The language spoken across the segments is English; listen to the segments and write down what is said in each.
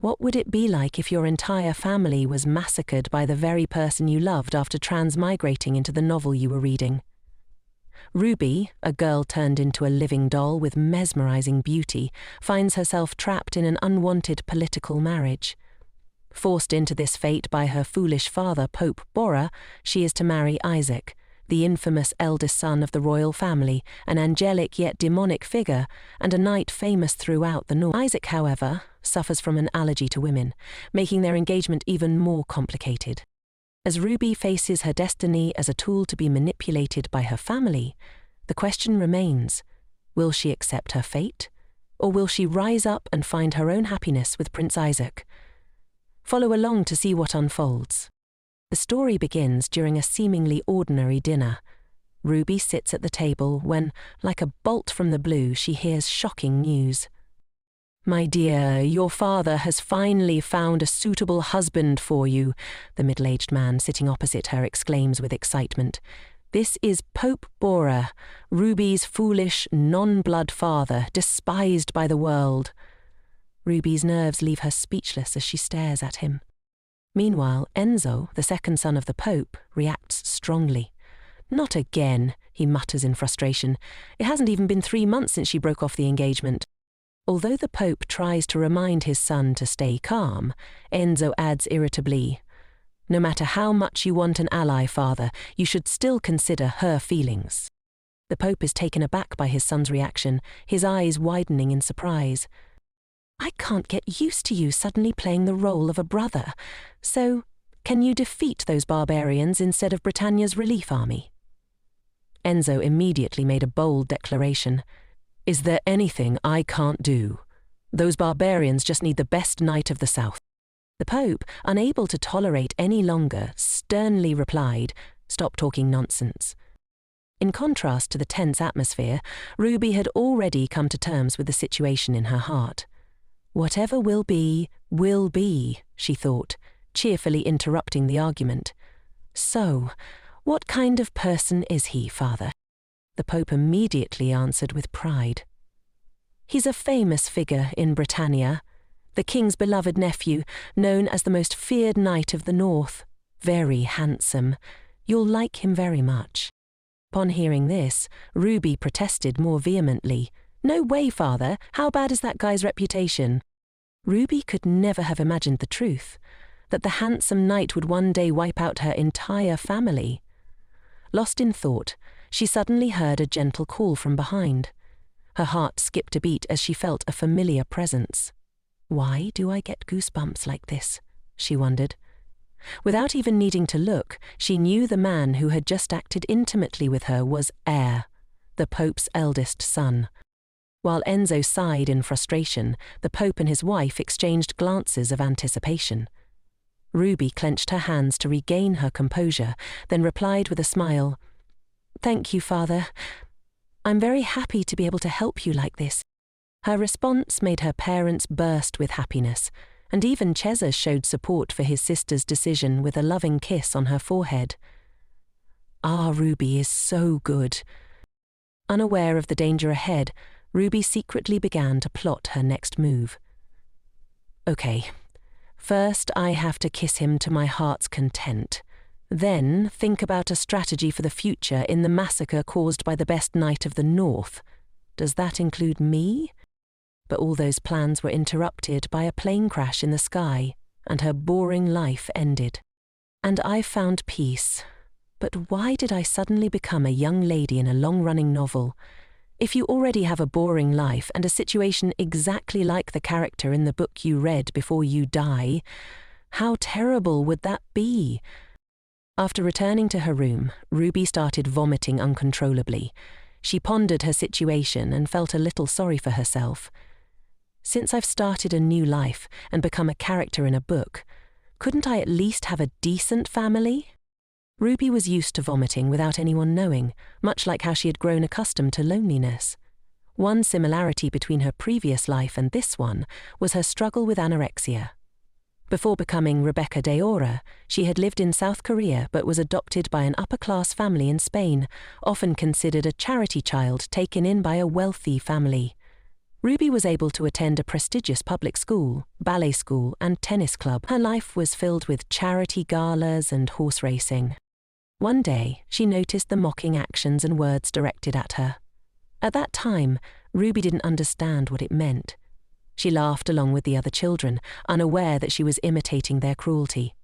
What would it be like if your entire family was massacred by the very person you loved after transmigrating into the novel you were reading? Ruby, a girl turned into a living doll with mesmerizing beauty, finds herself trapped in an unwanted political marriage. Forced into this fate by her foolish father, Pope Borgia, she is to marry Isaac, the infamous eldest son of the royal family, an angelic yet demonic figure, and a knight famous throughout the North. Isaac, however, suffers from an allergy to women, making their engagement even more complicated. As Ruby faces her destiny as a tool to be manipulated by her family, the question remains, will she accept her fate, or will she rise up and find her own happiness with Prince Isaac? Follow along to see what unfolds. The story begins during a seemingly ordinary dinner. Ruby sits at the table when, like a bolt from the blue, she hears shocking news. "My dear, your father has finally found a suitable husband for you," the middle-aged man sitting opposite her exclaims with excitement. "This is Pope Borgia, Ruby's foolish, non-blood father, despised by the world." Ruby's nerves leave her speechless as she stares at him. Meanwhile, Enzo, the second son of the Pope, reacts strongly. "Not again," he mutters in frustration. "It hasn't even been 3 months since she broke off the engagement." Although the Pope tries to remind his son to stay calm, Enzo adds irritably, "No matter how much you want an ally, father, you should still consider her feelings." The Pope is taken aback by his son's reaction, his eyes widening in surprise. "I can't get used to you suddenly playing the role of a brother. So, can you defeat those barbarians instead of Britannia's relief army?" Enzo immediately made a bold declaration. "Is there anything I can't do? Those barbarians just need the best knight of the south." The Pope, unable to tolerate any longer, sternly replied, "Stop talking nonsense." In contrast to the tense atmosphere, Ruby had already come to terms with the situation in her heart. "Whatever will be, she thought, cheerfully interrupting the argument. "So, what kind of person is he, father?" The Pope immediately answered with pride. "He's a famous figure in Britannia, the king's beloved nephew, known as the most feared knight of the north. Very handsome. You'll like him very much." Upon hearing this, Ruby protested more vehemently. "No way, father. How bad is that guy's reputation?" Ruby could never have imagined the truth, that the handsome knight would one day wipe out her entire family. Lost in thought, she suddenly heard a gentle call from behind. Her heart skipped a beat as she felt a familiar presence. "Why do I get goosebumps like this?" she wondered. Without even needing to look, she knew the man who had just acted intimately with her was Elle, the Pope's eldest son. While Enzo sighed in frustration, the Pope and his wife exchanged glances of anticipation. Ruby clenched her hands to regain her composure, then replied with a smile, "Thank you, father. I'm very happy to be able to help you like this." Her response made her parents burst with happiness, and even Cesar showed support for his sister's decision with a loving kiss on her forehead. "Ah, Ruby is so good." Unaware of the danger ahead, Ruby secretly began to plot her next move. "Okay, first I have to kiss him to my heart's content. Then think about a strategy for the future in the massacre caused by the best knight of the north. Does that include me?" But all those plans were interrupted by a plane crash in the sky, and her boring life ended. "And I found peace. But why did I suddenly become a young lady in a long-running novel? If you already have a boring life and a situation exactly like the character in the book you read before you die, how terrible would that be?" After returning to her room, Ruby started vomiting uncontrollably. She pondered her situation and felt a little sorry for herself. Since I've started a new life and become a character in a book, couldn't I at least have a decent family? Ruby was used to vomiting without anyone knowing, much like how she had grown accustomed to loneliness. One similarity between her previous life and this one was her struggle with anorexia. Before becoming Rudbeckia de Borgia, she had lived in South Korea but was adopted by an upper-class family in Spain, often considered a charity child taken in by a wealthy family. Ruby was able to attend a prestigious public school, ballet school, and tennis club. Her life was filled with charity galas and horse racing. One day, she noticed the mocking actions and words directed at her. At that time, Ruby didn't understand what it meant. She laughed along with the other children, unaware that she was imitating their cruelty.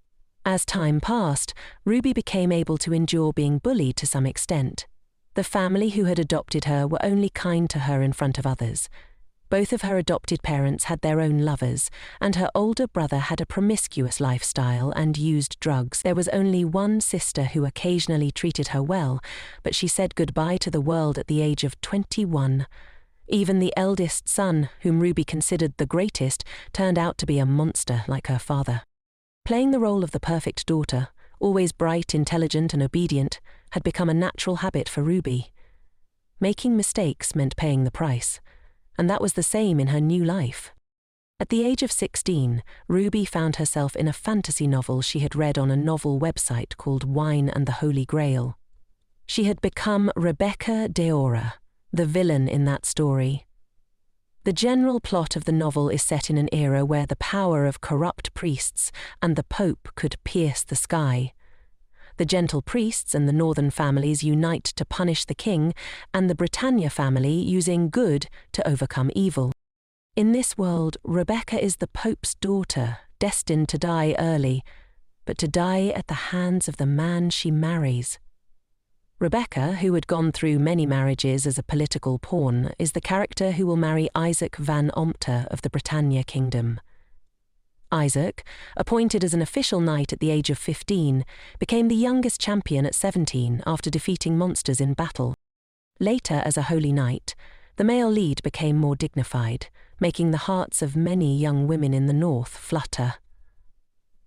As time passed, Ruby became able to endure being bullied to some extent. The family who had adopted her were only kind to her in front of others. Both of her adopted parents had their own lovers, and her older brother had a promiscuous lifestyle and used drugs. There was only one sister who occasionally treated her well, but she said goodbye to the world at the age of 21. Even the eldest son, whom Ruby considered the greatest, turned out to be a monster like her father. Playing the role of the perfect daughter, always bright, intelligent, and obedient, had become a natural habit for Ruby. Making mistakes meant paying the price, and that was the same in her new life. At the age of 16, Ruby found herself in a fantasy novel she had read on a novel website called Wine and the Holy Grail. She had become Rudbeckia de Borgia, the villain in that story. The general plot of the novel is set in an era where the power of corrupt priests and the Pope could pierce the sky. The gentle priests and the northern families unite to punish the king, and the Britannia family using good to overcome evil. In this world, Rudbeckia is the Pope's daughter, destined to die early, but to die at the hands of the man she marries. Rudbeckia, who had gone through many marriages as a political pawn, is the character who will marry Iske van Omerta of the Britannia kingdom. Isaac, appointed as an official knight at the age of 15, became the youngest champion at 17 after defeating monsters in battle. Later, as a holy knight, the male lead became more dignified, making the hearts of many young women in the north flutter.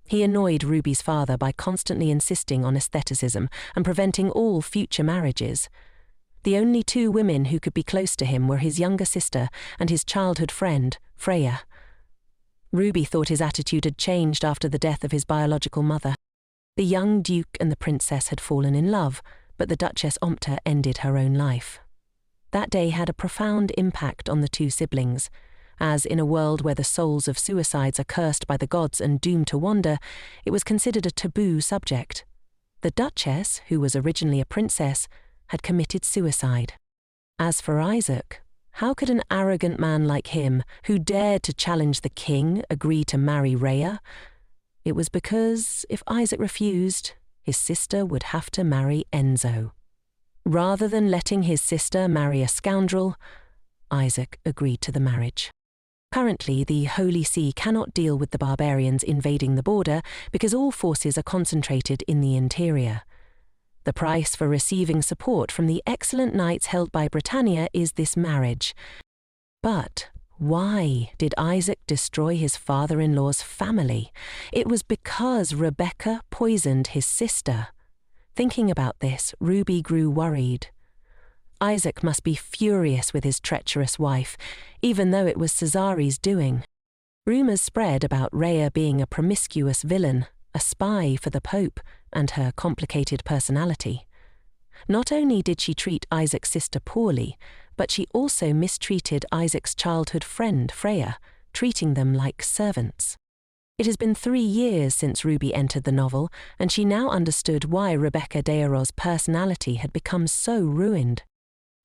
He annoyed Ruby's father by constantly insisting on aestheticism and preventing all future marriages. The only two women who could be close to him were his younger sister and his childhood friend, Freya. Ruby thought his attitude had changed after the death of his biological mother. The young duke and the princess had fallen in love, but the Duchess Omerta ended her own life. That day had a profound impact on the two siblings, as in a world where the souls of suicides are cursed by the gods and doomed to wander, it was considered a taboo subject. The Duchess, who was originally a princess, had committed suicide. As for Isaac, how could an arrogant man like him, who dared to challenge the king, agree to marry Rhea? It was because, if Isaac refused, his sister would have to marry Enzo. Rather than letting his sister marry a scoundrel, Isaac agreed to the marriage. Currently, the Holy See cannot deal with the barbarians invading the border because all forces are concentrated in the interior. The price for receiving support from the excellent knights held by Britannia is this marriage. But why did Isaac destroy his father-in-law's family? It was because Rudbeckia poisoned his sister. Thinking about this, Ruby grew worried. Isaac must be furious with his treacherous wife, even though it was Cesari's doing. Rumours spread about Rhea being a promiscuous villain, a spy for the Pope, and her complicated personality. Not only did she treat Isaac's sister poorly, but she also mistreated Isaac's childhood friend, Freya, treating them like servants. It has been 3 years since Ruby entered the novel, and she now understood why Rudbeckia de Borgia's personality had become so ruined.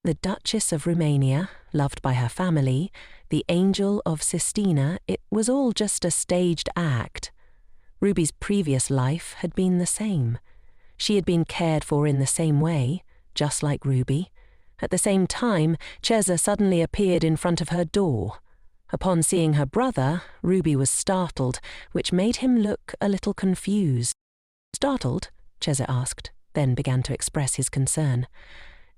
The Duchess of Romania, loved by her family, the Angel of Sistina, it was all just a staged act. Ruby's previous life had been the same. She had been cared for in the same way, just like Ruby. At the same time, Cesa suddenly appeared in front of her door. Upon seeing her brother, Ruby was startled, which made him look a little confused. "Startled?" Cesa asked, then began to express his concern.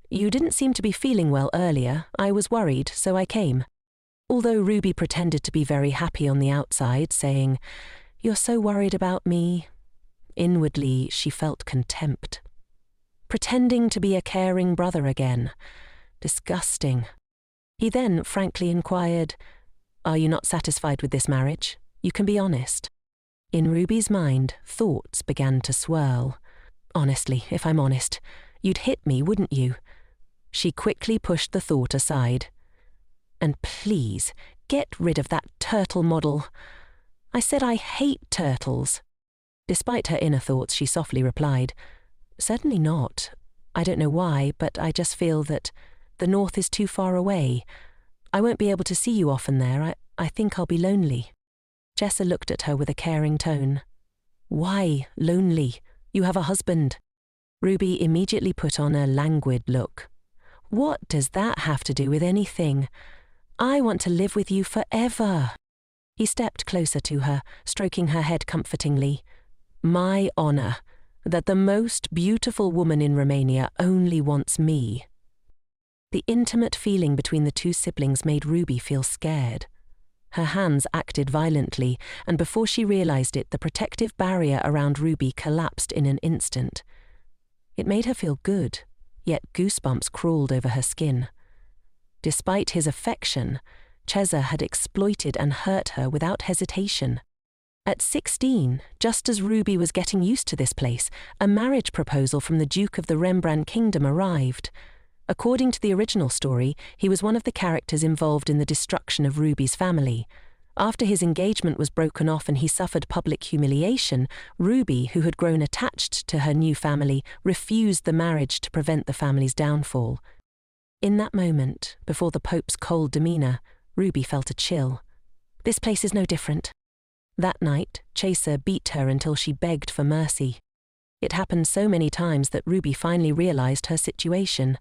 "You didn't seem to be feeling well earlier. I was worried, so I came." Although Ruby pretended to be very happy on the outside, saying, "You're so worried about me," inwardly she felt contempt. Pretending to be a caring brother again. Disgusting. He then frankly inquired, "Are you not satisfied with this marriage? You can be honest." In Ruby's mind, thoughts began to swirl. "Honestly, if I'm honest, you'd hit me, wouldn't you?" She quickly pushed the thought aside. And please, get rid of that turtle model. I said I hate turtles. Despite her inner thoughts, she softly replied, Certainly not. I don't know why, but I just feel that the north is too far away. I won't be able to see you often there. I think I'll be lonely. Chessa looked at her with a caring tone. Why lonely? You have a husband. Ruby immediately put on a languid look. What does that have to do with anything? I want to live with you forever. He stepped closer to her, stroking her head comfortingly. My honor, that the most beautiful woman in Romania only wants me. The intimate feeling between the two siblings made Ruby feel scared. Her hands acted violently, and before she realized it, the protective barrier around Ruby collapsed in an instant. It made her feel good, yet goosebumps crawled over her skin. Despite his affection, Chessa had exploited and hurt her without hesitation. At 16, just as Ruby was getting used to this place, a marriage proposal from the Duke of the Rembrandt Kingdom arrived. According to the original story, he was one of the characters involved in the destruction of Ruby's family. After his engagement was broken off and he suffered public humiliation, Ruby, who had grown attached to her new family, refused the marriage to prevent the family's downfall. In that moment, before the Pope's cold demeanor, Ruby felt a chill. This place is no different. That night, Chessa beat her until she begged for mercy. It happened so many times that Ruby finally realized her situation.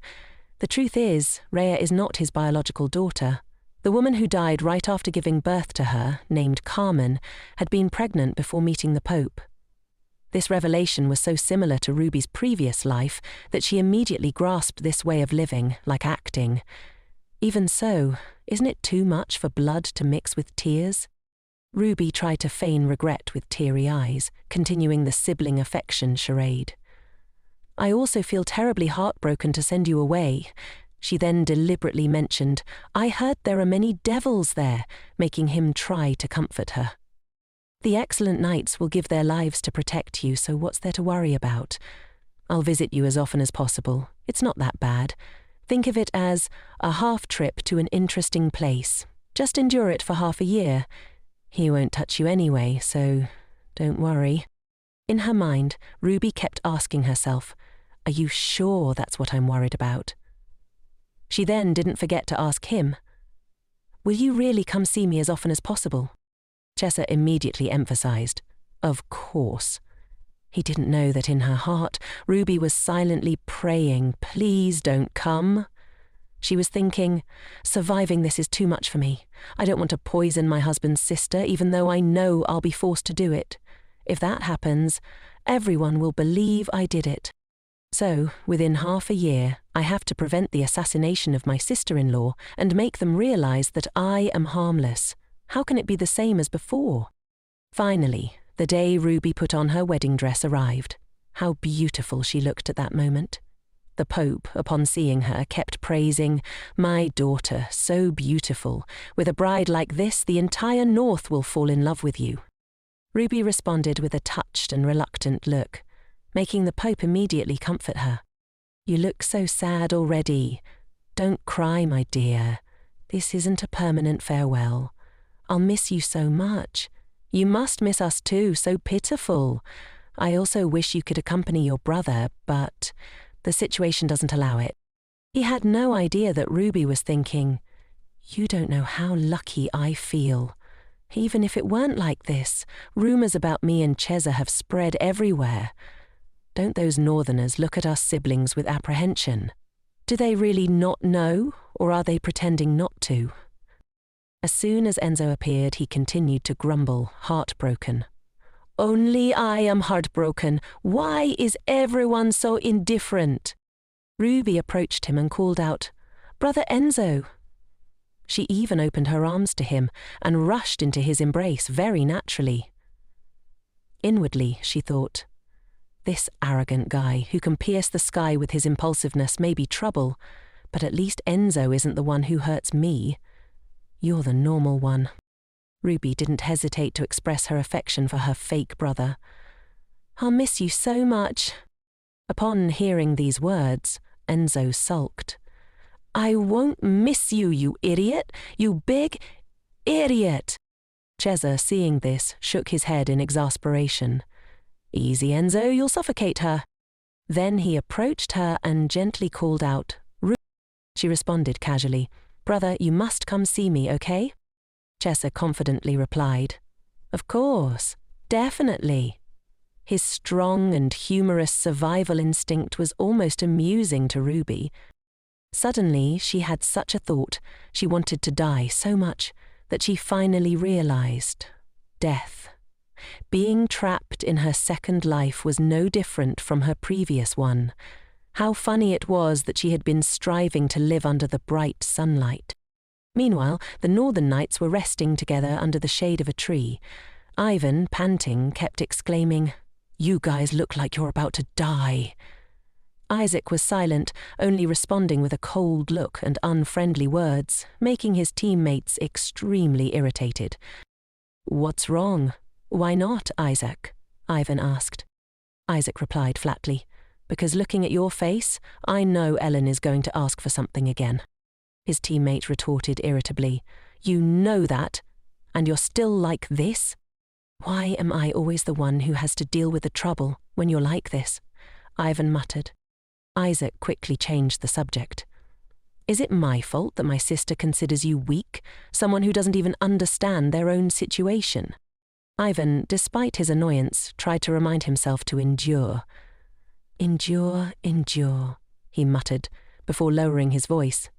The truth is, Rhea is not his biological daughter. The woman who died right after giving birth to her, named Carmen, had been pregnant before meeting the Pope. This revelation was so similar to Ruby's previous life that she immediately grasped this way of living, like acting. Even so, isn't it too much for blood to mix with tears? Ruby tried to feign regret with teary eyes, continuing the sibling affection charade. I also feel terribly heartbroken to send you away. She then deliberately mentioned, I heard there are many devils there, making him try to comfort her. The excellent knights will give their lives to protect you, so what's there to worry about? I'll visit you as often as possible. It's not that bad. Think of it as a half trip to an interesting place. Just endure it for half a year. He won't touch you anyway, so don't worry. In her mind, Ruby kept asking herself, Are you sure that's what I'm worried about? She then didn't forget to ask him, Will you really come see me as often as possible? Chessa immediately emphasized, Of course. He didn't know that in her heart, Ruby was silently praying, Please don't come. She was thinking, Surviving this is too much for me. I don't want to poison my husband's sister, even though I know I'll be forced to do it. If that happens, everyone will believe I did it. So, within half a year, I have to prevent the assassination of my sister-in-law and make them realize that I am harmless. How can it be the same as before? Finally, the day Ruby put on her wedding dress arrived. How beautiful she looked at that moment. The Pope, upon seeing her, kept praising, My daughter, so beautiful. With a bride like this, the entire North will fall in love with you. Ruby responded with a touched and reluctant look, making the Pope immediately comfort her. You look so sad already. Don't cry, my dear. This isn't a permanent farewell. I'll miss you so much. You must miss us too, so pitiful. I also wish you could accompany your brother, but the situation doesn't allow it. He had no idea that Ruby was thinking, You don't know how lucky I feel. Even if it weren't like this, rumors about me and Chessa have spread everywhere. Don't those northerners look at us siblings with apprehension? Do they really not know, or are they pretending not to? As soon as Enzo appeared, he continued to grumble, heartbroken. Only I am heartbroken. Why is everyone so indifferent? Ruby approached him and called out, Brother Enzo. She even opened her arms to him and rushed into his embrace very naturally. Inwardly, she thought, This arrogant guy who can pierce the sky with his impulsiveness may be trouble, but at least Enzo isn't the one who hurts me. You're the normal one. Ruby didn't hesitate to express her affection for her fake brother. I'll miss you so much. Upon hearing these words, Enzo sulked. I won't miss you, you idiot, you big idiot. Cesar, seeing this, shook his head in exasperation. Easy, Enzo, you'll suffocate her. Then he approached her and gently called out, Ruby. She responded casually, Brother, you must come see me, okay? Cesar confidently replied, Of course, definitely. His strong and humorous survival instinct was almost amusing to Ruby. Suddenly, she had such a thought. She wanted to die so much that she finally realized death. Being trapped in her second life was no different from her previous one. How funny it was that she had been striving to live under the bright sunlight. Meanwhile, the Northern Knights were resting together under the shade of a tree. Ivan, panting, kept exclaiming, You guys look like you're about to die. Isaac was silent, only responding with a cold look and unfriendly words, making his teammates extremely irritated. What's wrong? Why not, Isaac? Ivan asked. Isaac replied flatly, Because looking at your face, I know Ellen is going to ask for something again. His teammate retorted irritably, You know that, and you're still like this? Why am I always the one who has to deal with the trouble when you're like this? Ivan muttered. Isaac quickly changed the subject. Is it my fault that my sister considers you weak, someone who doesn't even understand their own situation? Ivan, despite his annoyance, tried to remind himself to endure. Endure, endure, he muttered, before lowering his voice.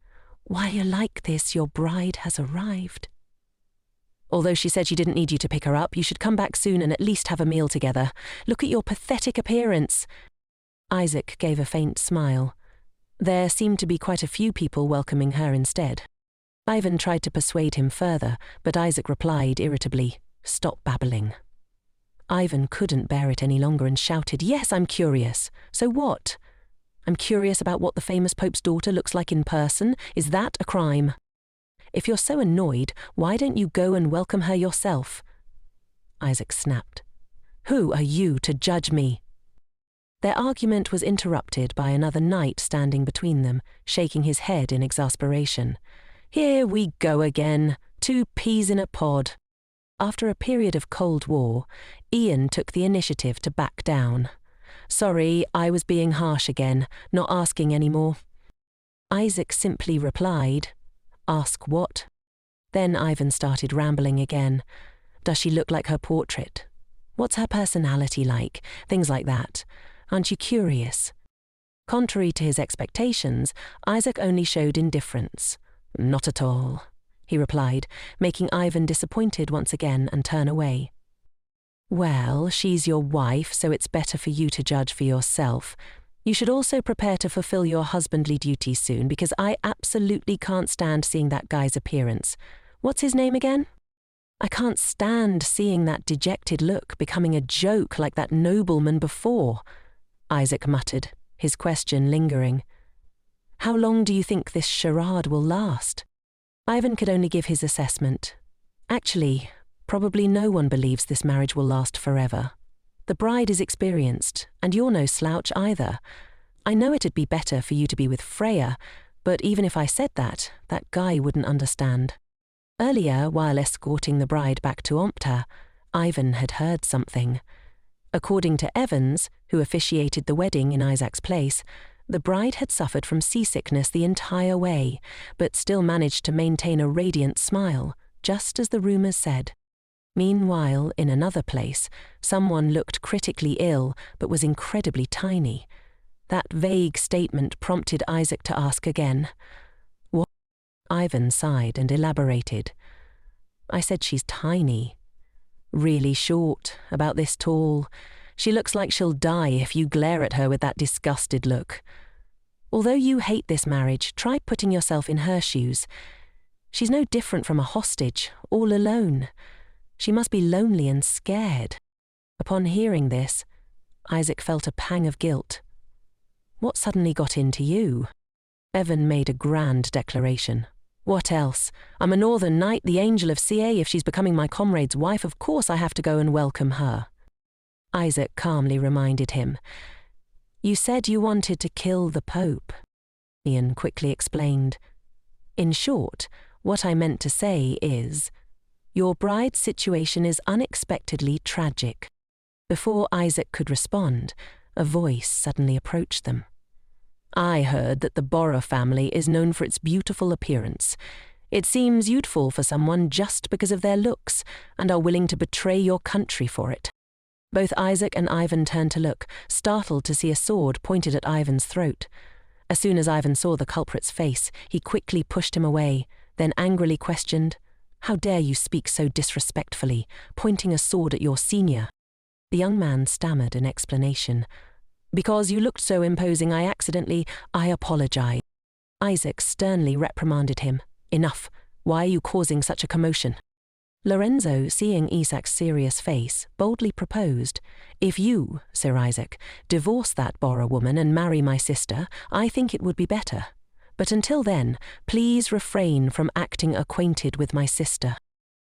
While you're like this, your bride has arrived. Although she said she didn't need you to pick her up, you should come back soon and at least have a meal together. Look at your pathetic appearance. Isaac gave a faint smile. There seemed to be quite a few people welcoming her instead. Ivan tried to persuade him further, but Isaac replied irritably, Stop babbling. Ivan couldn't bear it any longer and shouted, Yes, I'm curious. So what? I'm curious about what the famous Pope's daughter looks like in person. Is that a crime? If you're so annoyed, why don't you go and welcome her yourself? Isaac snapped. Who are you to judge me? Their argument was interrupted by another knight standing between them, shaking his head in exasperation. Here we go again, 2 peas in a pod. After a period of Cold War, Ian took the initiative to back down. Sorry, I was being harsh again, not asking any more. Isaac simply replied, Ask what? Then Ivan started rambling again. Does she look like her portrait? What's her personality like? Things like that. Aren't you curious? Contrary to his expectations, Isaac only showed indifference. Not at all, he replied, making Ivan disappointed once again and turn away. Well, she's your wife, so it's better for you to judge for yourself. You should also prepare to fulfill your husbandly duties soon, because I absolutely can't stand seeing that guy's appearance. What's his name again? I can't stand seeing that dejected look becoming a joke like that nobleman before, Isaac muttered, his question lingering. How long do you think this charade will last? Ivan could only give his assessment. Actually, probably no one believes this marriage will last forever. The bride is experienced, and you're no slouch either. I know it'd be better for you to be with Freya, but even if I said that, that guy wouldn't understand. Earlier, while escorting the bride back to Omerta, Ivan had heard something. According to Evans, who officiated the wedding in Isaac's place, the bride had suffered from seasickness the entire way, but still managed to maintain a radiant smile, just as the rumours said. Meanwhile, in another place, someone looked critically ill but was incredibly tiny. That vague statement prompted Isaac to ask again. What? Ivan sighed and elaborated. I said she's tiny. Really short, about this tall. She looks like she'll die if you glare at her with that disgusted look. Although you hate this marriage, try putting yourself in her shoes. She's no different from a hostage, all alone. She must be lonely and scared. Upon hearing this, Isaac felt a pang of guilt. What suddenly got into you? Evan made a grand declaration. What else? I'm a Northern Knight, the Angel of CA. If she's becoming my comrade's wife, of course I have to go and welcome her. Isaac calmly reminded him. You said you wanted to kill the Pope. Ian quickly explained, In short, what I meant to say is, your bride's situation is unexpectedly tragic. Before Isaac could respond, a voice suddenly approached them. I heard that the Borgia family is known for its beautiful appearance. It seems youthful for someone just because of their looks, and are willing to betray your country for it. Both Isaac and Ivan turned to look, startled to see a sword pointed at Ivan's throat. As soon as Ivan saw the culprit's face, he quickly pushed him away, then angrily questioned, "How dare you speak so disrespectfully, pointing a sword at your senior?" The young man stammered an explanation. "Because you looked so imposing, I apologize." Isaac sternly reprimanded him. "Enough. Why are you causing such a commotion?" Lorenzo, seeing Isaac's serious face, boldly proposed, "If you, Sir Isaac, divorce that Borgia woman and marry my sister, I think it would be better. But until then, please refrain from acting acquainted with my sister."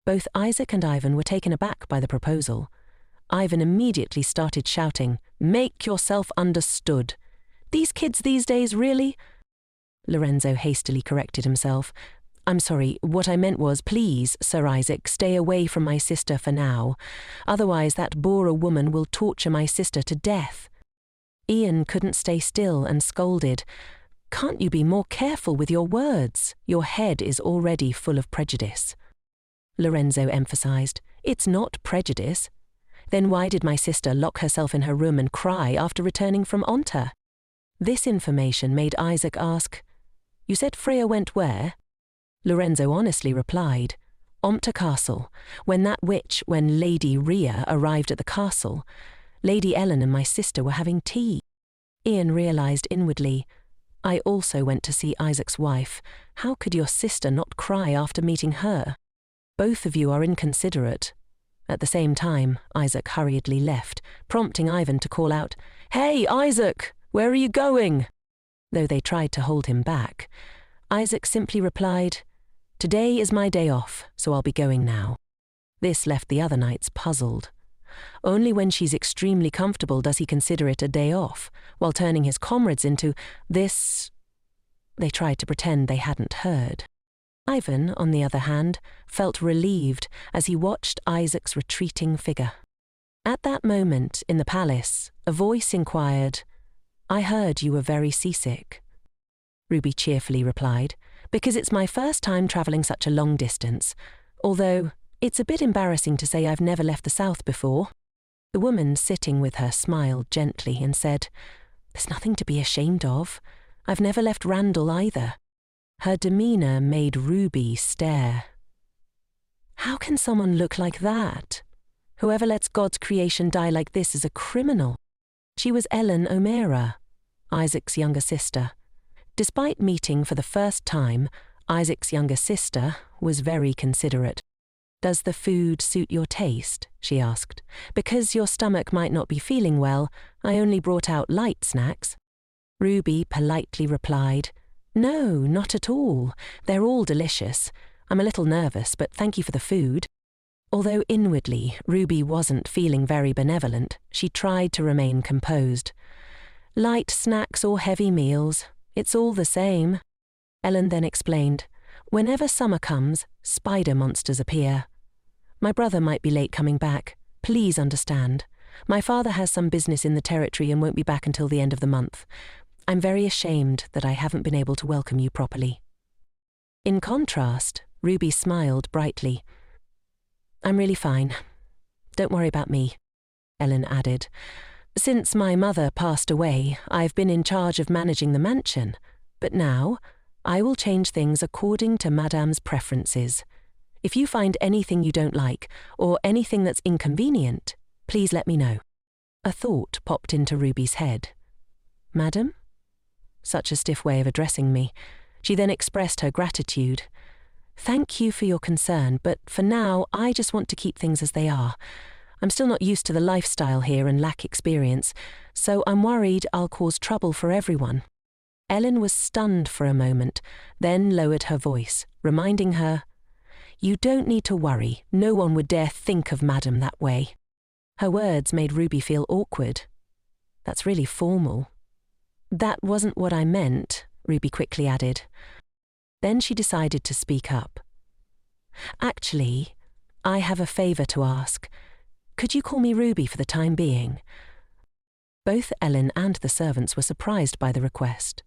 Both Isaac and Ivan were taken aback by the proposal. Ivan immediately started shouting, "Make yourself understood. These kids these days, really?" Lorenzo hastily corrected himself. "I'm sorry, what I meant was, please, Sir Isaac, stay away from my sister for now. Otherwise that Borgia woman will torture my sister to death." Ian couldn't stay still and scolded, "Can't you be more careful with your words? Your head is already full of prejudice." Lorenzo emphasized, "It's not prejudice. Then why did my sister lock herself in her room and cry after returning from Onta?" This information made Isaac ask, "You said Freya went where?" Lorenzo honestly replied, "Omerta Castle. When Lady Rhea arrived at the castle, Lady Ellen and my sister were having tea." Ian realized inwardly, "I also went to see Isaac's wife. How could your sister not cry after meeting her? Both of you are inconsiderate." At the same time, Isaac hurriedly left, prompting Ivan to call out, "Hey, Isaac, where are you going?" Though they tried to hold him back, Isaac simply replied, "Today is my day off, so I'll be going now." This left the other knights puzzled. Only when she's extremely comfortable does he consider it a day off, while turning his comrades into this. They tried to pretend they hadn't heard. Ivan, on the other hand, felt relieved as he watched Isaac's retreating figure. At that moment, in the palace, a voice inquired, "I heard you were very seasick." Ruby cheerfully replied, "Because it's my first time travelling such a long distance, although it's a bit embarrassing to say I've never left the south before." The woman sitting with her smiled gently and said, "There's nothing to be ashamed of. I've never left Randall either." Her demeanour made Ruby stare. How can someone look like that? Whoever lets God's creation die like this is a criminal. She was Elle Omerta, Isaac's younger sister. Despite meeting for the first time, Isaac's younger sister was very considerate. "Does the food suit your taste?" she asked. "Because your stomach might not be feeling well, I only brought out light snacks." Ruby politely replied, "No, not at all. They're all delicious. I'm a little nervous, but thank you for the food." Although inwardly Ruby wasn't feeling very benevolent, she tried to remain composed. "Light snacks or heavy meals, it's all the same." Ellen then explained, "Whenever summer comes, spider monsters appear. My brother might be late coming back. Please understand. My father has some business in the territory and won't be back until the end of the month. I'm very ashamed that I haven't been able to welcome you properly." In contrast, Ruby smiled brightly. "I'm really fine. Don't worry about me," Ellen added. "Since my mother passed away, I've been in charge of managing the mansion, but now I will change things according to Madame's preferences. If you find anything you don't like, or anything that's inconvenient, please let me know." A thought popped into Ruby's head. "Madam?" Such a stiff way of addressing me. She then expressed her gratitude. "Thank you for your concern, but for now I just want to keep things as they are. I'm still not used to the lifestyle here and lack experience, so I'm worried I'll cause trouble for everyone." Ellen was stunned for a moment, then lowered her voice, reminding her, "You don't need to worry. No one would dare think of Madam that way." Her words made Ruby feel awkward. "That's really formal." "That wasn't what I meant," Ruby quickly added. Then she decided to speak up. "Actually, I have a favor to ask. Could you call me Ruby for the time being?" Both Ellen and the servants were surprised by the request.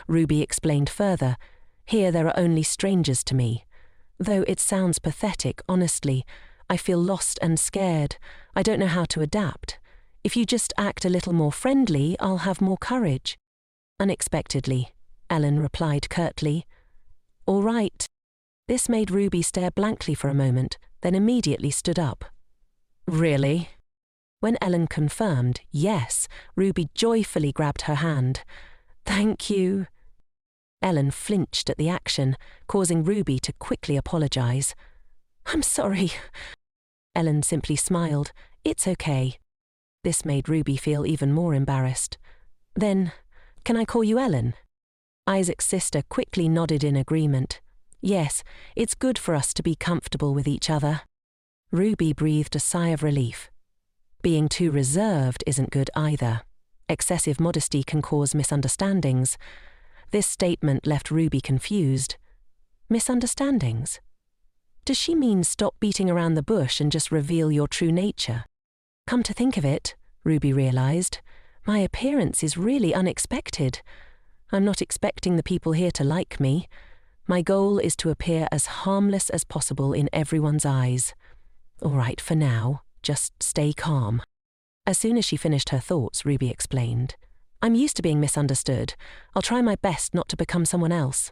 Ruby explained further, "Here there are only strangers to me. Though it sounds pathetic, honestly, I feel lost and scared. I don't know how to adapt. If you just act a little more friendly, I'll have more courage." Unexpectedly, Ellen replied curtly, "All right." This made Ruby stare blankly for a moment, then immediately stood up. "Really?" When Ellen confirmed yes, Ruby joyfully grabbed her hand. "Thank you." Ellen flinched at the action, causing Ruby to quickly apologize. "I'm sorry." Ellen simply smiled. "It's okay." This made Ruby feel even more embarrassed. "Then, can I call you Ellen?" Isaac's sister quickly nodded in agreement. "Yes, it's good for us to be comfortable with each other." Ruby breathed a sigh of relief. Being too reserved isn't good either. Excessive modesty can cause misunderstandings. This statement left Ruby confused. Misunderstandings? Does she mean stop beating around the bush and just reveal your true nature? Come to think of it, Ruby realized, my appearance is really unexpected. I'm not expecting the people here to like me. My goal is to appear as harmless as possible in everyone's eyes. All right, for now, just stay calm. As soon as she finished her thoughts, Ruby explained, "I'm used to being misunderstood. I'll try my best not to become someone else."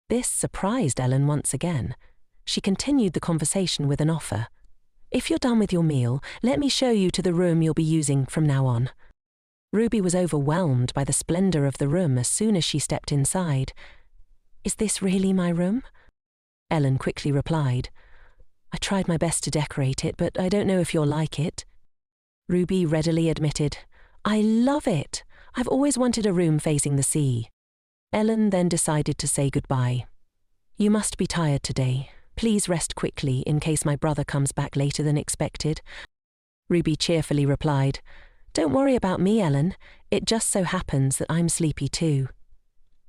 This surprised Ellen once again. She continued the conversation with an offer. "If you're done with your meal, let me show you to the room you'll be using from now on." Ruby was overwhelmed by the splendor of the room as soon as she stepped inside. "Is this really my room?" Ellen quickly replied, "I tried my best to decorate it, but I don't know if you'll like it." Ruby readily admitted, "I love it. I've always wanted a room facing the sea." Ellen then decided to say goodbye. "You must be tired today. Please rest quickly in case my brother comes back later than expected." Ruby cheerfully replied, "Don't worry about me, Ellen. It just so happens that I'm sleepy too."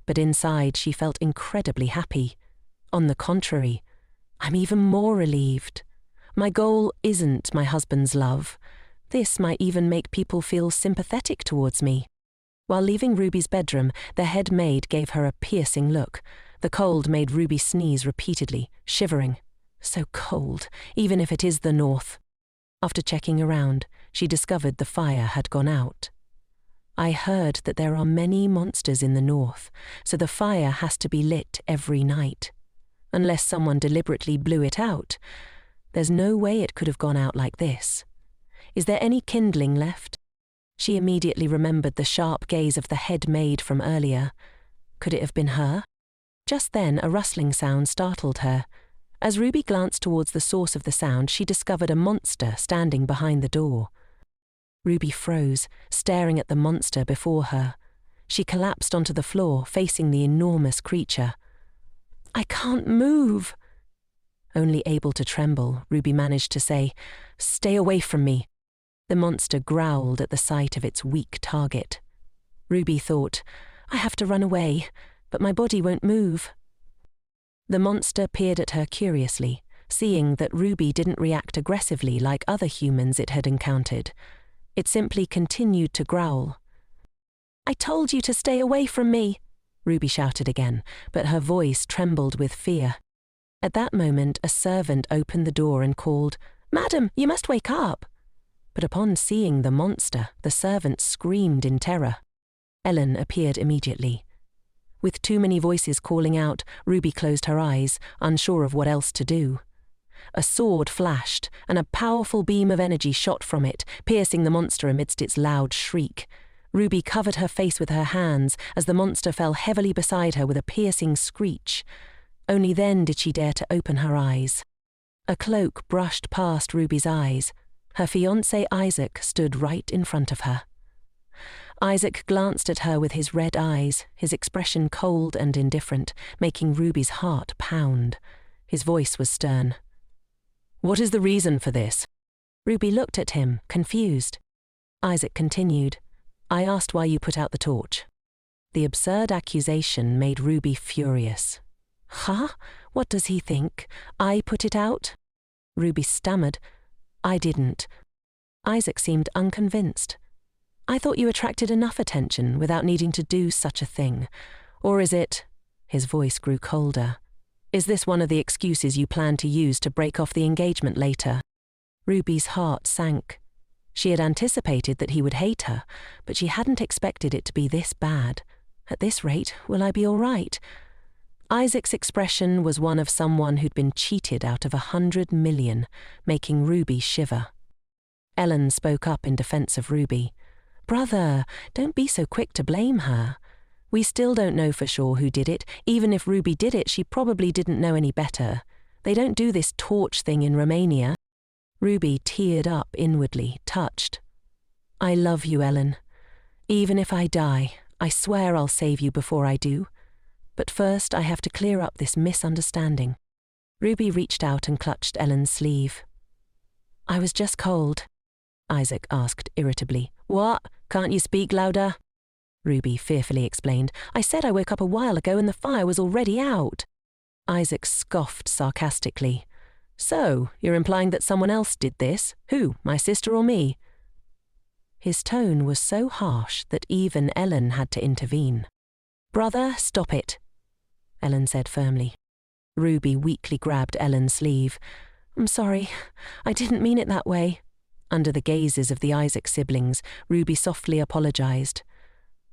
But inside she felt incredibly happy. On the contrary, I'm even more relieved. My goal isn't my husband's love. This might even make people feel sympathetic towards me. While leaving Ruby's bedroom, the head maid gave her a piercing look. The cold made Ruby sneeze repeatedly, shivering. So cold, even if it is the north. After checking around, she discovered the fire had gone out. "I heard that there are many monsters in the north, so the fire has to be lit every night. Unless someone deliberately blew it out. There's no way it could have gone out like this. Is there any kindling left?" She immediately remembered the sharp gaze of the head maid from earlier. Could it have been her? Just then, a rustling sound startled her. As Ruby glanced towards the source of the sound, she discovered a monster standing behind the door. Ruby froze, staring at the monster before her. She collapsed onto the floor, facing the enormous creature. "I can't move." Only able to tremble, Ruby managed to say, "Stay away from me." The monster growled at the sight of its weak target. Ruby thought, "I have to run away, but my body won't move." The monster peered at her curiously, seeing that Ruby didn't react aggressively like other humans it had encountered. It simply continued to growl. "I told you to stay away from me," Ruby shouted again, but her voice trembled with fear. At that moment, a servant opened the door and called, "Madam, you must wake up." But upon seeing the monster, the servant screamed in terror. Ellen appeared immediately. With too many voices calling out, Ruby closed her eyes, unsure of what else to do. A sword flashed, and a powerful beam of energy shot from it, piercing the monster amidst its loud shriek. Ruby covered her face with her hands as the monster fell heavily beside her with a piercing screech. Only then did she dare to open her eyes. A cloak brushed past Ruby's eyes. Her fiancé Isaac stood right in front of her. Isaac glanced at her with his red eyes, his expression cold and indifferent, making Ruby's heart pound. His voice was stern. "What is the reason for this?" Ruby looked at him, confused. Isaac continued, "I asked why you put out the torch." The absurd accusation made Ruby furious. Huh? What does he think? I put it out? Ruby stammered. I didn't. Isaac seemed unconvinced. I thought you attracted enough attention without needing to do such a thing. Or is it? His voice grew colder. Is this one of the excuses you plan to use to break off the engagement later? Ruby's heart sank. She had anticipated that he would hate her, but she hadn't expected it to be this bad. At this rate, will I be all right? Isaac's expression was one of someone who'd been cheated out of 100 million, making Ruby shiver. Ellen spoke up in defense of Ruby. Brother, don't be so quick to blame her. We still don't know for sure who did it. Even if Ruby did it, she probably didn't know any better. They don't do this torch thing in Romania. Ruby teared up inwardly, touched. I love you, Ellen. Even if I die, I swear I'll save you before I do. But first I have to clear up this misunderstanding. Ruby reached out and clutched Ellen's sleeve. I was just cold, Isaac asked irritably. What? Can't you speak louder? Ruby fearfully explained. I said I woke up a while ago and the fire was already out. Isaac scoffed sarcastically. So, you're implying that someone else did this? Who, my sister or me? His tone was so harsh that even Ellen had to intervene. Brother, stop it, Ellen said firmly. Ruby weakly grabbed Ellen's sleeve. I'm sorry, I didn't mean it that way. Under the gazes of the Isaac siblings, Ruby softly apologized.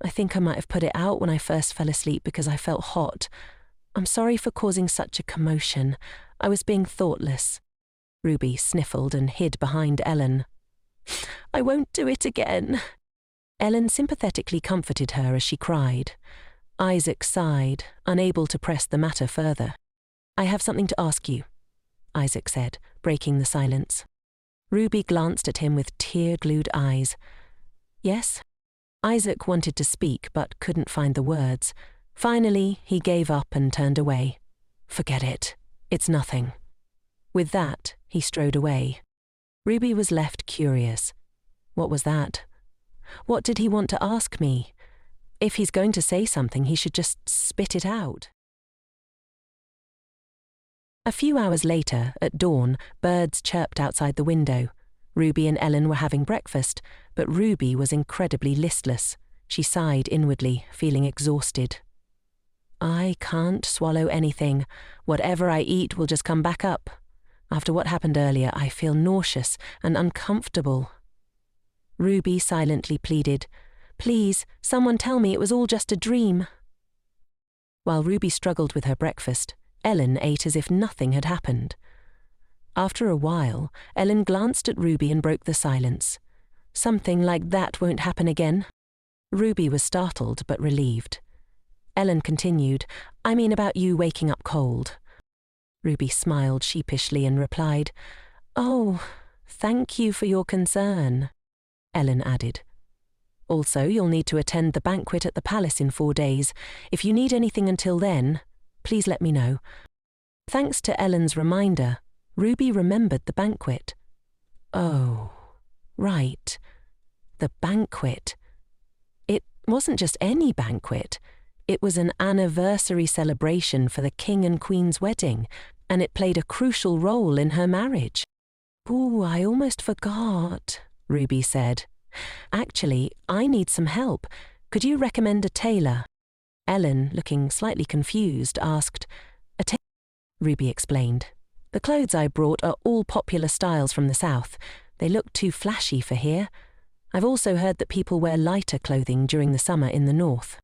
I think I might have put it out when I first fell asleep because I felt hot. I'm sorry for causing such a commotion. I was being thoughtless. Ruby sniffled and hid behind Ellen. I won't do it again. Ellen sympathetically comforted her as she cried. Isaac sighed, unable to press the matter further. I have something to ask you, Isaac said, breaking the silence. Ruby glanced at him with tear-glued eyes. Yes? Isaac wanted to speak but couldn't find the words. Finally, he gave up and turned away. Forget it. It's nothing. With that, he strode away. Ruby was left curious. What was that? What did he want to ask me? If he's going to say something, he should just spit it out. A few hours later, at dawn, birds chirped outside the window. Ruby and Ellen were having breakfast, but Ruby was incredibly listless. She sighed inwardly, feeling exhausted. I can't swallow anything. Whatever I eat will just come back up. After what happened earlier, I feel nauseous and uncomfortable. Ruby silently pleaded, Please, someone tell me it was all just a dream. While Ruby struggled with her breakfast, Ellen ate as if nothing had happened. After a while, Ellen glanced at Ruby and broke the silence. Something like that won't happen again. Ruby was startled but relieved. Ellen continued, I mean about you waking up cold. Ruby smiled sheepishly and replied, Oh, thank you for your concern. Ellen added, Also, you'll need to attend the banquet at the palace in 4 days. If you need anything until then, please let me know. Thanks to Ellen's reminder, Ruby remembered the banquet. Oh, right. The banquet. It wasn't just any banquet. It was an anniversary celebration for the King and Queen's wedding, and it played a crucial role in her marriage. Ooh, I almost forgot, Ruby said. Actually, I need some help. Could you recommend a tailor? Ellen, looking slightly confused, asked, A tailor? Ruby explained. The clothes I brought are all popular styles from the South. They look too flashy for here. I've also heard that people wear lighter clothing during the summer in the North.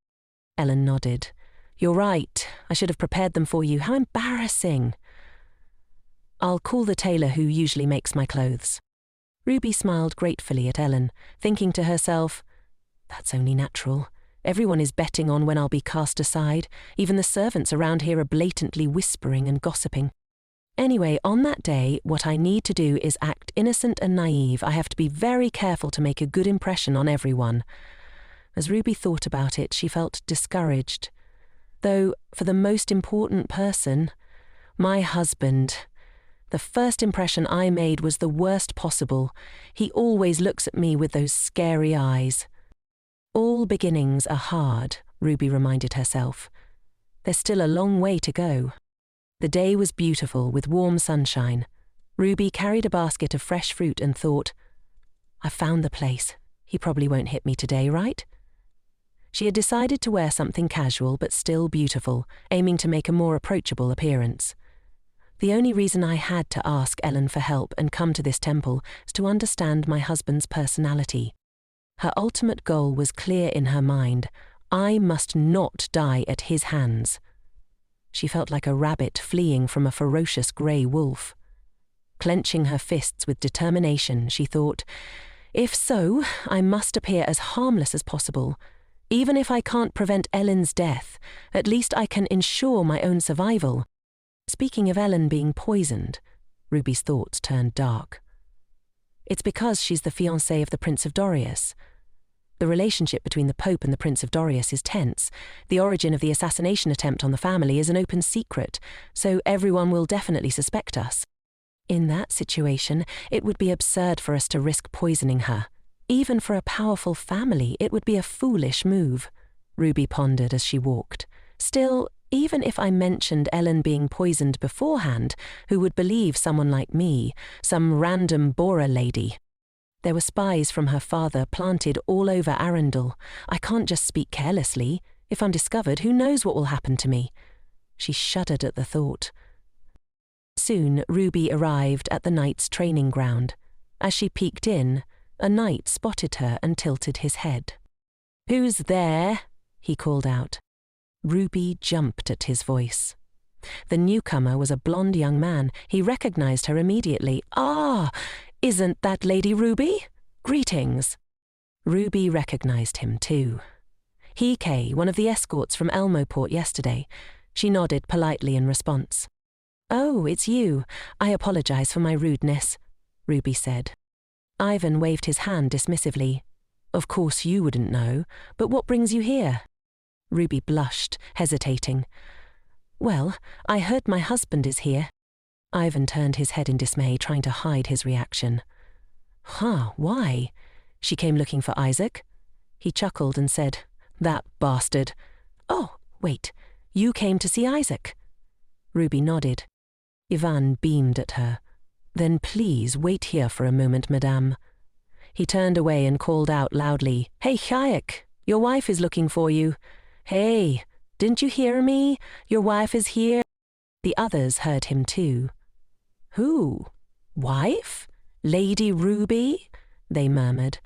Ellen nodded. You're right. I should have prepared them for you. How embarrassing. I'll call the tailor who usually makes my clothes. Ruby smiled gratefully at Ellen, thinking to herself, That's only natural. Everyone is betting on when I'll be cast aside. Even the servants around here are blatantly whispering and gossiping. Anyway, on that day, what I need to do is act innocent and naive. I have to be very careful to make a good impression on everyone. As Ruby thought about it, she felt discouraged. Though, for the most important person, my husband, the first impression I made was the worst possible. He always looks at me with those scary eyes. All beginnings are hard, Ruby reminded herself. There's still a long way to go. The day was beautiful with warm sunshine. Ruby carried a basket of fresh fruit and thought, "I've found the place. He probably won't hit me today, right?" She had decided to wear something casual but still beautiful, aiming to make a more approachable appearance. The only reason I had to ask Ellen for help and come to this temple is to understand my husband's personality. Her ultimate goal was clear in her mind. I must not die at his hands. She felt like a rabbit fleeing from a ferocious grey wolf. Clenching her fists with determination, she thought, if so, I must appear as harmless as possible. Even if I can't prevent Ellen's death, at least I can ensure my own survival. Speaking of Ellen being poisoned, Ruby's thoughts turned dark. It's because she's the fiancée of the Prince of Dorias. The relationship between the Pope and the Prince of Dorias is tense. The origin of the assassination attempt on the family is an open secret, so everyone will definitely suspect us. In that situation, it would be absurd for us to risk poisoning her. Even for a powerful family, it would be a foolish move, Ruby pondered as she walked. Still, even if I mentioned Ellen being poisoned beforehand, who would believe someone like me, some random Bora lady? There were spies from her father planted all over Arundel. I can't just speak carelessly. If I'm discovered, who knows what will happen to me? She shuddered at the thought. Soon, Ruby arrived at the knight's training ground. As she peeked in, a knight spotted her and tilted his head. "Who's there?" he called out. Ruby jumped at his voice. The newcomer was a blonde young man. He recognized her immediately. "Ah, isn't that Lady Ruby? Greetings." Ruby recognized him too. He, one of the escorts from Elmoport yesterday. She nodded politely in response. "Oh, it's you. I apologize for my rudeness," Ruby said. Ivan waved his hand dismissively. "Of course you wouldn't know, but what brings you here?" Ruby blushed, hesitating. "Well, I heard my husband is here." Ivan turned his head in dismay, trying to hide his reaction. "Huh, why? She came looking for Isaac?" He chuckled and said, "That bastard. Oh, wait, you came to see Isaac?" Ruby nodded. Ivan beamed at her. "Then please wait here for a moment, madame." He turned away and called out loudly, "Hey, Hayek, your wife is looking for you. Hey, didn't you hear me? Your wife is here." The others heard him too. "Who? Wife? Lady Ruby?" they murmured.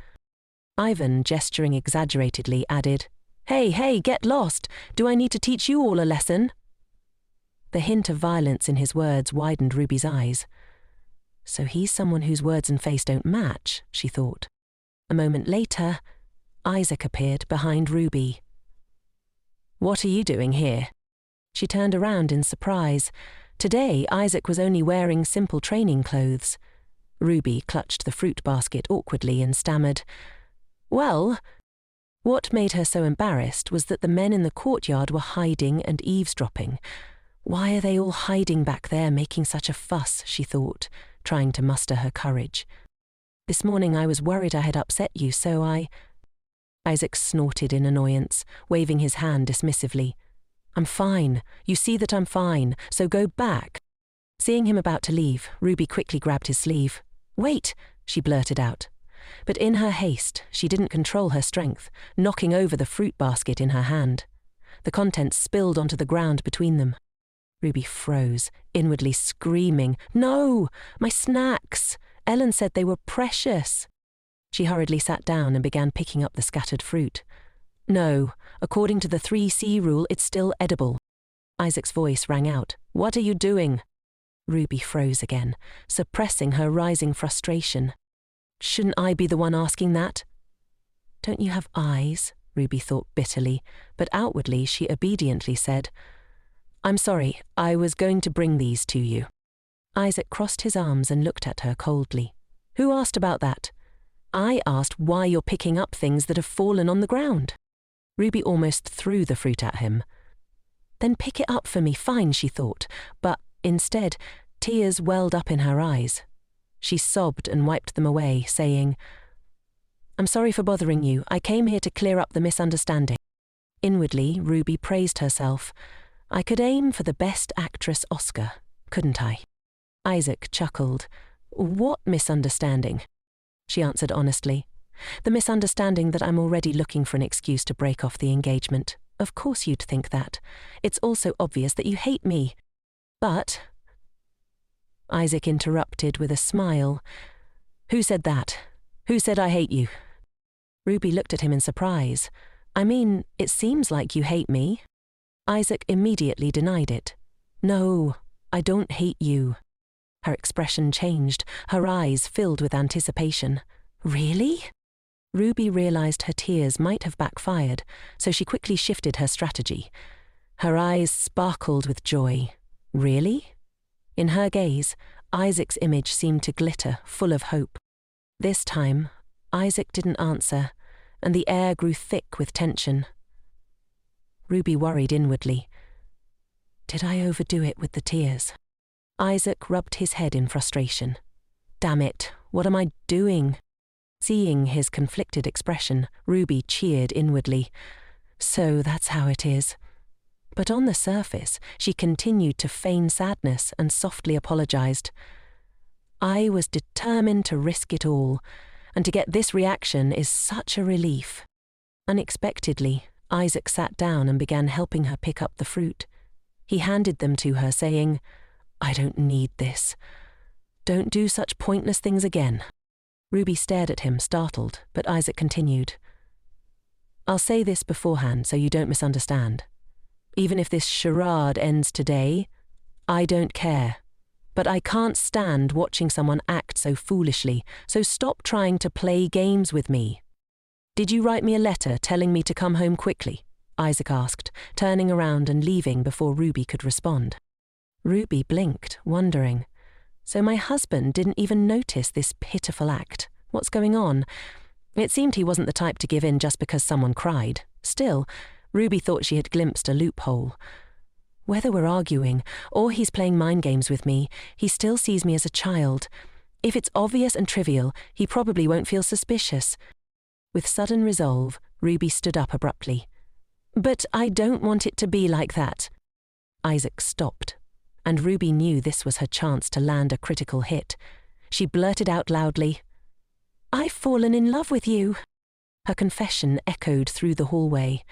Ivan, gesturing exaggeratedly, added, Hey, get lost. Do I need to teach you all a lesson?" The hint of violence in his words widened Ruby's eyes. So he's someone whose words and face don't match, she thought. A moment later, Isaac appeared behind Ruby. "What are you doing here?" She turned around in surprise. Today, Isaac was only wearing simple training clothes. Ruby clutched the fruit basket awkwardly and stammered, "Well..." What made her so embarrassed was that the men in the courtyard were hiding and eavesdropping. Why are they all hiding back there making such a fuss, she thought, trying to muster her courage. "This morning I was worried I had upset you, so I..." Isaac snorted in annoyance, waving his hand dismissively. "I'm fine. You see that I'm fine, so go back." Seeing him about to leave, Ruby quickly grabbed his sleeve. "Wait," she blurted out. But in her haste, she didn't control her strength, knocking over the fruit basket in her hand. The contents spilled onto the ground between them. Ruby froze, inwardly screaming, "No! My snacks! Ellen said they were precious." She hurriedly sat down and began picking up the scattered fruit. "No, according to the 3C rule, it's still edible." Isaac's voice rang out. "What are you doing?" Ruby froze again, suppressing her rising frustration. Shouldn't I be the one asking that? "Don't you have eyes?" Ruby thought bitterly, but outwardly she obediently said, "I'm sorry, I was going to bring these to you." Isaac crossed his arms and looked at her coldly. "Who asked about that?" "I asked why you're picking up things that have fallen on the ground." Ruby almost threw the fruit at him. "Then pick it up for me, fine," she thought, but instead, tears welled up in her eyes. She sobbed and wiped them away, saying, "I'm sorry for bothering you. I came here to clear up the misunderstanding." Inwardly, Ruby praised herself. I could aim for the Best Actress Oscar, couldn't I? Isaac chuckled. What misunderstanding? She answered honestly. The misunderstanding that I'm already looking for an excuse to break off the engagement. Of course you'd think that. It's also obvious that you hate me. But... Isaac interrupted with a smile. Who said that? Who said I hate you? Ruby looked at him in surprise. I mean, it seems like you hate me. Isaac immediately denied it. No, I don't hate you. Her expression changed, her eyes filled with anticipation. Really? Ruby realized her tears might have backfired, so she quickly shifted her strategy. Her eyes sparkled with joy. Really? In her gaze, Isaac's image seemed to glitter, full of hope. This time, Isaac didn't answer, and the air grew thick with tension. Ruby worried inwardly. Did I overdo it with the tears? Isaac rubbed his head in frustration. Damn it, what am I doing? Seeing his conflicted expression, Ruby cheered inwardly. So that's how it is. But on the surface, she continued to feign sadness and softly apologized. I was determined to risk it all, and to get this reaction is such a relief. Unexpectedly, Isaac sat down and began helping her pick up the fruit. He handed them to her, saying, I don't need this. Don't do such pointless things again. Ruby stared at him, startled, but Isaac continued. I'll say this beforehand so you don't misunderstand. Even if this charade ends today, I don't care. But I can't stand watching someone act so foolishly, so stop trying to play games with me. Did you write me a letter telling me to come home quickly? Isaac asked, turning around and leaving before Ruby could respond. Ruby blinked, wondering. So my husband didn't even notice this pitiful act. What's going on? It seemed he wasn't the type to give in just because someone cried. Still, Ruby thought she had glimpsed a loophole. Whether we're arguing, or he's playing mind games with me, he still sees me as a child. If it's obvious and trivial, he probably won't feel suspicious. With sudden resolve, Ruby stood up abruptly. But I don't want it to be like that. Isaac stopped, and Ruby knew this was her chance to land a critical hit. She blurted out loudly, I've fallen in love with you. Her confession echoed through the hallway.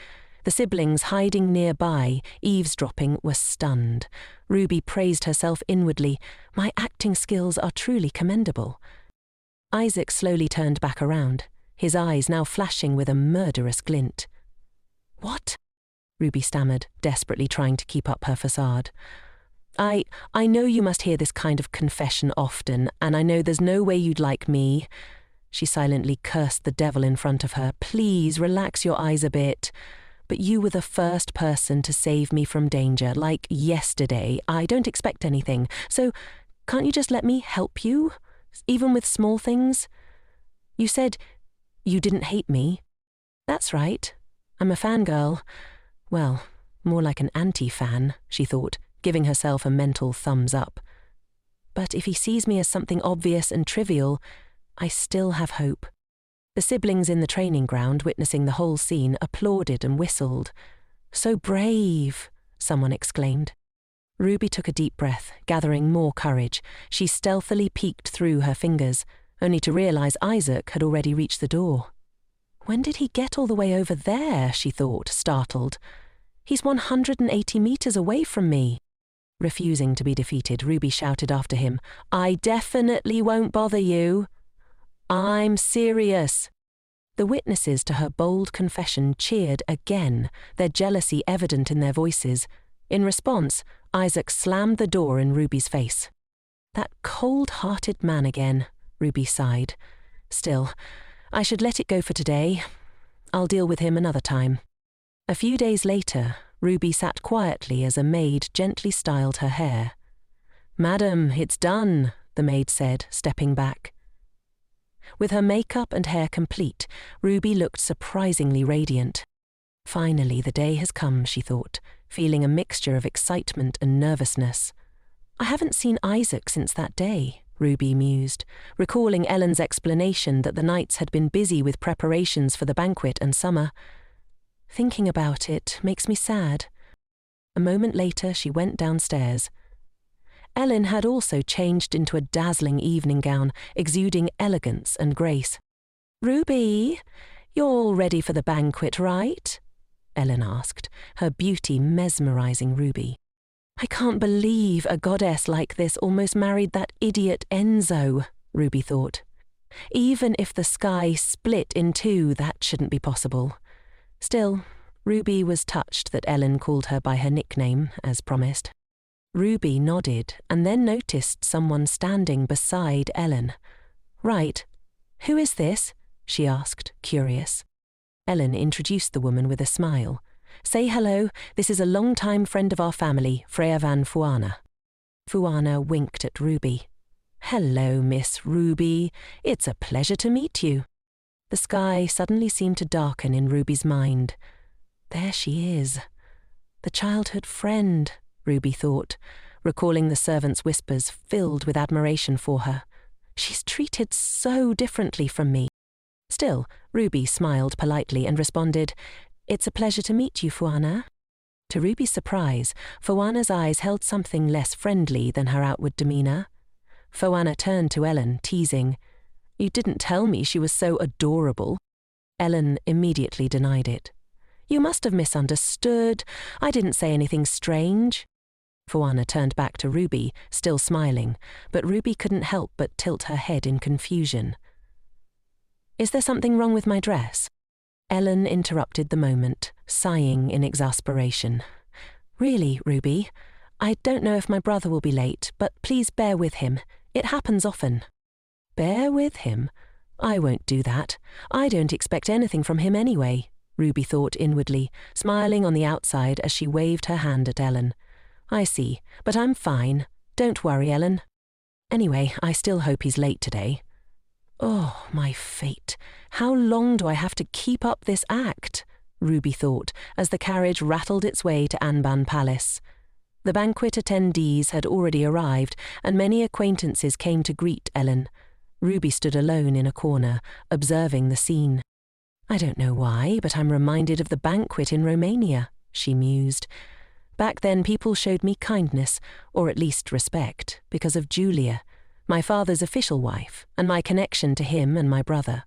The siblings hiding nearby, eavesdropping, were stunned. Ruby praised herself inwardly. My acting skills are truly commendable. Isaac slowly turned back around, his eyes now flashing with a murderous glint. What? Ruby stammered, desperately trying to keep up her facade. I know you must hear this kind of confession often, and I know there's no way you'd like me. She silently cursed the devil in front of her. Please relax your eyes a bit. But you were the first person to save me from danger, like yesterday. I don't expect anything, so can't you just let me help you, even with small things? You said you didn't hate me. That's right. I'm a fangirl. Well, more like an anti-fan, she thought, giving herself a mental thumbs up. But if he sees me as something obvious and trivial, I still have hope. The siblings in the training ground, witnessing the whole scene, applauded and whistled. So brave, someone exclaimed. Ruby took a deep breath, gathering more courage. She stealthily peeked through her fingers, only to realize Isaac had already reached the door. When did he get all the way over there, she thought, startled. He's 180 meters away from me. Refusing to be defeated, Ruby shouted after him, I definitely won't bother you. I'm serious. The witnesses to her bold confession cheered again, their jealousy evident in their voices. In response, Isaac slammed the door in Ruby's face. That cold-hearted man again, Ruby sighed. Still, I should let it go for today. I'll deal with him another time. A few days later, Ruby sat quietly as a maid gently styled her hair. Madam, it's done, the maid said, stepping back. With her makeup and hair complete, Ruby looked surprisingly radiant. Finally, the day has come, she thought, feeling a mixture of excitement and nervousness. I haven't seen Isaac since that day, Ruby mused, recalling Ellen's explanation that the Knights had been busy with preparations for the banquet and summer. Thinking about it makes me sad. A moment later, she went downstairs. Ellen had also changed into a dazzling evening gown, exuding elegance and grace. "Ruby, you're all ready for the banquet, right?" Ellen asked, her beauty mesmerizing Ruby. "I can't believe a goddess like this almost married that idiot Enzo," Ruby thought. Even if the sky split in two, that shouldn't be possible. Still, Ruby was touched that Ellen called her by her nickname, as promised. Ruby nodded and then noticed someone standing beside Ellen. "Right. Who is this?" she asked, curious. Ellen introduced the woman with a smile. "Say hello, this is a long-time friend of our family, Freya van Fuana." Fuana winked at Ruby. "Hello, Miss Ruby. It's a pleasure to meet you." The sky suddenly seemed to darken in Ruby's mind. There she is. The childhood friend, Ruby thought, recalling the servants' whispers filled with admiration for her. She's treated so differently from me. Still, Ruby smiled politely and responded, "It's a pleasure to meet you, Fuana." To Ruby's surprise, Fuana's eyes held something less friendly than her outward demeanour. Fuana turned to Ellen, teasing, "You didn't tell me she was so adorable." Ellen immediately denied it. "You must have misunderstood. I didn't say anything strange." Fuana turned back to Ruby, still smiling, but Ruby couldn't help but tilt her head in confusion. "Is there something wrong with my dress?" Ellen interrupted the moment, sighing in exasperation. "Really, Ruby, I don't know if my brother will be late, but please bear with him. It happens often." "Bear with him? I won't do that. I don't expect anything from him anyway," Ruby thought inwardly, smiling on the outside as she waved her hand at Ellen. "I see, but I'm fine. Don't worry, Ellen. Anyway, I still hope he's late today." "Oh, my fate. How long do I have to keep up this act?" Ruby thought as the carriage rattled its way to Anban Palace. The banquet attendees had already arrived, and many acquaintances came to greet Ellen. Ruby stood alone in a corner, observing the scene. "I don't know why, but I'm reminded of the banquet in Romania," she mused. "Back then people showed me kindness, or at least respect, because of Julia, my father's official wife, and my connection to him and my brother.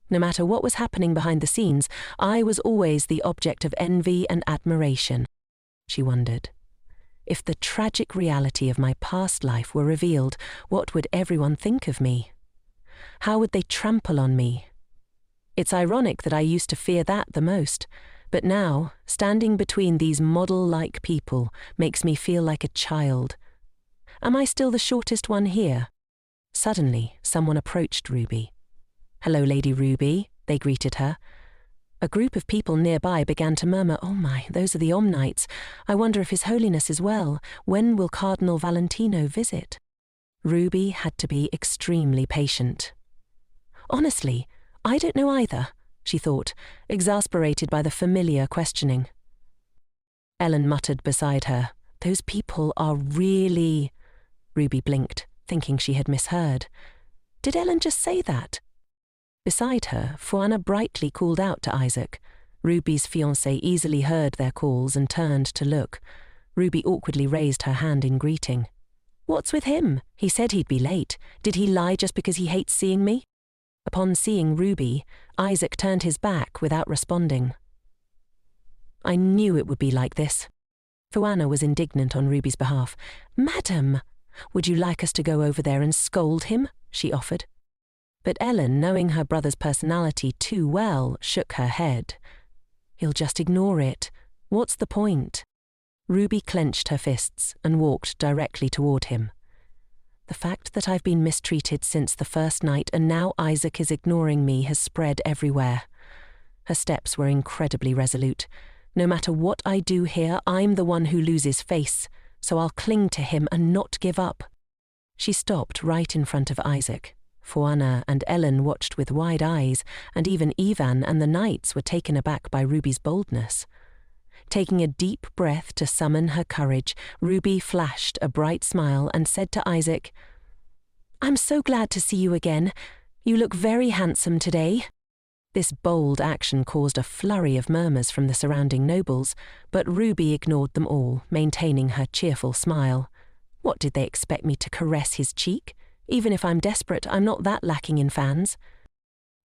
No matter what was happening behind the scenes, I was always the object of envy and admiration." She wondered. If the tragic reality of my past life were revealed, what would everyone think of me? How would they trample on me? It's ironic that I used to fear that the most, but now, standing between these model-like people makes me feel like a child. Am I still the shortest one here? Suddenly, someone approached Ruby. "Hello, Lady Ruby," they greeted her. A group of people nearby began to murmur, "Oh my, those are the Omnites. I wonder if His Holiness is well. When will Cardinal Valentino visit?" Ruby had to be extremely patient. "Honestly, I don't know either," she thought, exasperated by the familiar questioning. Ellen muttered beside her, "Those people are really—" Ruby blinked, thinking she had misheard. Did Ellen just say that? Beside her, Fuana brightly called out to Isaac. Ruby's fiancé easily heard their calls and turned to look. Ruby awkwardly raised her hand in greeting. "What's with him? He said he'd be late. Did he lie just because he hates seeing me?" Upon seeing Ruby, Isaac turned his back without responding. "I knew it would be like this." Fuana was indignant on Ruby's behalf. "Madam, would you like us to go over there and scold him?" she offered. But Ellen, knowing her brother's personality too well, shook her head. "He'll just ignore it. What's the point?" Ruby clenched her fists and walked directly toward him. "The fact that I've been mistreated since the first night and now Isaac is ignoring me has spread everywhere." Her steps were incredibly resolute. "No matter what I do here, I'm the one who loses face, so I'll cling to him and not give up." She stopped right in front of Isaac. Fuana and Ellen watched with wide eyes, and even Ivan and the knights were taken aback by Ruby's boldness. Taking a deep breath to summon her courage, Ruby flashed a bright smile and said to Isaac, "I'm so glad to see you again. You look very handsome today." This bold action caused a flurry of murmurs from the surrounding nobles, but Ruby ignored them all, maintaining her cheerful smile. What did they expect me to caress his cheek? Even if I'm desperate, I'm not that lacking in fans.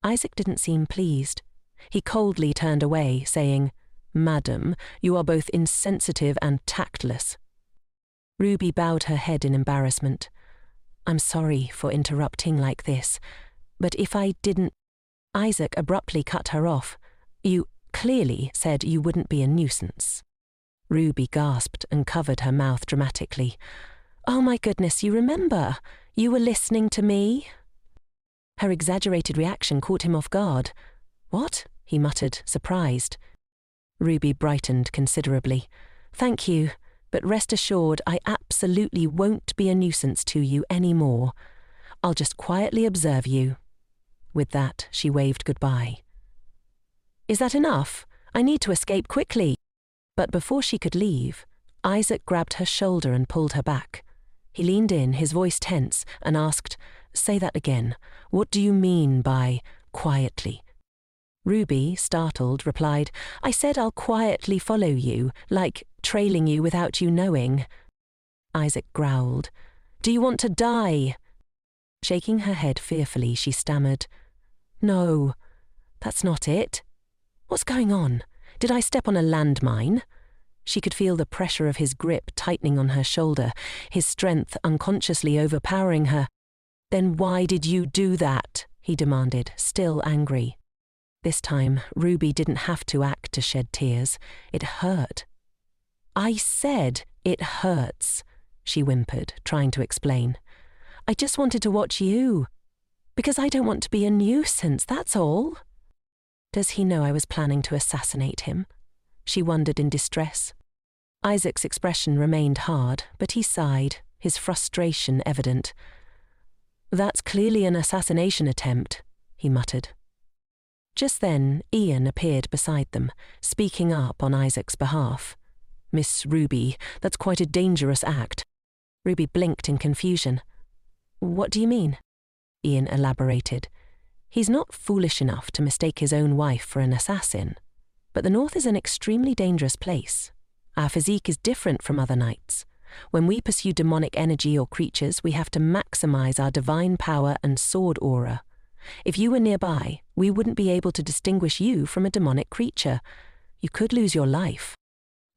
Isaac didn't seem pleased. He coldly turned away, saying, "Madam, you are both insensitive and tactless." Ruby bowed her head in embarrassment. "I'm sorry for interrupting like this, but if I didn't—" Isaac abruptly cut her off. "You clearly said you wouldn't be a nuisance." Ruby gasped and covered her mouth dramatically. "Oh my goodness, you remember? You were listening to me?" Her exaggerated reaction caught him off guard. "What?" he muttered, surprised. Ruby brightened considerably. "Thank you, but rest assured I absolutely won't be a nuisance to you anymore. I'll just quietly observe you." With that, she waved goodbye. "Is that enough? I need to escape quickly." But before she could leave, Isaac grabbed her shoulder and pulled her back. He leaned in, his voice tense, and asked, "Say that again. What do you mean by quietly?" Ruby, startled, replied, "I said I'll quietly follow you, like trailing you without you knowing." Isaac growled, "Do you want to die?" Shaking her head fearfully, she stammered, "No, that's not it. What's going on? Did I step on a landmine?" She could feel the pressure of his grip tightening on her shoulder, his strength unconsciously overpowering her. "Then why did you do that?" he demanded, still angry. This time, Ruby didn't have to act to shed tears. It hurt. "I said it hurts," she whimpered, trying to explain. "I just wanted to watch you. Because I don't want to be a nuisance, that's all." Does he know I was planning to assassinate him? She wondered in distress. Isaac's expression remained hard, but he sighed, his frustration evident. "That's clearly an assassination attempt," he muttered. Just then, Ian appeared beside them, speaking up on Isaac's behalf. "Miss Ruby, that's quite a dangerous act." Ruby blinked in confusion. "What do you mean?" Ian elaborated. "He's not foolish enough to mistake his own wife for an assassin. But the North is an extremely dangerous place. Our physique is different from other knights. When we pursue demonic energy or creatures, we have to maximize our divine power and sword aura. If you were nearby, we wouldn't be able to distinguish you from a demonic creature. You could lose your life."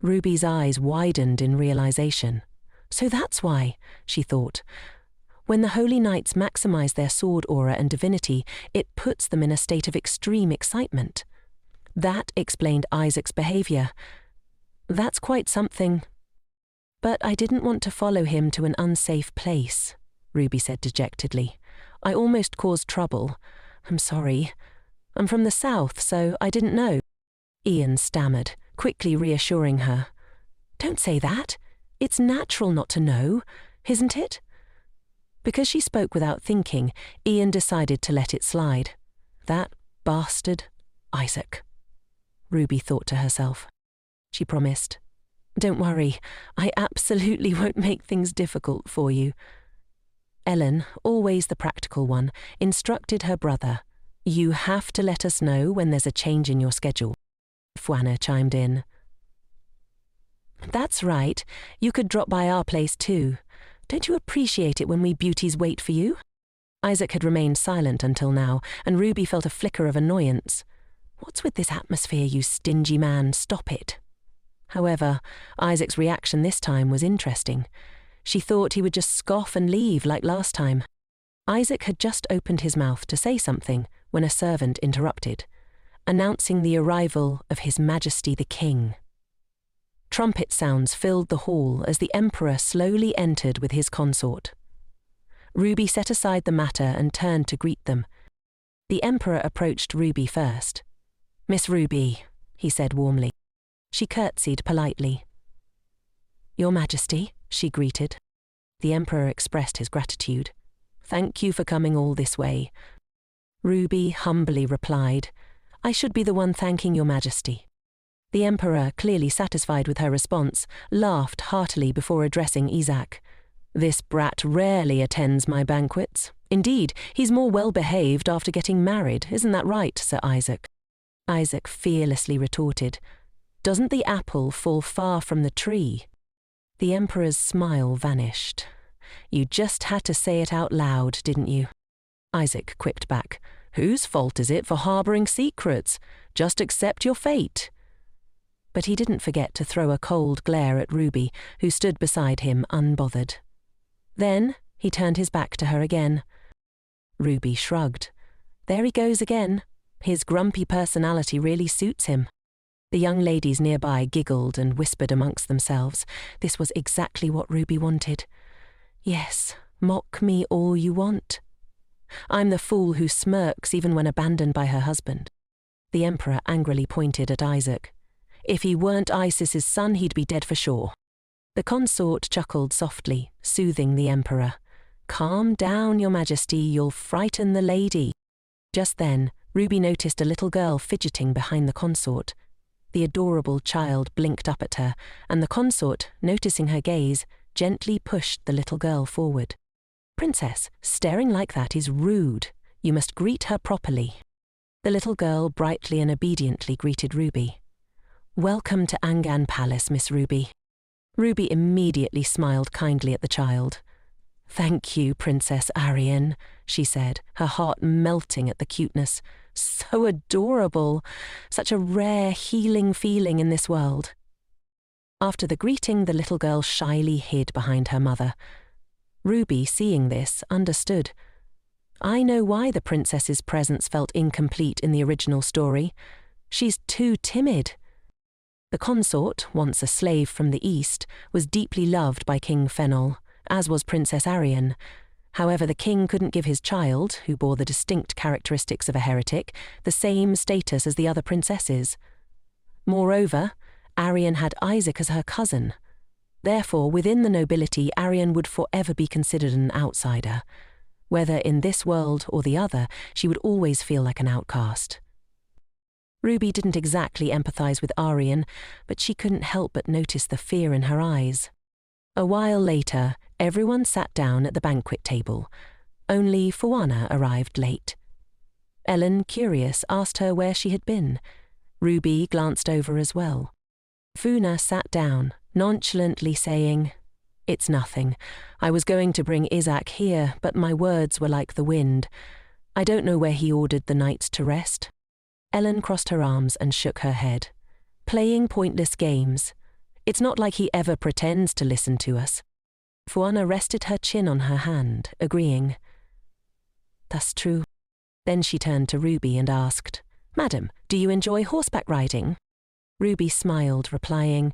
Ruby's eyes widened in realization. "So that's why," she thought. "When the holy knights maximize their sword aura and divinity, it puts them in a state of extreme excitement. That explained Isaac's behavior. That's quite something." "But I didn't want to follow him to an unsafe place," Ruby said dejectedly. "I almost caused trouble. I'm sorry. I'm from the south, so I didn't know." Ian stammered, quickly reassuring her. "Don't say that. It's natural not to know, isn't it?" Because she spoke without thinking, Ian decided to let it slide. That bastard, Isaac. Ruby thought to herself. She promised, "Don't worry, I absolutely won't make things difficult for you." Ellen, always the practical one, instructed her brother, "You have to let us know when there's a change in your schedule." Fwana chimed in. "That's right, you could drop by our place too. Don't you appreciate it when we beauties wait for you?" Isaac had remained silent until now, and Ruby felt a flicker of annoyance. "What's with this atmosphere, you stingy man? Stop it." However, Isaac's reaction this time was interesting. She thought he would just scoff and leave like last time. Isaac had just opened his mouth to say something when a servant interrupted, announcing the arrival of His Majesty the King. Trumpet sounds filled the hall as the Emperor slowly entered with his consort. Ruby set aside the matter and turned to greet them. The Emperor approached Ruby first. "Miss Ruby," he said warmly. She curtsied politely. "Your Majesty," she greeted. The Emperor expressed his gratitude. "Thank you for coming all this way." Ruby humbly replied, "I should be the one thanking your Majesty." The Emperor, clearly satisfied with her response, laughed heartily before addressing Isaac. "This brat rarely attends my banquets. Indeed, he's more well-behaved after getting married, isn't that right, Sir Isaac? Isaac fearlessly retorted, "Doesn't the apple fall far from the tree?" The Emperor's smile vanished. "You just had to say it out loud, didn't you?" Isaac quipped back, "Whose fault is it for harbouring secrets? Just accept your fate." But he didn't forget to throw a cold glare at Ruby, who stood beside him unbothered. Then he turned his back to her again. Ruby shrugged. There he goes again. His grumpy personality really suits him. The young ladies nearby giggled and whispered amongst themselves. This was exactly what Ruby wanted. Yes, mock me all you want. I'm the fool who smirks even when abandoned by her husband. The Emperor angrily pointed at Isaac. If he weren't Isis's son, he'd be dead for sure. The consort chuckled softly, soothing the Emperor. Calm down, Your Majesty, you'll frighten the lady. Just then, Ruby noticed a little girl fidgeting behind the consort. The adorable child blinked up at her, and the consort, noticing her gaze, gently pushed the little girl forward. Princess, staring like that is rude. You must greet her properly. The little girl brightly and obediently greeted Ruby. Welcome to Angan Palace, Miss Ruby. Ruby immediately smiled kindly at the child. Thank you, Princess Arian, she said, her heart melting at the cuteness. So adorable. Such a rare, healing feeling in this world. After the greeting, the little girl shyly hid behind her mother. Ruby, seeing this, understood. I know why the princess's presence felt incomplete in the original story. She's too timid. The consort, once a slave from the east, was deeply loved by King Fenol, as was Princess Arian. However, the king couldn't give his child, who bore the distinct characteristics of a heretic, the same status as the other princesses. Moreover, Arian had Isaac as her cousin. Therefore, within the nobility, Arian would forever be considered an outsider. Whether in this world or the other, she would always feel like an outcast. Ruby didn't exactly empathize with Arian, but she couldn't help but notice the fear in her eyes. A while later, everyone sat down at the banquet table. Only Fuana arrived late. Ellen, curious, asked her where she had been. Ruby glanced over as well. Funa sat down, nonchalantly saying, It's nothing. I was going to bring Isaac here, but my words were like the wind. I don't know where he ordered the knights to rest. Ellen crossed her arms and shook her head. Playing pointless games. It's not like he ever pretends to listen to us. Fuana rested her chin on her hand, agreeing. That's true. Then she turned to Ruby and asked, Madam, do you enjoy horseback riding? Ruby smiled, replying,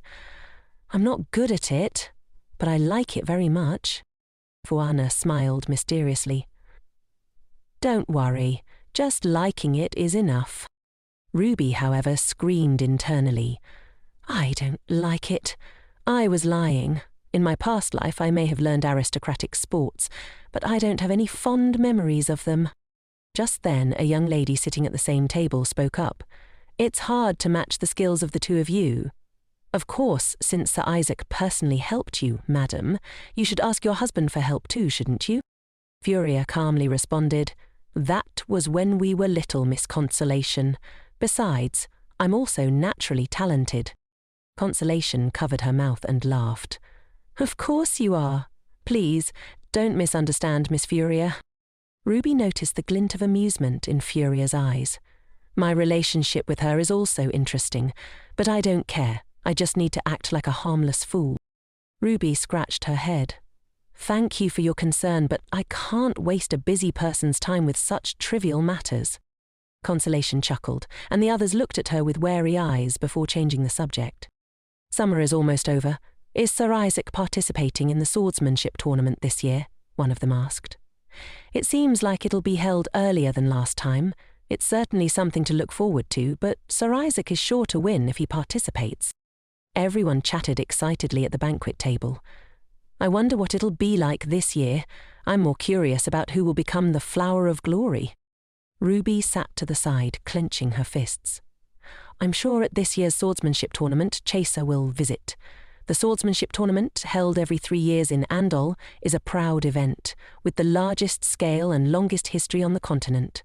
I'm not good at it, but I like it very much. Fuana smiled mysteriously. Don't worry, just liking it is enough. Ruby, however, screamed internally. I don't like it. I was lying. In my past life, I may have learned aristocratic sports, but I don't have any fond memories of them. Just then, a young lady sitting at the same table spoke up. It's hard to match the skills of the two of you. Of course, since Sir Isaac personally helped you, madam, you should ask your husband for help too, shouldn't you? Furia calmly responded, That was when we were little, Miss Consolation. Besides, I'm also naturally talented. Consolation covered her mouth and laughed. Of course you are. Please, don't misunderstand, Miss Furia. Ruby noticed the glint of amusement in Furia's eyes. My relationship with her is also interesting, but I don't care. I just need to act like a harmless fool. Ruby scratched her head. Thank you for your concern, but I can't waste a busy person's time with such trivial matters. Consolation chuckled, and the others looked at her with wary eyes before changing the subject. Summer is almost over. Is Sir Isaac participating in the swordsmanship tournament this year? One of them asked. It seems like it'll be held earlier than last time. It's certainly something to look forward to, but Sir Isaac is sure to win if he participates. Everyone chatted excitedly at the banquet table. I wonder what it'll be like this year. I'm more curious about who will become the flower of glory. Ruby sat to the side, clenching her fists. I'm sure at this year's swordsmanship tournament, Chaser will visit. The swordsmanship tournament, held every 3 years in Andol, is a proud event, with the largest scale and longest history on the continent.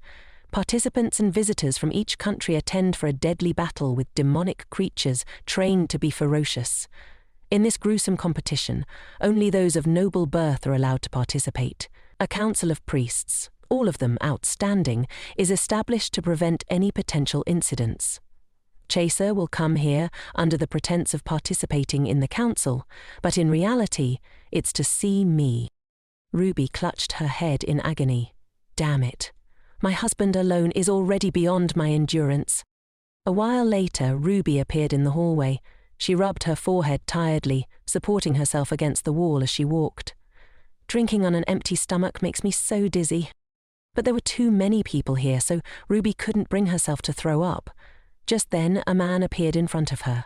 Participants and visitors from each country attend for a deadly battle with demonic creatures trained to be ferocious. In this gruesome competition, only those of noble birth are allowed to participate. A council of priests, all of them outstanding, is established to prevent any potential incidents. Chaser will come here under the pretense of participating in the council, but in reality, it's to see me. Ruby clutched her head in agony. Damn it. My husband alone is already beyond my endurance. A while later, Ruby appeared in the hallway. She rubbed her forehead tiredly, supporting herself against the wall as she walked. Drinking on an empty stomach makes me so dizzy. But there were too many people here, so Ruby couldn't bring herself to throw up. Just then, a man appeared in front of her.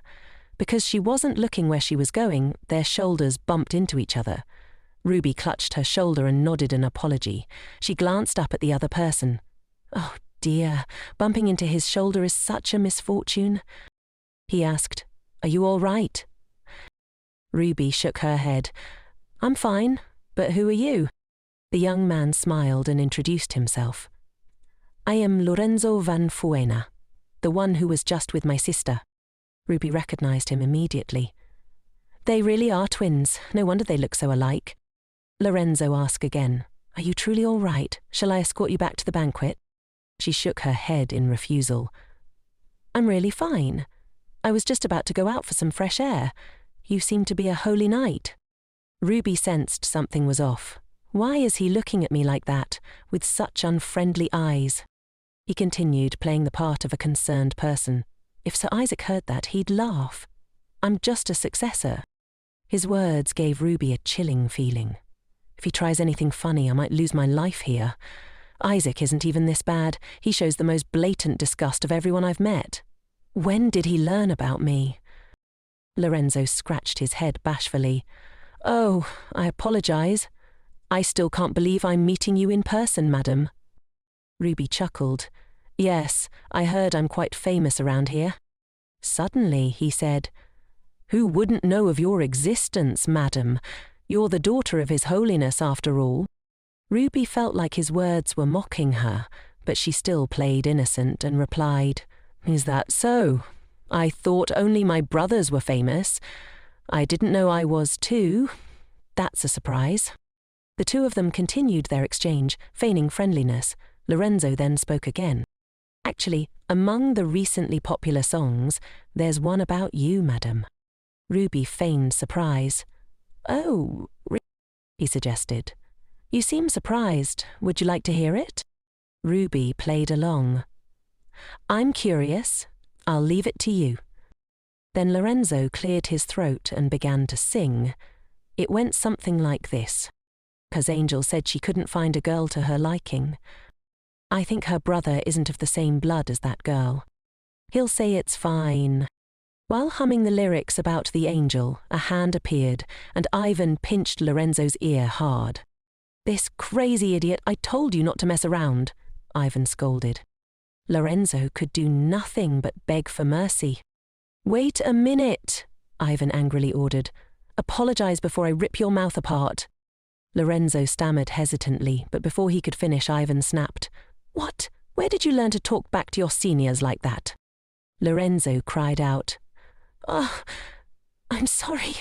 Because she wasn't looking where she was going, their shoulders bumped into each other. Ruby clutched her shoulder and nodded an apology. She glanced up at the other person. Oh dear, bumping into his shoulder is such a misfortune. He asked, "Are you all right?" Ruby shook her head. "I'm fine, but who are you?" The young man smiled and introduced himself. "I am Lorenzo van Fuena, the one who was just with my sister." Ruby recognized him immediately. "They really are twins. No wonder they look so alike." Lorenzo asked again, "Are you truly all right? Shall I escort you back to the banquet?" She shook her head in refusal. "I'm really fine. I was just about to go out for some fresh air. You seem to be a holy knight." Ruby sensed something was off. Why is he looking at me like that, with such unfriendly eyes? He continued, playing the part of a concerned person. If Sir Isaac heard that, he'd laugh. "I'm just a successor." His words gave Ruby a chilling feeling. If he tries anything funny, I might lose my life here. Isaac isn't even this bad. He shows the most blatant disgust of everyone I've met. When did he learn about me? Lorenzo scratched his head bashfully. "Oh, I apologize. I still can't believe I'm meeting you in person, madam." Ruby chuckled. "Yes, I heard I'm quite famous around here." Suddenly, he said, "Who wouldn't know of your existence, madam? You're the daughter of His Holiness, after all." Ruby felt like his words were mocking her, but she still played innocent and replied, "Is that so? I thought only my brothers were famous. I didn't know I was too. That's a surprise." The two of them continued their exchange, feigning friendliness. Lorenzo then spoke again. "Actually, among the recently popular songs, there's one about you, madam." Ruby feigned surprise. "Oh, he suggested. "You seem surprised. Would you like to hear it?" Ruby played along. "I'm curious. I'll leave it to you." Then Lorenzo cleared his throat and began to sing. It went something like this. 'Cause Angel said she couldn't find a girl to her liking. I think her brother isn't of the same blood as that girl. He'll say it's fine. While humming the lyrics about the angel, a hand appeared, and Ivan pinched Lorenzo's ear hard. "This crazy idiot, I told you not to mess around," Ivan scolded. Lorenzo could do nothing but beg for mercy. "Wait a minute," Ivan angrily ordered. "Apologize before I rip your mouth apart." Lorenzo stammered hesitantly, but before he could finish, Ivan snapped, "What? Where did you learn to talk back to your seniors like that?" Lorenzo cried out, "Oh, I'm sorry."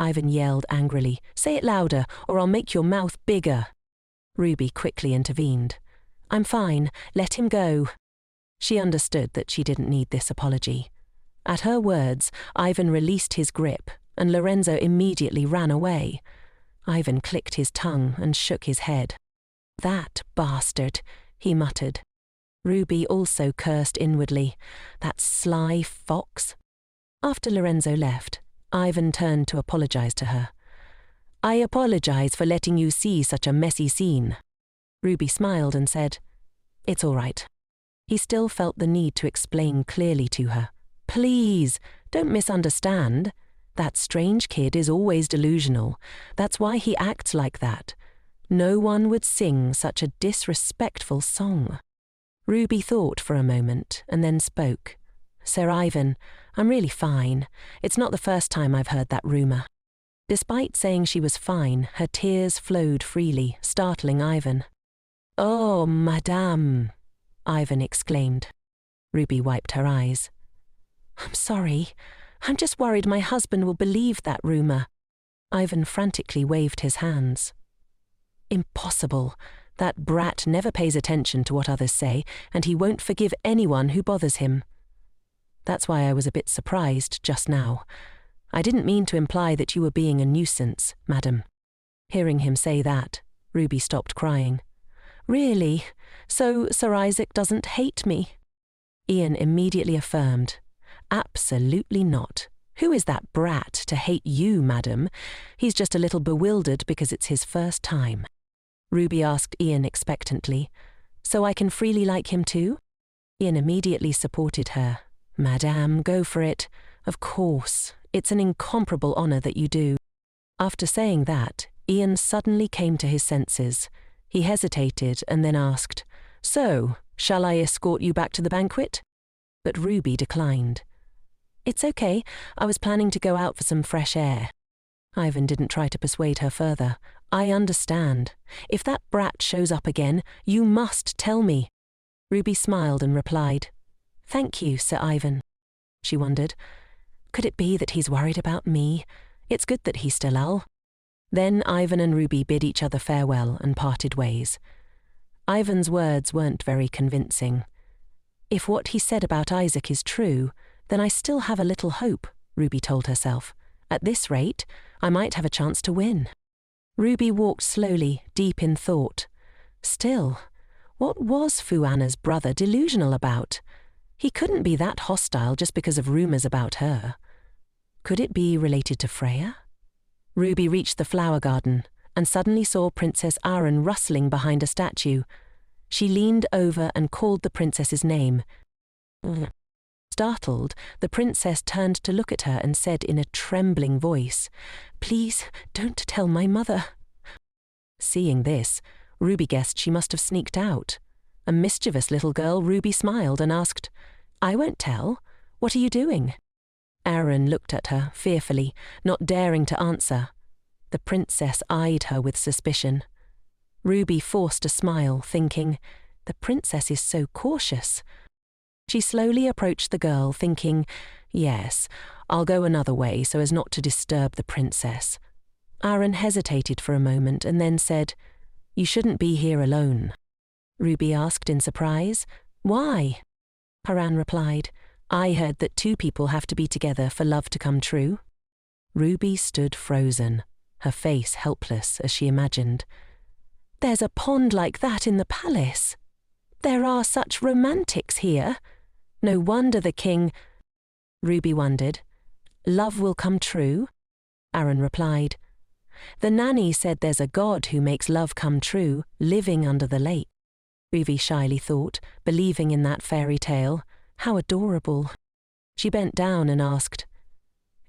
Ivan yelled angrily, "Say it louder, or I'll make your mouth bigger." Ruby quickly intervened. "I'm fine, let him go." She understood that she didn't need this apology. At her words, Ivan released his grip, and Lorenzo immediately ran away. Ivan clicked his tongue and shook his head. "That bastard," he muttered. Ruby also cursed inwardly. That sly fox. After Lorenzo left, Ivan turned to apologize to her. "I apologize for letting you see such a messy scene." Ruby smiled and said, "It's all right." He still felt the need to explain clearly to her. "Please, don't misunderstand. That strange kid is always delusional. That's why he acts like that. No one would sing such a disrespectful song." Ruby thought for a moment and then spoke. Sir Ivan, I'm really fine. It's not the first time I've heard that rumour. Despite saying she was fine, her tears flowed freely, startling Ivan. Oh, madame, Ivan exclaimed. Ruby wiped her eyes. I'm sorry. I'm just worried my husband will believe that rumour. Ivan frantically waved his hands. Impossible. That brat never pays attention to what others say, and he won't forgive anyone who bothers him. That's why I was a bit surprised just now. I didn't mean to imply that you were being a nuisance, madam. Hearing him say that, Ruby stopped crying. Really? So Sir Isaac doesn't hate me? Ian immediately affirmed. Absolutely not. Who is that brat to hate you, madam? He's just a little bewildered because it's his first time. Ruby asked Ian expectantly. So I can freely like him too? Ian immediately supported her. Madame, go for it. Of course. It's an incomparable honour that you do. After saying that, Ian suddenly came to his senses. He hesitated and then asked, So, shall I escort you back to the banquet? But Ruby declined. It's okay. I was planning to go out for some fresh air. Ivan didn't try to persuade her further. I understand. If that brat shows up again, you must tell me. Ruby smiled and replied, Thank you, Sir Ivan. She wondered, could it be that he's worried about me? It's good that he's still Elle. Then Ivan and Ruby bid each other farewell and parted ways. Ivan's words weren't very convincing. If what he said about Isaac is true, then I still have a little hope, Ruby told herself. At this rate, I might have a chance to win. Ruby walked slowly, deep in thought. Still, what was Fu Anna's brother delusional about? He couldn't be that hostile just because of rumours about her. Could it be related to Freya? Ruby reached the flower garden and suddenly saw Princess Aaron rustling behind a statue. She leaned over and called the princess's name. Startled, the princess turned to look at her and said in a trembling voice, Please, don't tell my mother. Seeing this, Ruby guessed she must have sneaked out. A mischievous little girl, Ruby smiled and asked, I won't tell. What are you doing? Aaron looked at her fearfully, not daring to answer. The princess eyed her with suspicion. Ruby forced a smile, thinking, the princess is so cautious. She slowly approached the girl, thinking, yes, I'll go another way so as not to disturb the princess. Aaron hesitated for a moment and then said, You shouldn't be here alone. Ruby asked in surprise, Why? Haran replied, I heard that two people have to be together for love to come true. Ruby stood frozen, her face helpless as she imagined. There's a pond like that in the palace. There are such romantics here. No wonder the king... Ruby wondered. Love will come true? Aaron replied. The nanny said there's a god who makes love come true, living under the lake. Ruby shyly thought, believing in that fairy tale. How adorable. She bent down and asked,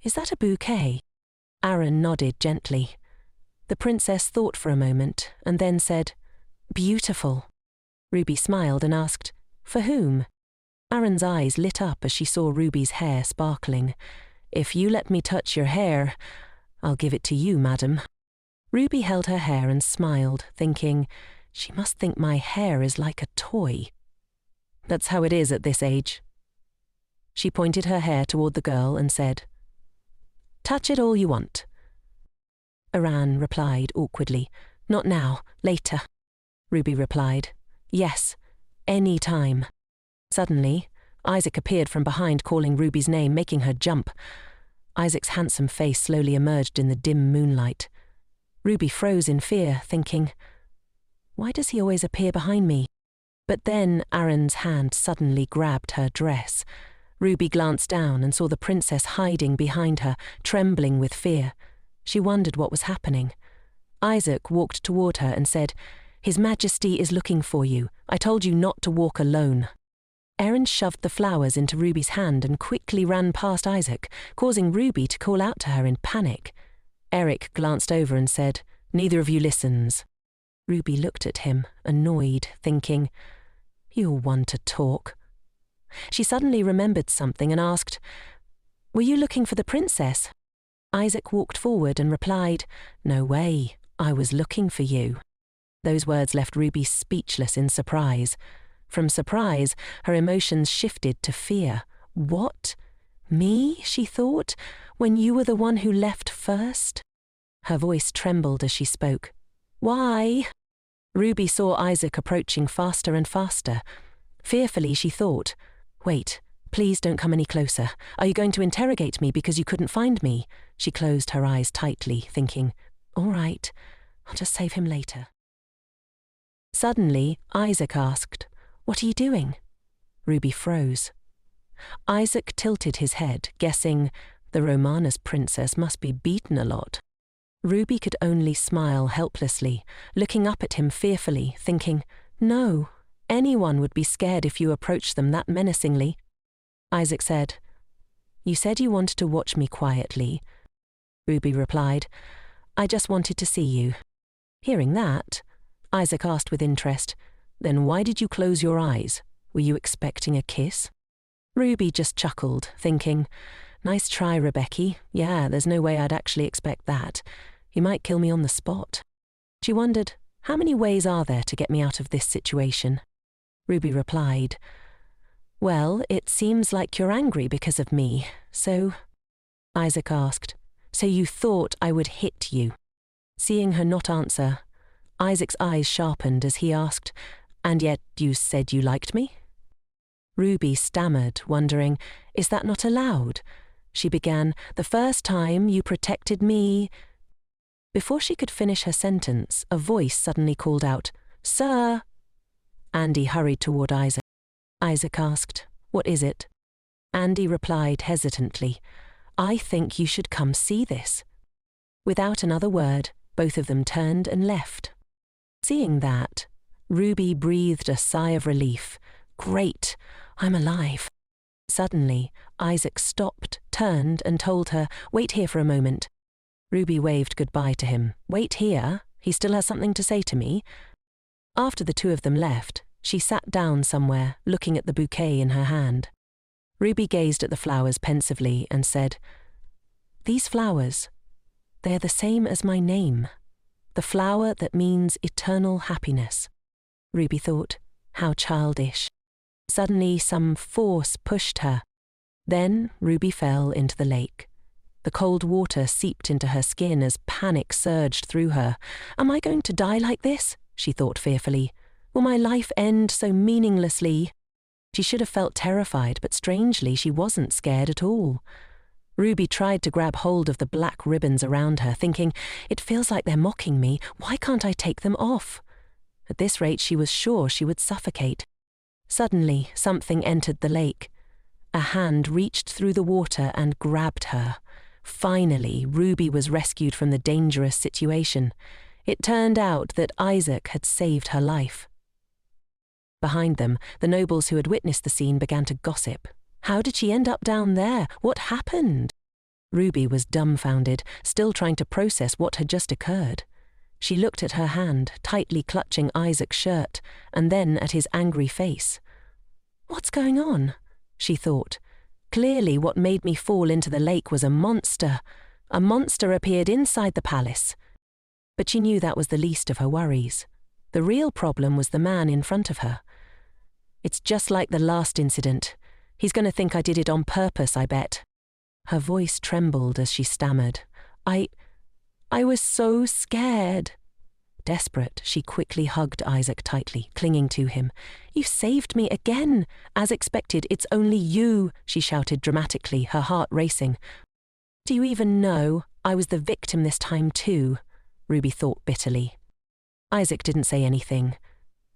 Is that a bouquet? Aaron nodded gently. The princess thought for a moment and then said, Beautiful. Ruby smiled and asked, For whom? Aaron's eyes lit up as she saw Ruby's hair sparkling. If you let me touch your hair, I'll give it to you, madam. Ruby held her hair and smiled, thinking, she must think my hair is like a toy. That's how it is at this age. She pointed her hair toward the girl and said, Touch it all you want. Aran replied awkwardly, Not now, later. Ruby replied, Yes, any time. Suddenly, Isaac appeared from behind calling Ruby's name, making her jump. Isaac's handsome face slowly emerged in the dim moonlight. Ruby froze in fear, thinking, Why does he always appear behind me? But then Aaron's hand suddenly grabbed her dress. Ruby glanced down and saw the princess hiding behind her, trembling with fear. She wondered what was happening. Isaac walked toward her and said, His Majesty is looking for you. I told you not to walk alone. Aaron shoved the flowers into Ruby's hand and quickly ran past Isaac, causing Ruby to call out to her in panic. Eric glanced over and said, Neither of you listens. Ruby looked at him, annoyed, thinking, You're one to talk. She suddenly remembered something and asked, "Were you looking for the princess?" Isaac walked forward and replied, "No way, I was looking for you." Those words left Ruby speechless in surprise. From surprise, her emotions shifted to fear. "What? Me?" she thought, "when you were the one who left first?" Her voice trembled as she spoke. "Why?" Ruby saw Isaac approaching faster and faster. Fearfully, she thought, "Wait, please don't come any closer. Are you going to interrogate me because you couldn't find me?" She closed her eyes tightly, thinking, "All right, I'll just save him later." Suddenly, Isaac asked, "What are you doing?" Ruby froze. Isaac tilted his head, guessing the Romana's princess must be beaten a lot. Ruby could only smile helplessly, looking up at him fearfully, thinking, "No, anyone would be scared if you approached them that menacingly." Isaac said, "You said you wanted to watch me quietly." Ruby replied, "I just wanted to see you." Hearing that, Isaac asked with interest, "Then why did you close your eyes? Were you expecting a kiss?" Ruby just chuckled, thinking, "Nice try, Rudbeckia. Yeah, there's no way I'd actually expect that. He might kill me on the spot." She wondered, how many ways are there to get me out of this situation? Ruby replied, "Well, it seems like you're angry because of me, so..." Isaac asked, "So you thought I would hit you?" Seeing her not answer, Isaac's eyes sharpened as he asked, "And yet you said you liked me?" Ruby stammered, wondering, "Is that not allowed?" She began, "The first time you protected me..." Before she could finish her sentence, a voice suddenly called out, "Sir!" Andy hurried toward Isaac. Isaac asked, "What is it?" Andy replied hesitantly, "I think you should come see this." Without another word, both of them turned and left. Seeing that, Ruby breathed a sigh of relief. "Great, I'm alive." Suddenly, Isaac stopped, turned, and told her, "Wait here for a moment." Ruby waved goodbye to him. "Wait here? He still has something to say to me?" After the two of them left, she sat down somewhere, looking at the bouquet in her hand. Ruby gazed at the flowers pensively and said, "These flowers, they are the same as my name, the flower that means eternal happiness." Ruby thought, how childish. Suddenly, some force pushed her. Then Ruby fell into the lake. The cold water seeped into her skin as panic surged through her. "Am I going to die like this?" she thought fearfully. "Will my life end so meaninglessly?" She should have felt terrified, but strangely she wasn't scared at all. Ruby tried to grab hold of the black ribbons around her, thinking, "It feels like they're mocking me. Why can't I take them off?" At this rate, she was sure she would suffocate. Suddenly, something entered the lake. A hand reached through the water and grabbed her. Finally, Ruby was rescued from the dangerous situation. It turned out that Isaac had saved her life. Behind them, the nobles who had witnessed the scene began to gossip. How did she end up down there? What happened? Ruby was dumbfounded, still trying to process what had just occurred. She looked at her hand, tightly clutching Isaac's shirt, and then at his angry face. "What's going on?" she thought. "Clearly what made me fall into the lake was a monster. A monster appeared inside the palace." But she knew that was the least of her worries. The real problem was the man in front of her. "It's just like the last incident. He's going to think I did it on purpose, I bet." Her voice trembled as she stammered. I was so scared." Desperate, she quickly hugged Isaac tightly, clinging to him. "You saved me again. As expected, it's only you," she shouted dramatically, her heart racing. "Do you even know I was the victim this time too?" Ruby thought bitterly. Isaac didn't say anything.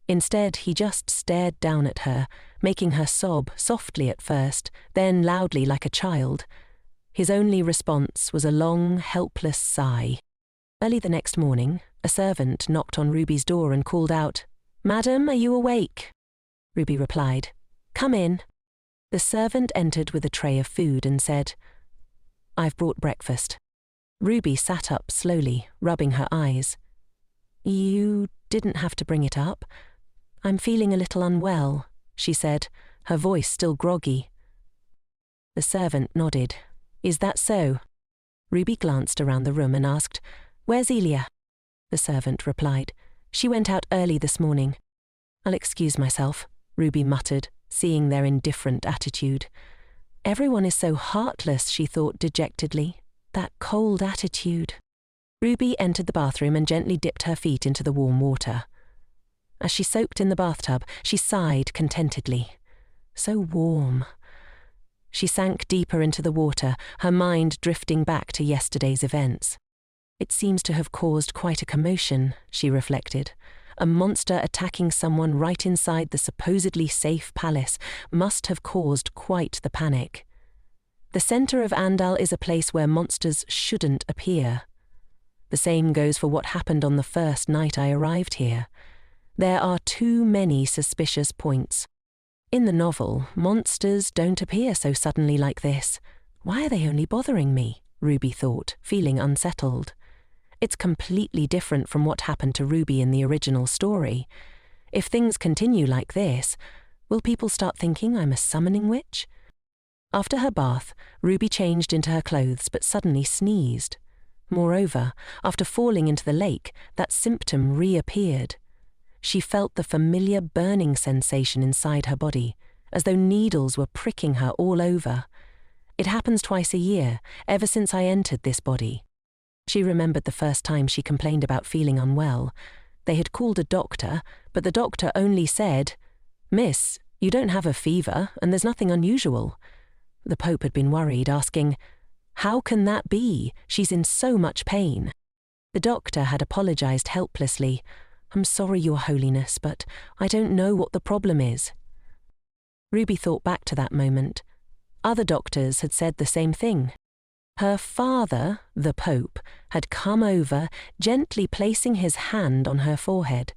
Instead, he just stared down at her, making her sob softly at first, then loudly like a child. His only response was a long, helpless sigh. Early the next morning, a servant knocked on Ruby's door and called out, "Madam, are you awake?" Ruby replied, "Come in." The servant entered with a tray of food and said, "I've brought breakfast." Ruby sat up slowly, rubbing her eyes. "You didn't have to bring it up. I'm feeling a little unwell," she said, her voice still groggy. The servant nodded. "Is that so?" Ruby glanced around the room and asked, "Where's Elia?" The servant replied, "She went out early this morning." "I'll excuse myself," Ruby muttered, seeing their indifferent attitude. Everyone is so heartless, she thought dejectedly. That cold attitude. Ruby entered the bathroom and gently dipped her feet into the warm water. As she soaked in the bathtub, she sighed contentedly. So warm. She sank deeper into the water, her mind drifting back to yesterday's events. It seems to have caused quite a commotion, she reflected. A monster attacking someone right inside the supposedly safe palace must have caused quite the panic. The centre of Andal is a place where monsters shouldn't appear. The same goes for what happened on the first night I arrived here. There are too many suspicious points. In the novel, monsters don't appear so suddenly like this. Why are they only bothering me? Ruby thought, feeling unsettled. It's completely different from what happened to Ruby in the original story. If things continue like this, will people start thinking I'm a summoning witch? After her bath, Ruby changed into her clothes but suddenly sneezed. Moreover, after falling into the lake, that symptom reappeared. She felt the familiar burning sensation inside her body, as though needles were pricking her all over. It happens twice a year, ever since I entered this body. She remembered the first time she complained about feeling unwell. They had called a doctor, but the doctor only said, "Miss, you don't have a fever, and there's nothing unusual." The Pope had been worried, asking, "How can that be? She's in so much pain." The doctor had apologized helplessly. "I'm sorry, Your Holiness, but I don't know what the problem is." Ruby thought back to that moment. Other doctors had said the same thing. Her father, the Pope, had come over, gently placing his hand on her forehead.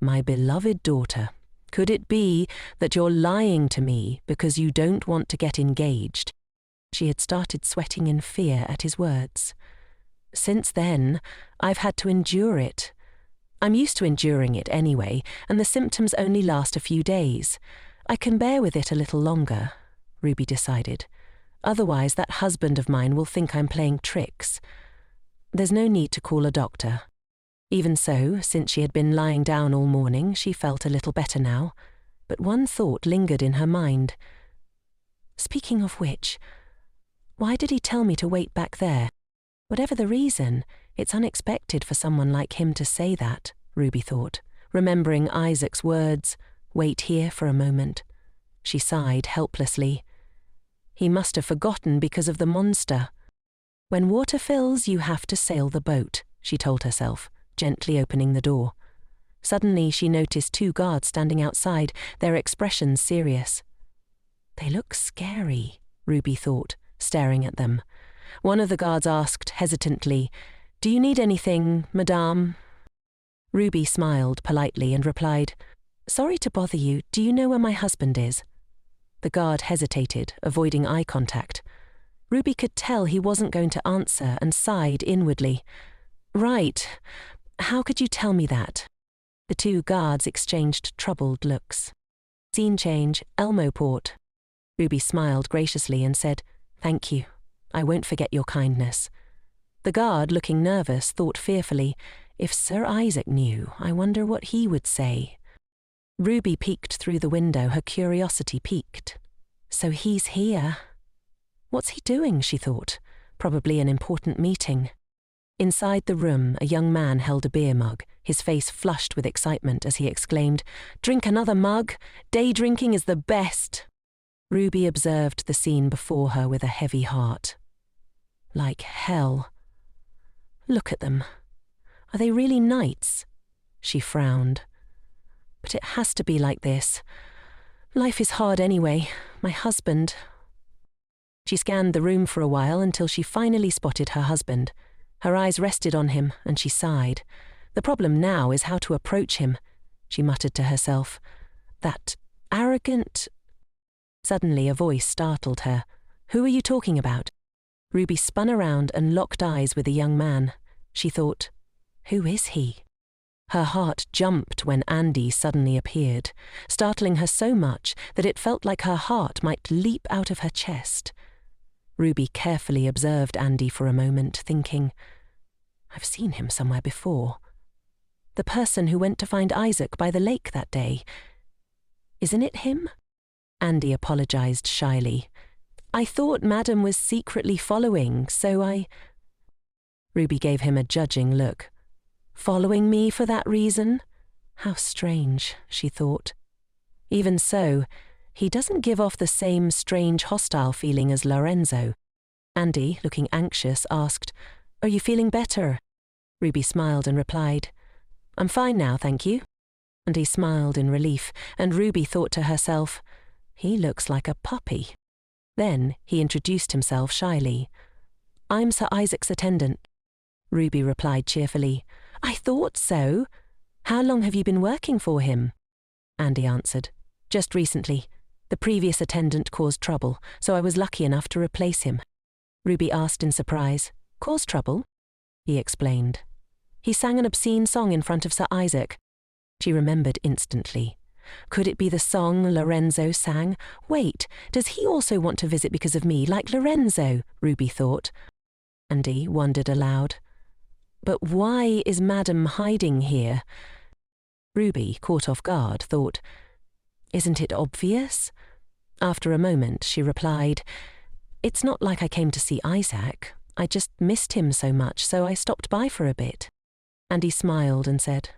"My beloved daughter, could it be that you're lying to me because you don't want to get engaged?" She had started sweating in fear at his words. "Since then, I've had to endure it. I'm used to enduring it anyway, and the symptoms only last a few days. I can bear with it a little longer," Ruby decided. "Otherwise, that husband of mine will think I'm playing tricks. There's no need to call a doctor." Even so, since she had been lying down all morning, she felt a little better now. But one thought lingered in her mind. Speaking of which, why did he tell me to wait back there? Whatever the reason, it's unexpected for someone like him to say that, Ruby thought, remembering Isaac's words, "Wait here for a moment." She sighed helplessly. He must have forgotten because of the monster. "When water fills, you have to sail the boat," she told herself, gently opening the door. Suddenly she noticed two guards standing outside, their expressions serious. "They look scary," Ruby thought, staring at them. One of the guards asked hesitantly, "Do you need anything, madame?" Ruby smiled politely and replied, "Sorry to bother you, do you know where my husband is?" The guard hesitated, avoiding eye contact. Ruby could tell he wasn't going to answer and sighed inwardly. "Right. How could you tell me that?" The two guards exchanged troubled looks. "Scene change, Elmoport." Ruby smiled graciously and said, "Thank you. I won't forget your kindness." The guard, looking nervous, thought fearfully, "If Sir Isaac knew, I wonder what he would say." Ruby peeked through the window, her curiosity piqued. So he's here. What's he doing, she thought. Probably an important meeting. Inside the room, a young man held a beer mug, his face flushed with excitement as he exclaimed, "Drink another mug? Day drinking is the best!" Ruby observed the scene before her with a heavy heart. Like hell. Look at them. Are they really knights? She frowned. But it has to be like this. Life is hard anyway. My husband. She scanned the room for a while until she finally spotted her husband. Her eyes rested on him, and she sighed. The problem now is how to approach him, she muttered to herself. That arrogant... Suddenly a voice startled her. "Who are you talking about?" Ruby spun around and locked eyes with the young man. She thought, who is he? Her heart jumped when Andy suddenly appeared, startling her so much that it felt like her heart might leap out of her chest. Ruby carefully observed Andy for a moment, thinking, I've seen him somewhere before. The person who went to find Isaac by the lake that day. Isn't it him? Andy apologized shyly. I thought Madam was secretly following, so I... Ruby gave him a judging look. Following me for that reason? How strange, she thought. Even so, he doesn't give off the same strange hostile feeling as Lorenzo. Andy, looking anxious, asked, Are you feeling better? Ruby smiled and replied, I'm fine now, thank you. Andy smiled in relief, and Ruby thought to herself, He looks like a puppy. Then he introduced himself shyly. I'm Sir Isaac's attendant. Ruby replied cheerfully, I thought so. How long have you been working for him? Andy answered, Just recently. The previous attendant caused trouble, so I was lucky enough to replace him. Ruby asked in surprise, Caused trouble? He explained. He sang an obscene song in front of Sir Isaac. She remembered instantly. Could it be the song Lorenzo sang? Wait, does he also want to visit because of me, like Lorenzo? Ruby thought. Andy wondered aloud. But why is Madam hiding here? Ruby, caught off guard, thought, Isn't it obvious? After a moment, she replied, It's not like I came to see Isaac. I just missed him so much, so I stopped by for a bit. Andy smiled and said,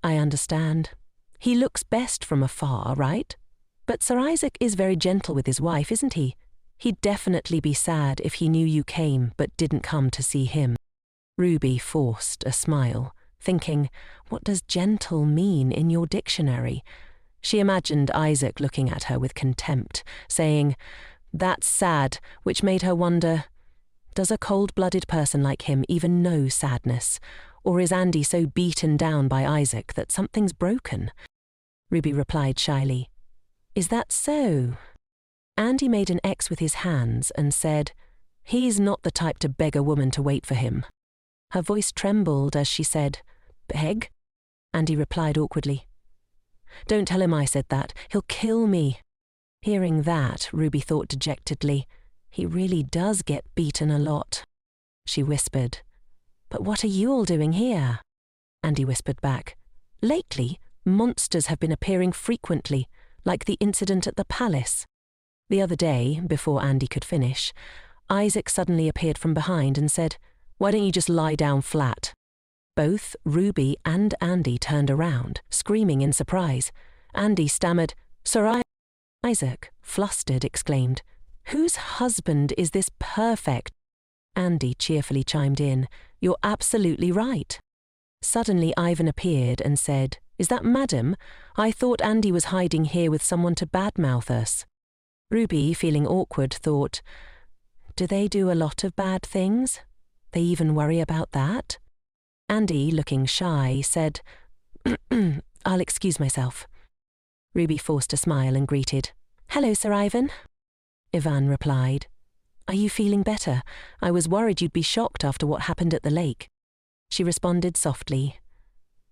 I understand. He looks best from afar, right? But Sir Isaac is very gentle with his wife, isn't he? He'd definitely be sad if he knew you came but didn't come to see him. Ruby forced a smile, thinking, what does gentle mean in your dictionary? She imagined Isaac looking at her with contempt, saying, That's sad, which made her wonder, does a cold-blooded person like him even know sadness? Or is Andy so beaten down by Isaac that something's broken? Ruby replied shyly, Is that so? Andy made an X with his hands and said, He's not the type to beg a woman to wait for him. Her voice trembled as she said, Beg? Andy replied awkwardly, Don't tell him I said that. He'll kill me. Hearing that, Ruby thought dejectedly, He really does get beaten a lot. She whispered, But what are you all doing here? Andy whispered back, Lately, monsters have been appearing frequently, like the incident at the palace. The other day, before Andy could finish, Isaac suddenly appeared from behind and said, Why don't you just lie down flat? Both Ruby and Andy turned around, screaming in surprise. Andy stammered, Sir Isaac, flustered, exclaimed, Whose husband is this perfect? Andy cheerfully chimed in, You're absolutely right. Suddenly Ivan appeared and said, Is that Madam? I thought Andy was hiding here with someone to badmouth us. Ruby, feeling awkward, thought, Do they do a lot of bad things? They even worry about that? Andy, looking shy, said, I'll excuse myself. Ruby forced a smile and greeted, Hello, Sir Ivan. Ivan replied, Are you feeling better? I was worried you'd be shocked after what happened at the lake. She responded softly,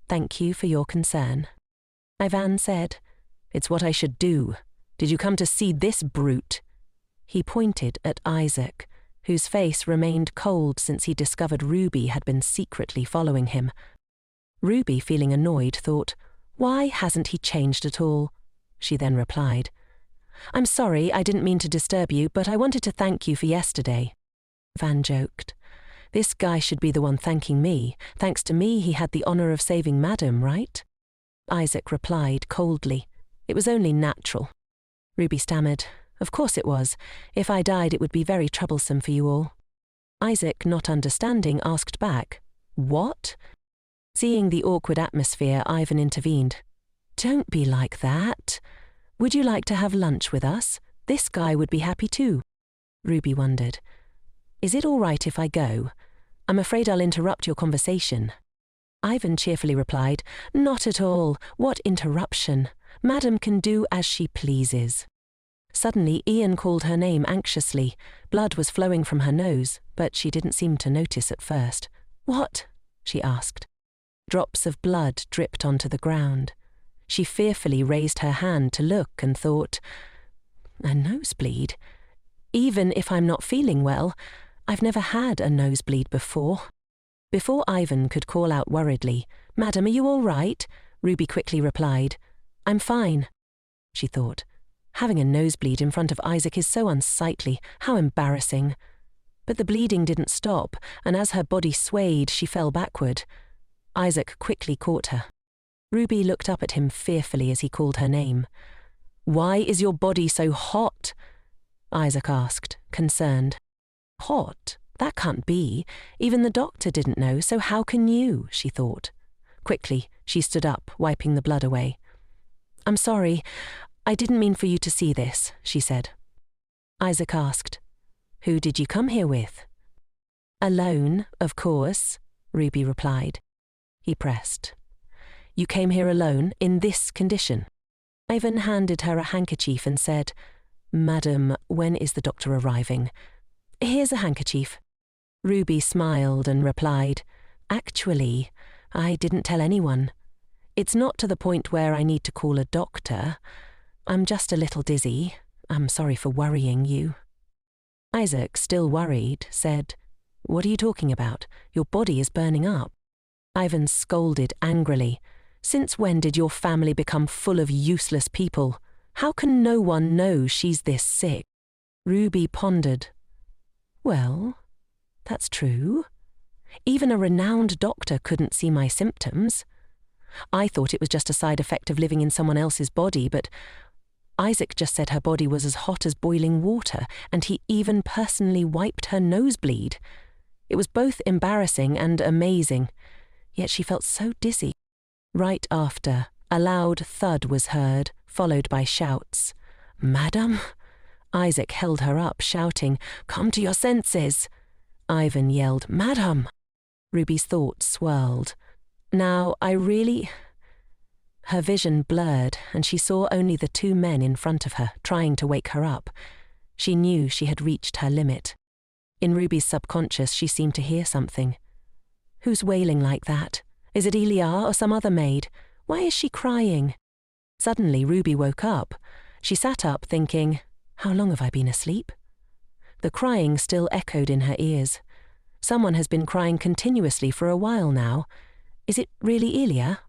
Thank you for your concern. Ivan said, It's what I should do. Did you come to see this brute? He pointed at Isaac, whose face remained cold since he discovered Ruby had been secretly following him. Ruby, feeling annoyed, thought, Why hasn't he changed at all? She then replied, I'm sorry, I didn't mean to disturb you, but I wanted to thank you for yesterday. Van joked, This guy should be the one thanking me. Thanks to me, he had the honor of saving Madam, right? Isaac replied coldly, It was only natural. Ruby stammered, Of course it was. If I died, it would be very troublesome for you all. Isaac, not understanding, asked back, What? Seeing the awkward atmosphere, Ivan intervened. Don't be like that. Would you like to have lunch with us? This guy would be happy too. Ruby wondered, Is it all right if I go? I'm afraid I'll interrupt your conversation. Ivan cheerfully replied, Not at all. What interruption? Madam can do as she pleases. Suddenly, Ian called her name anxiously. Blood was flowing from her nose, but she didn't seem to notice at first. What? She asked. Drops of blood dripped onto the ground. She fearfully raised her hand to look and thought, a nosebleed? Even if I'm not feeling well, I've never had a nosebleed before. Before Ivan could call out worriedly, "Madam, are you all right?" Ruby quickly replied, "I'm fine." She thought, having a nosebleed in front of Isaac is so unsightly, how embarrassing. But the bleeding didn't stop, and as her body swayed, she fell backward. Isaac quickly caught her. Ruby looked up at him fearfully as he called her name. "Why is your body so hot?" Isaac asked, concerned. "Hot? That can't be. Even the doctor didn't know, so how can you?" she thought. Quickly, she stood up, wiping the blood away. "I'm sorry. I didn't mean for you to see this," she said. Isaac asked, "Who did you come here with?" "Alone, of course," Ruby replied. He pressed. "You came here alone, in this condition?" Ivan handed her a handkerchief and said, "Madam, when is the doctor arriving?" "Here's a handkerchief." Ruby smiled and replied, "Actually, I didn't tell anyone. It's not to the point where I need to call a doctor. I'm just a little dizzy. I'm sorry for worrying you." Isaac, still worried, said, "What are you talking about? Your body is burning up." Ivan scolded angrily. "Since when did your family become full of useless people? How can no one know she's this sick?" Ruby pondered. "Well, that's true. Even a renowned doctor couldn't see my symptoms. I thought it was just a side effect of living in someone else's body, but Isaac just said her body was as hot as boiling water, and he even personally wiped her nosebleed. It was both embarrassing and amazing, yet she felt so dizzy." Right after, a loud thud was heard, followed by shouts. "Madam?" Isaac held her up, shouting, "Come to your senses!" Ivan yelled, "Madam!" Ruby's thoughts swirled. Now, Her vision blurred, and she saw only the two men in front of her, trying to wake her up. She knew she had reached her limit. In Ruby's subconscious, she seemed to hear something. Who's wailing like that? Is it Elia or some other maid? Why is she crying? Suddenly, Ruby woke up. She sat up, thinking, how long have I been asleep? The crying still echoed in her ears. Someone has been crying continuously for a while now. Is it really Elia?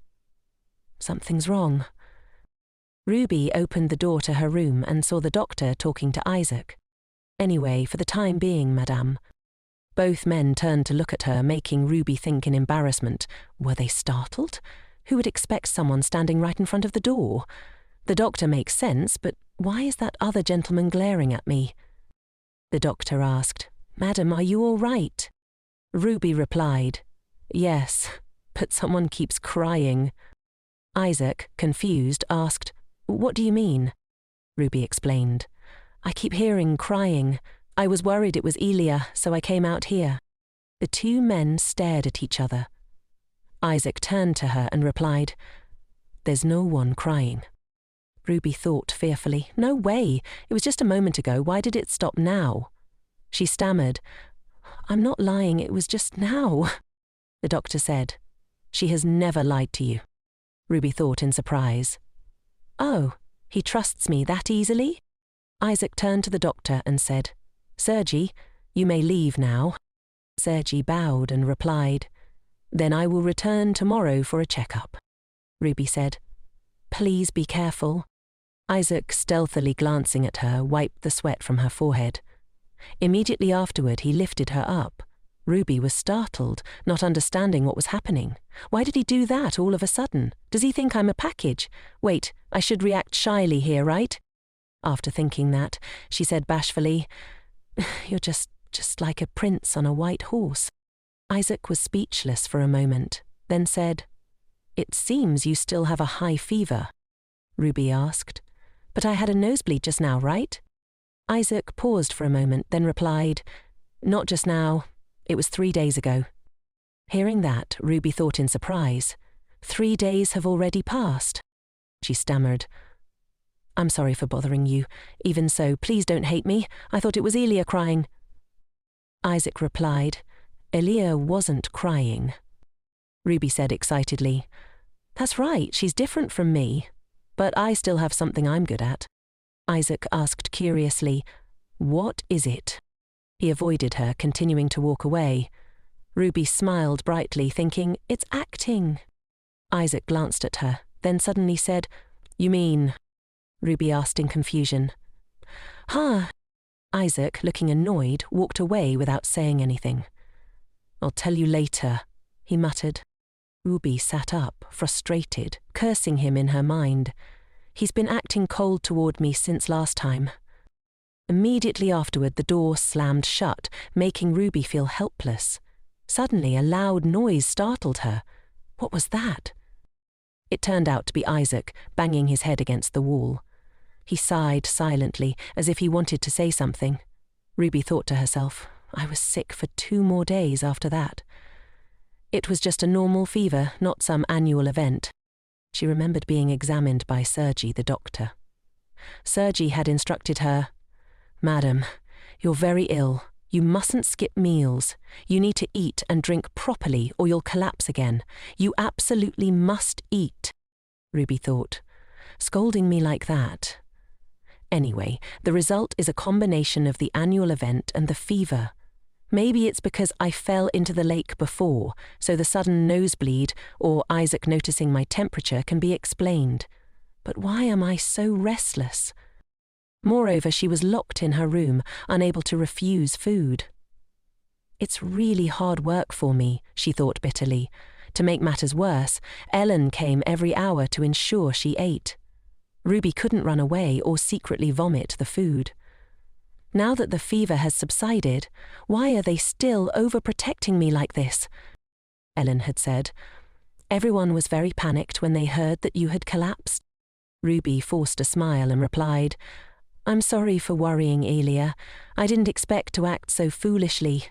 Something's wrong. Ruby opened the door to her room and saw the doctor talking to Isaac. "Anyway, for the time being, madame." Both men turned to look at her, making Ruby think in embarrassment. Were they startled? Who would expect someone standing right in front of the door? The doctor makes sense, but why is that other gentleman glaring at me? The doctor asked, "Madam, are you all right?" Ruby replied, "Yes, but someone keeps crying." Isaac, confused, asked, "What do you mean?" Ruby explained, "I keep hearing crying. I was worried it was Elia, so I came out here." The two men stared at each other. Isaac turned to her and replied, "There's no one crying." Ruby thought fearfully, "No way. It was just a moment ago. Why did it stop now?" She stammered, "I'm not lying. It was just now." The doctor said, "She has never lied to you." Ruby thought in surprise. "Oh, he trusts me that easily?" Isaac turned to the doctor and said, "Sergi, you may leave now." Sergi bowed and replied, "Then I will return tomorrow for a checkup." Ruby said, "Please be careful." Isaac, stealthily glancing at her, wiped the sweat from her forehead. Immediately afterward, he lifted her up. Ruby was startled, not understanding what was happening. Why did he do that all of a sudden? Does he think I'm a package? Wait, I should react shyly here, right? After thinking that, she said bashfully, "You're just like a prince on a white horse." Isaac was speechless for a moment, then said, "It seems you still have a high fever." Ruby asked, "But I had a nosebleed just now, right?" Isaac paused for a moment, then replied, "Not just now. It was 3 days ago." Hearing that, Ruby thought in surprise, 3 days have already passed. She stammered, "I'm sorry for bothering you. Even so, please don't hate me. I thought it was Elia crying." Isaac replied, "Elia wasn't crying." Ruby said excitedly. That's right, she's different from me. But I still have something I'm good at. Isaac asked curiously, What is it? He avoided her, continuing to walk away. Ruby smiled brightly, thinking, It's acting. Isaac glanced at her, then suddenly said, You mean? Ruby asked in confusion. Huh. Isaac, looking annoyed, walked away without saying anything. I'll tell you later, he muttered. Ruby sat up, frustrated, cursing him in her mind. He's been acting cold toward me since last time. Immediately afterward, the door slammed shut, making Ruby feel helpless. Suddenly, a loud noise startled her. What was that? It turned out to be Isaac, banging his head against the wall. He sighed silently, as if he wanted to say something. Ruby thought to herself, I was sick for 2 more days after that. It was just a normal fever, not some annual event. She remembered being examined by Sergi, the doctor. Sergi had instructed her, Madam, you're very ill. You mustn't skip meals. You need to eat and drink properly or you'll collapse again. You absolutely must eat. Ruby thought, scolding me like that. Anyway, the result is a combination of the annual event and the fever. Maybe it's because I fell into the lake before, so the sudden nosebleed or Isaac noticing my temperature can be explained. But why am I so restless? Moreover, she was locked in her room, unable to refuse food. It's really hard work for me, she thought bitterly. To make matters worse, Elle came every hour to ensure she ate. Ruby couldn't run away or secretly vomit the food. Now that the fever has subsided, why are they still overprotecting me like this? Elle had said. Everyone was very panicked when they heard that you had collapsed. Ruby forced a smile and replied, I'm sorry for worrying, Elia. I didn't expect to act so foolishly.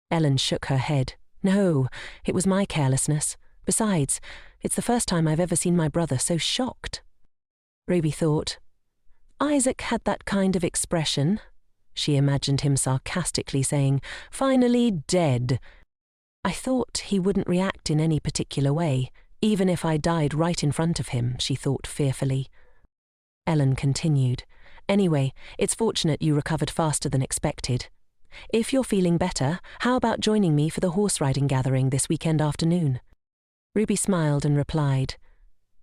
Elle shook her head. No, it was my carelessness. Besides, it's the first time I've ever seen my brother so shocked. Ruby thought, Isaac had that kind of expression. She imagined him sarcastically saying, finally dead. I thought he wouldn't react in any particular way, even if I died right in front of him, she thought fearfully. Elle continued, Anyway, it's fortunate you recovered faster than expected. If you're feeling better, how about joining me for the horse riding gathering this weekend afternoon? Ruby smiled and replied,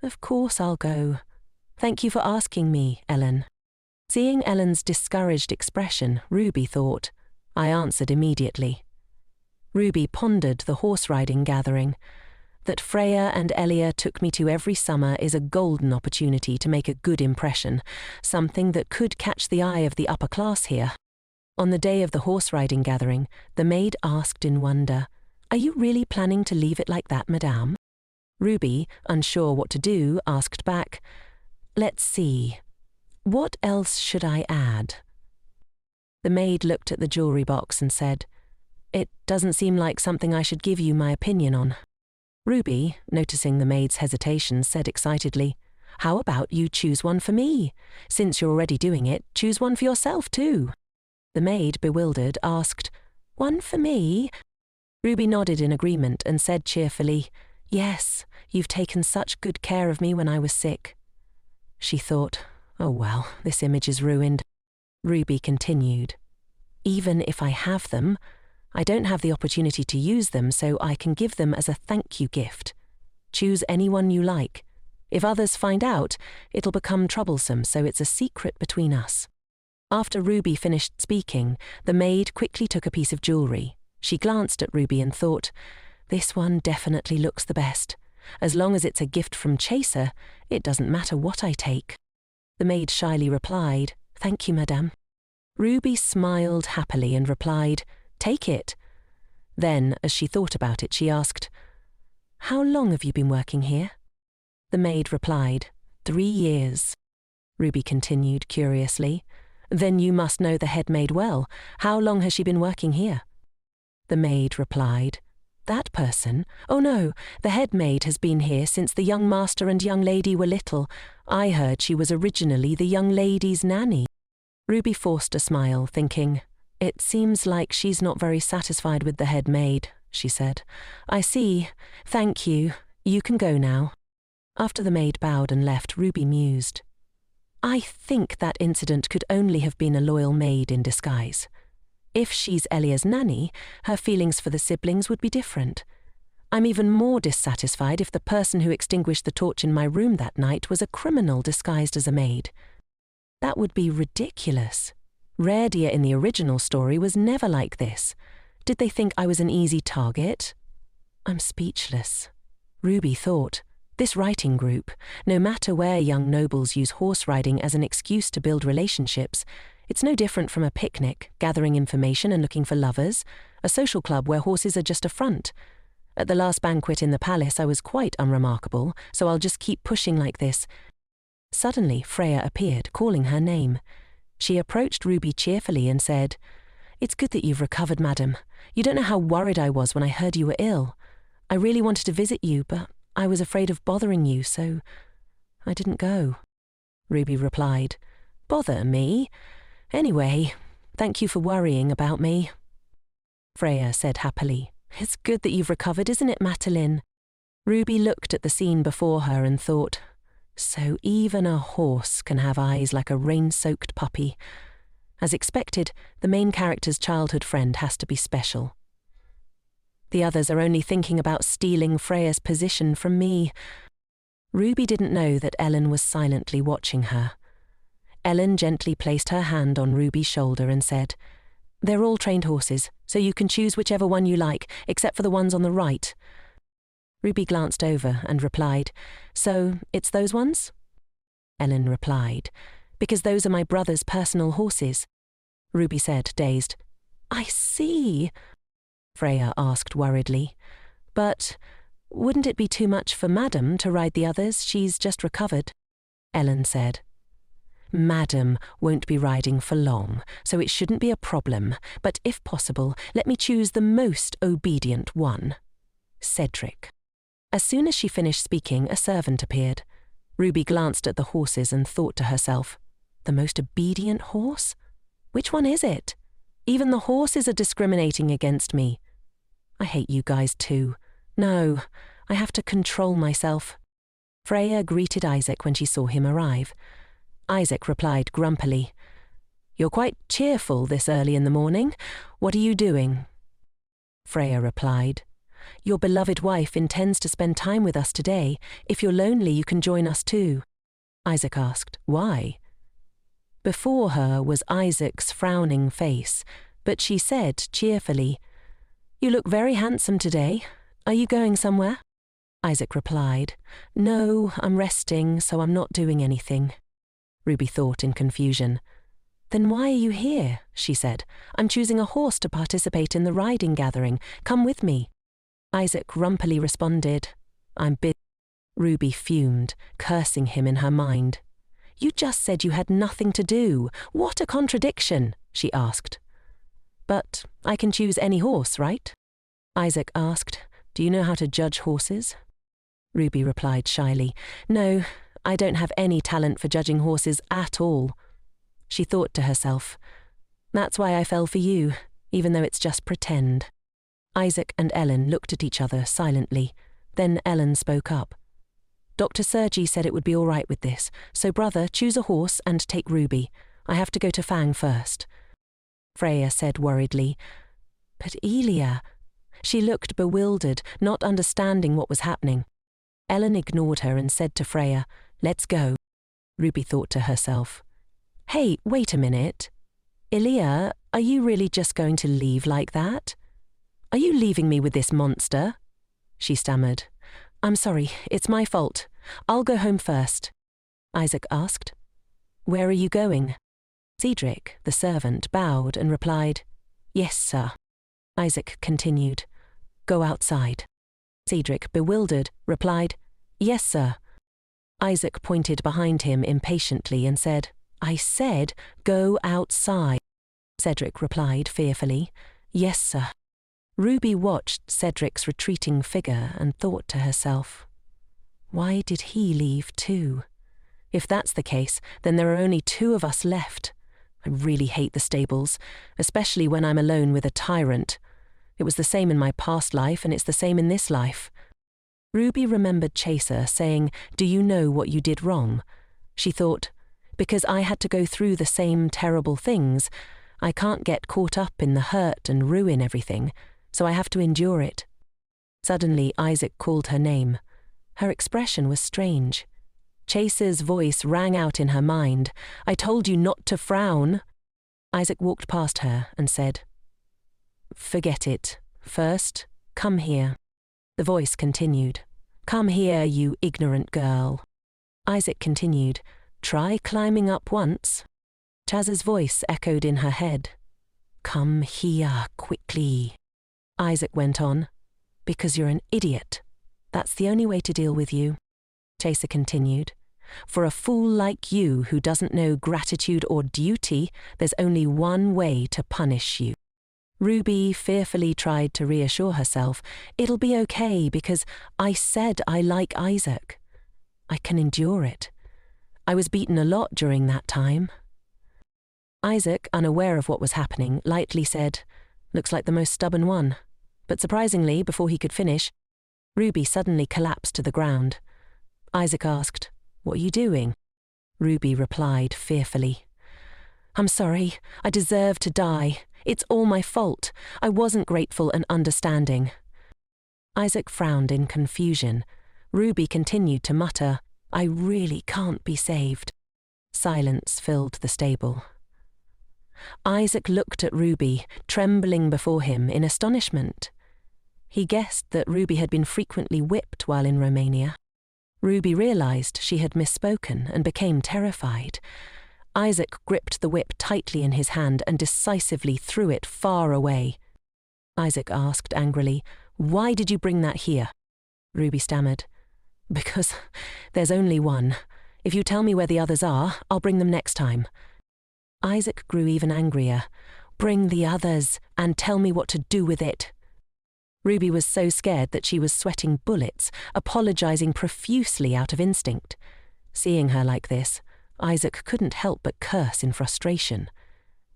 Of course I'll go. Thank you for asking me, Elle. Seeing Ellen's discouraged expression, Ruby thought, I answered immediately. Ruby pondered the horse-riding gathering. That Freya and Elia took me to every summer is a golden opportunity to make a good impression, something that could catch the eye of the upper class here. On the day of the horse-riding gathering, the maid asked in wonder, Are you really planning to leave it like that, madame? Ruby, unsure what to do, asked back, Let's see. What else should I add? The maid looked at the jewellery box and said, It doesn't seem like something I should give you my opinion on. Ruby, noticing the maid's hesitation, said excitedly, How about you choose one for me? Since you're already doing it, choose one for yourself too. The maid, bewildered, asked, One for me? Ruby nodded in agreement and said cheerfully, Yes, you've taken such good care of me when I was sick. She thought, Oh well, this image is ruined. Ruby continued, Even if I have them, I don't have the opportunity to use them, so I can give them as a thank you gift. Choose anyone you like. If others find out, it'll become troublesome, so it's a secret between us. After Ruby finished speaking, the maid quickly took a piece of jewellery. She glanced at Ruby and thought, This one definitely looks the best. As long as it's a gift from Chaser, it doesn't matter what I take. The maid shyly replied, Thank you, madame. Ruby smiled happily and replied, Take it. Then, as she thought about it, she asked, How long have you been working here? The maid replied, 3 years. Ruby continued curiously, Then you must know the head maid well. How long has she been working here? The maid replied, That person? Oh no, the head maid has been here since the young master and young lady were little. I heard she was originally the young lady's nanny. Ruby forced a smile, thinking, It seems like she's not very satisfied with the head maid. she said. I see. Thank you. You can go now. After the maid bowed and left, Ruby mused. I think that incident could only have been a loyal maid in disguise. If she's Elia's nanny, her feelings for the siblings would be different. I'm even more dissatisfied if the person who extinguished the torch in my room that night was a criminal disguised as a maid. That would be ridiculous. Reborn in the original story was never like this. Did they think I was an easy target? I'm speechless. Ruby thought, this writing group, no matter where young nobles use horse riding as an excuse to build relationships, it's no different from a picnic, gathering information and looking for lovers, a social club where horses are just a front. At the last banquet in the palace I was quite unremarkable, so I'll just keep pushing like this. Suddenly Freya appeared, calling her name. She approached Ruby cheerfully and said, It's good that you've recovered, madam. You don't know how worried I was when I heard you were ill. I really wanted to visit you, but I was afraid of bothering you, so I didn't go. Ruby replied, Bother me? Anyway, thank you for worrying about me. Freya said happily, It's good that you've recovered, isn't it, Madeline? Ruby looked at the scene before her and thought, So even a horse can have eyes like a rain-soaked puppy. As expected, the main character's childhood friend has to be special. The others are only thinking about stealing Freya's position from me. Ruby didn't know that Ellen was silently watching her. Ellen gently placed her hand on Ruby's shoulder and said, They're all trained horses, so you can choose whichever one you like, except for the ones on the right. Ruby glanced over and replied, So, it's those ones? Ellen replied, Because those are my brother's personal horses. Ruby said, dazed, I see. Freya asked worriedly, But wouldn't it be too much for Madam to ride the others? She's just recovered. Ellen said, Madam won't be riding for long, so it shouldn't be a problem, but if possible, let me choose the most obedient one. Cedric. As soon as she finished speaking, a servant appeared. Ruby glanced at the horses and thought to herself, The most obedient horse? Which one is it? Even the horses are discriminating against me. I hate you guys too. No, I have to control myself. Freya greeted Isaac when she saw him arrive. Isaac replied grumpily, You're quite cheerful this early in the morning. What are you doing? Freya replied, Your beloved wife intends to spend time with us today. If you're lonely, you can join us too. Isaac asked, Why? Before her was Isaac's frowning face, but she said cheerfully, You look very handsome today. Are you going somewhere? Isaac replied, No, I'm resting, so I'm not doing anything. Ruby thought in confusion. Then why are you here? She said. I'm choosing a horse to participate in the riding gathering. Come with me. Isaac rumpily responded, I'm busy. Ruby fumed, cursing him in her mind. You just said you had nothing to do. What a contradiction, she asked. But I can choose any horse, right? Isaac asked, Do you know how to judge horses? Ruby replied shyly, No, I don't have any talent for judging horses at all. She thought to herself, That's why I fell for you, even though it's just pretend. Isaac and Ellen looked at each other silently. Then Ellen spoke up. Dr. Sergi said it would be all right with this, so brother, choose a horse and take Ruby. I have to go to Fang first. Freya said worriedly, But Elia... She looked bewildered, not understanding what was happening. Ellen ignored her and said to Freya, Let's go. Ruby thought to herself, Hey, wait a minute. Elia, are you really just going to leave like that? Are you leaving me with this monster? She stammered. I'm sorry, it's my fault. I'll go home first. Isaac asked. Where are you going? Cedric, the servant, bowed and replied, Yes, sir. Isaac continued, Go outside. Cedric, bewildered, replied, Yes, sir. Isaac pointed behind him impatiently and said, I said, go outside. Cedric replied fearfully, Yes, sir. Ruby watched Cedric's retreating figure and thought to herself, Why did he leave too? If that's the case, then there are only 2 of us left. I really hate the stables, especially when I'm alone with a tyrant. It was the same in my past life and it's the same in this life. Ruby remembered Chaser saying, "Do you know what you did wrong?" She thought, because I had to go through the same terrible things, I can't get caught up in the hurt and ruin everything, so I have to endure it. Suddenly, Isaac called her name. Her expression was strange. Chaser's voice rang out in her mind. "I told you not to frown." Isaac walked past her and said, "Forget it. First, come here." The voice continued, "Come here, you ignorant girl." Isaac continued, "Try climbing up once." Chaz's voice echoed in her head, "Come here, quickly." Isaac went on, "Because you're an idiot. That's the only way to deal with you." Chaser continued, "For a fool like you who doesn't know gratitude or duty, there's only one way to punish you." Ruby fearfully tried to reassure herself, "It'll be okay because I said I like Isaac. I can endure it. I was beaten a lot during that time." Isaac, unaware of what was happening, lightly said, "Looks like the most stubborn one." But surprisingly, before he could finish, Ruby suddenly collapsed to the ground. Isaac asked, "What are you doing?" Ruby replied fearfully, "I'm sorry. I deserve to die. It's all my fault. I wasn't grateful and understanding." Isaac frowned in confusion. Ruby continued to mutter, "I really can't be saved." Silence filled the stable. Isaac looked at Ruby, trembling before him in astonishment. He guessed that Ruby had been frequently whipped while in Romania. Ruby realized she had misspoken and became terrified. Isaac gripped the whip tightly in his hand and decisively threw it far away. Isaac asked angrily, "Why did you bring that here?" Ruby stammered, "Because there's only one. If you tell me where the others are, I'll bring them next time." Isaac grew even angrier. "Bring the others and tell me what to do with it." Ruby was so scared that she was sweating bullets, apologizing profusely out of instinct. Seeing her like this, Isaac couldn't help but curse in frustration.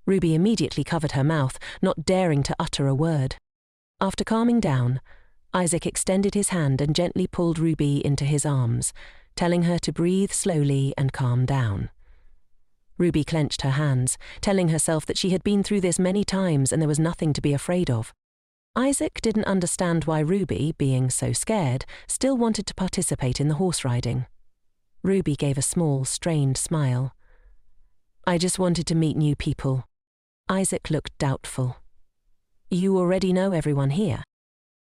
Ruby immediately covered her mouth, not daring to utter a word. After calming down, Isaac extended his hand and gently pulled Ruby into his arms, telling her to breathe slowly and calm down. Ruby clenched her hands, telling herself that she had been through this many times and there was nothing to be afraid of. Isaac didn't understand why Ruby, being so scared, still wanted to participate in the horse riding. Ruby gave a small, strained smile. "I just wanted to meet new people." Isaac looked doubtful. "You already know everyone here."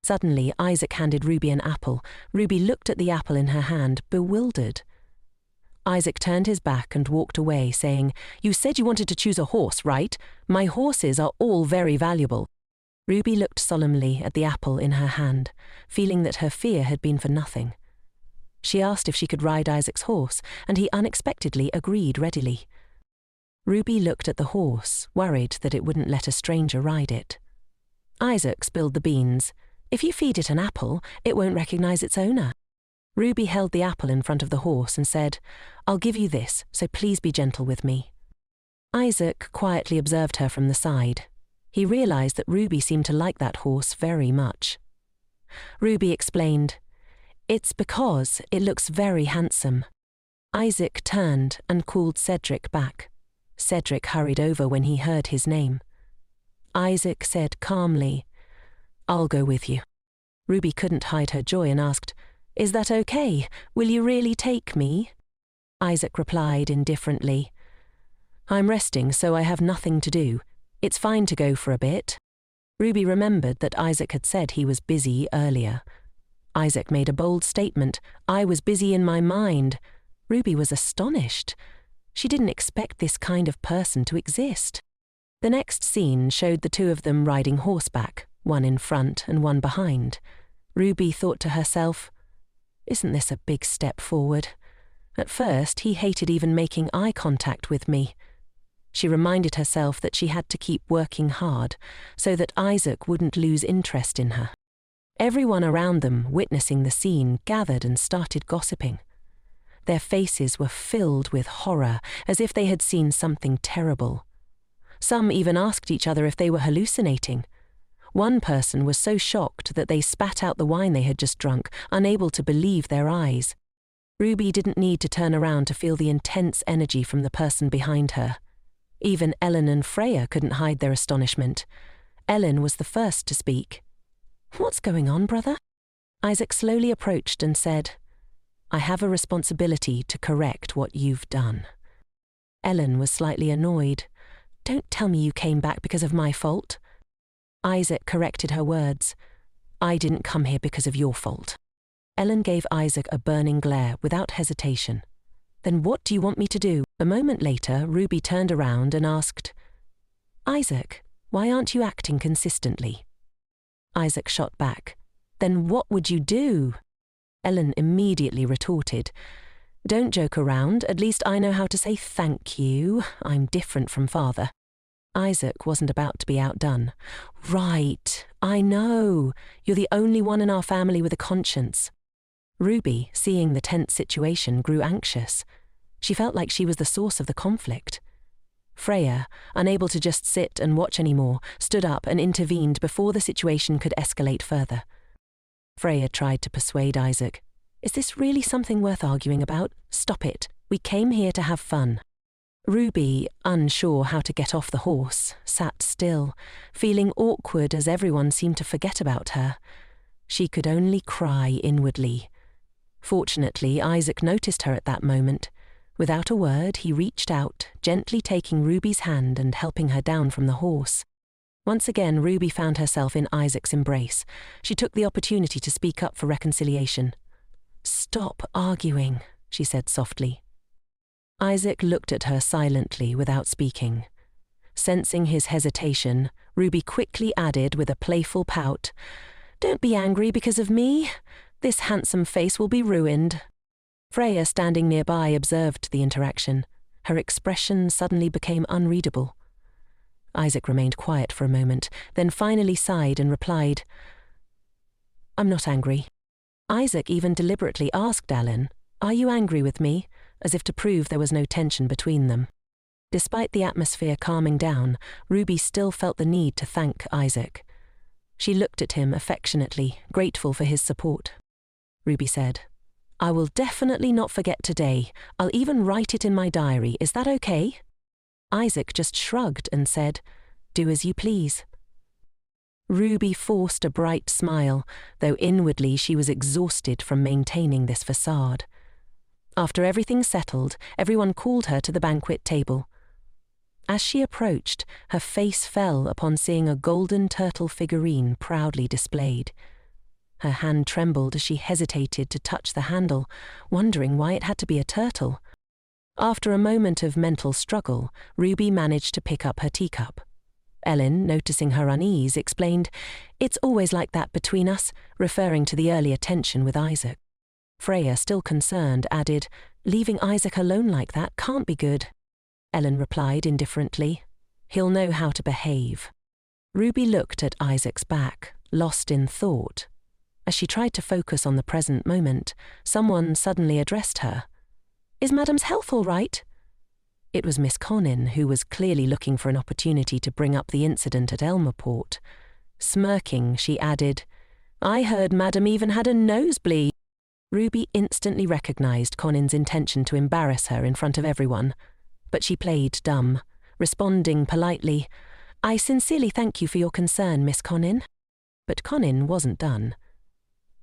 Suddenly, Isaac handed Ruby an apple. Ruby looked at the apple in her hand, bewildered. Isaac turned his back and walked away, saying, "You said you wanted to choose a horse, right? My horses are all very valuable." Ruby looked solemnly at the apple in her hand, feeling that her fear had been for nothing. She asked if she could ride Isaac's horse, and he unexpectedly agreed readily. Ruby looked at the horse, worried that it wouldn't let a stranger ride it. Isaac spilled the beans. "If you feed it an apple, it won't recognize its owner." Ruby held the apple in front of the horse and said, "I'll give you this, so please be gentle with me." Isaac quietly observed her from the side. He realized that Ruby seemed to like that horse very much. Ruby explained, "It's because it looks very handsome." Isaac turned and called Cedric back. Cedric hurried over when he heard his name. Isaac said calmly, "I'll go with you." Ruby couldn't hide her joy and asked, "Is that okay? Will you really take me?" Isaac replied indifferently, "I'm resting, so I have nothing to do. It's fine to go for a bit." Ruby remembered that Isaac had said he was busy earlier. Isaac made a bold statement, "I was busy in my mind." Ruby was astonished. She didn't expect this kind of person to exist. The next scene showed the two of them riding horseback, one in front and one behind. Ruby thought to herself, "Isn't this a big step forward? At first, he hated even making eye contact with me." She reminded herself that she had to keep working hard so that Isaac wouldn't lose interest in her. Everyone around them, witnessing the scene, gathered and started gossiping. Their faces were filled with horror, as if they had seen something terrible. Some even asked each other if they were hallucinating. One person was so shocked that they spat out the wine they had just drunk, unable to believe their eyes. Ruby didn't need to turn around to feel the intense energy from the person behind her. Even Ellen and Freya couldn't hide their astonishment. Ellen was the first to speak. "What's going on, brother?" Isaac slowly approached and said, "I have a responsibility to correct what you've done." Ellen was slightly annoyed. "Don't tell me you came back because of my fault." Isaac corrected her words. "I didn't come here because of your fault." Ellen gave Isaac a burning glare without hesitation. "Then what do you want me to do?" A moment later, Ruby turned around and asked, "Isaac, why aren't you acting consistently?" Isaac shot back, "Then what would you do?" Ellen immediately retorted, "Don't joke around, at least I know how to say thank you. I'm different from father." Isaac wasn't about to be outdone. "Right, I know. You're the only one in our family with a conscience." Ruby, seeing the tense situation, grew anxious. She felt like she was the source of the conflict. Freya, unable to just sit and watch anymore, stood up and intervened before the situation could escalate further. Freya tried to persuade Isaac. "Is this really something worth arguing about? Stop it. We came here to have fun." Ruby, unsure how to get off the horse, sat still, feeling awkward as everyone seemed to forget about her. She could only cry inwardly. Fortunately, Isaac noticed her at that moment. Without a word, he reached out, gently taking Ruby's hand and helping her down from the horse. Once again, Ruby found herself in Isaac's embrace. She took the opportunity to speak up for reconciliation. "Stop arguing," she said softly. Isaac looked at her silently without speaking. Sensing his hesitation, Ruby quickly added with a playful pout, "Don't be angry because of me. This handsome face will be ruined." Freya, standing nearby, observed the interaction. Her expression suddenly became unreadable. Isaac remained quiet for a moment, then finally sighed and replied, "I'm not angry." Isaac even deliberately asked Ellen, "Are you angry with me?" as if to prove there was no tension between them. Despite the atmosphere calming down, Ruby still felt the need to thank Isaac. She looked at him affectionately, grateful for his support. Ruby said, "I will definitely not forget today. I'll even write it in my diary. Is that okay?" Isaac just shrugged and said, "Do as you please." Ruby forced a bright smile, though inwardly she was exhausted from maintaining this facade. After everything settled, everyone called her to the banquet table. As she approached, her face fell upon seeing a golden turtle figurine proudly displayed. Her hand trembled as she hesitated to touch the handle, wondering why it had to be a turtle. After a moment of mental struggle, Ruby managed to pick up her teacup. Ellen, noticing her unease, explained, "It's always like that between us," referring to the earlier tension with Isaac. Freya, still concerned, added, "Leaving Isaac alone like that can't be good." Ellen replied indifferently, "He'll know how to behave." Ruby looked at Isaac's back, lost in thought. As she tried to focus on the present moment, someone suddenly addressed her. "Is Madam's health all right?" It was Miss Conin, who was clearly looking for an opportunity to bring up the incident at Elmerport. Smirking, she added, "I heard Madam even had a nosebleed." Ruby instantly recognized Conin's intention to embarrass her in front of everyone, but she played dumb, responding politely, "I sincerely thank you for your concern, Miss Conin." But Conin wasn't done.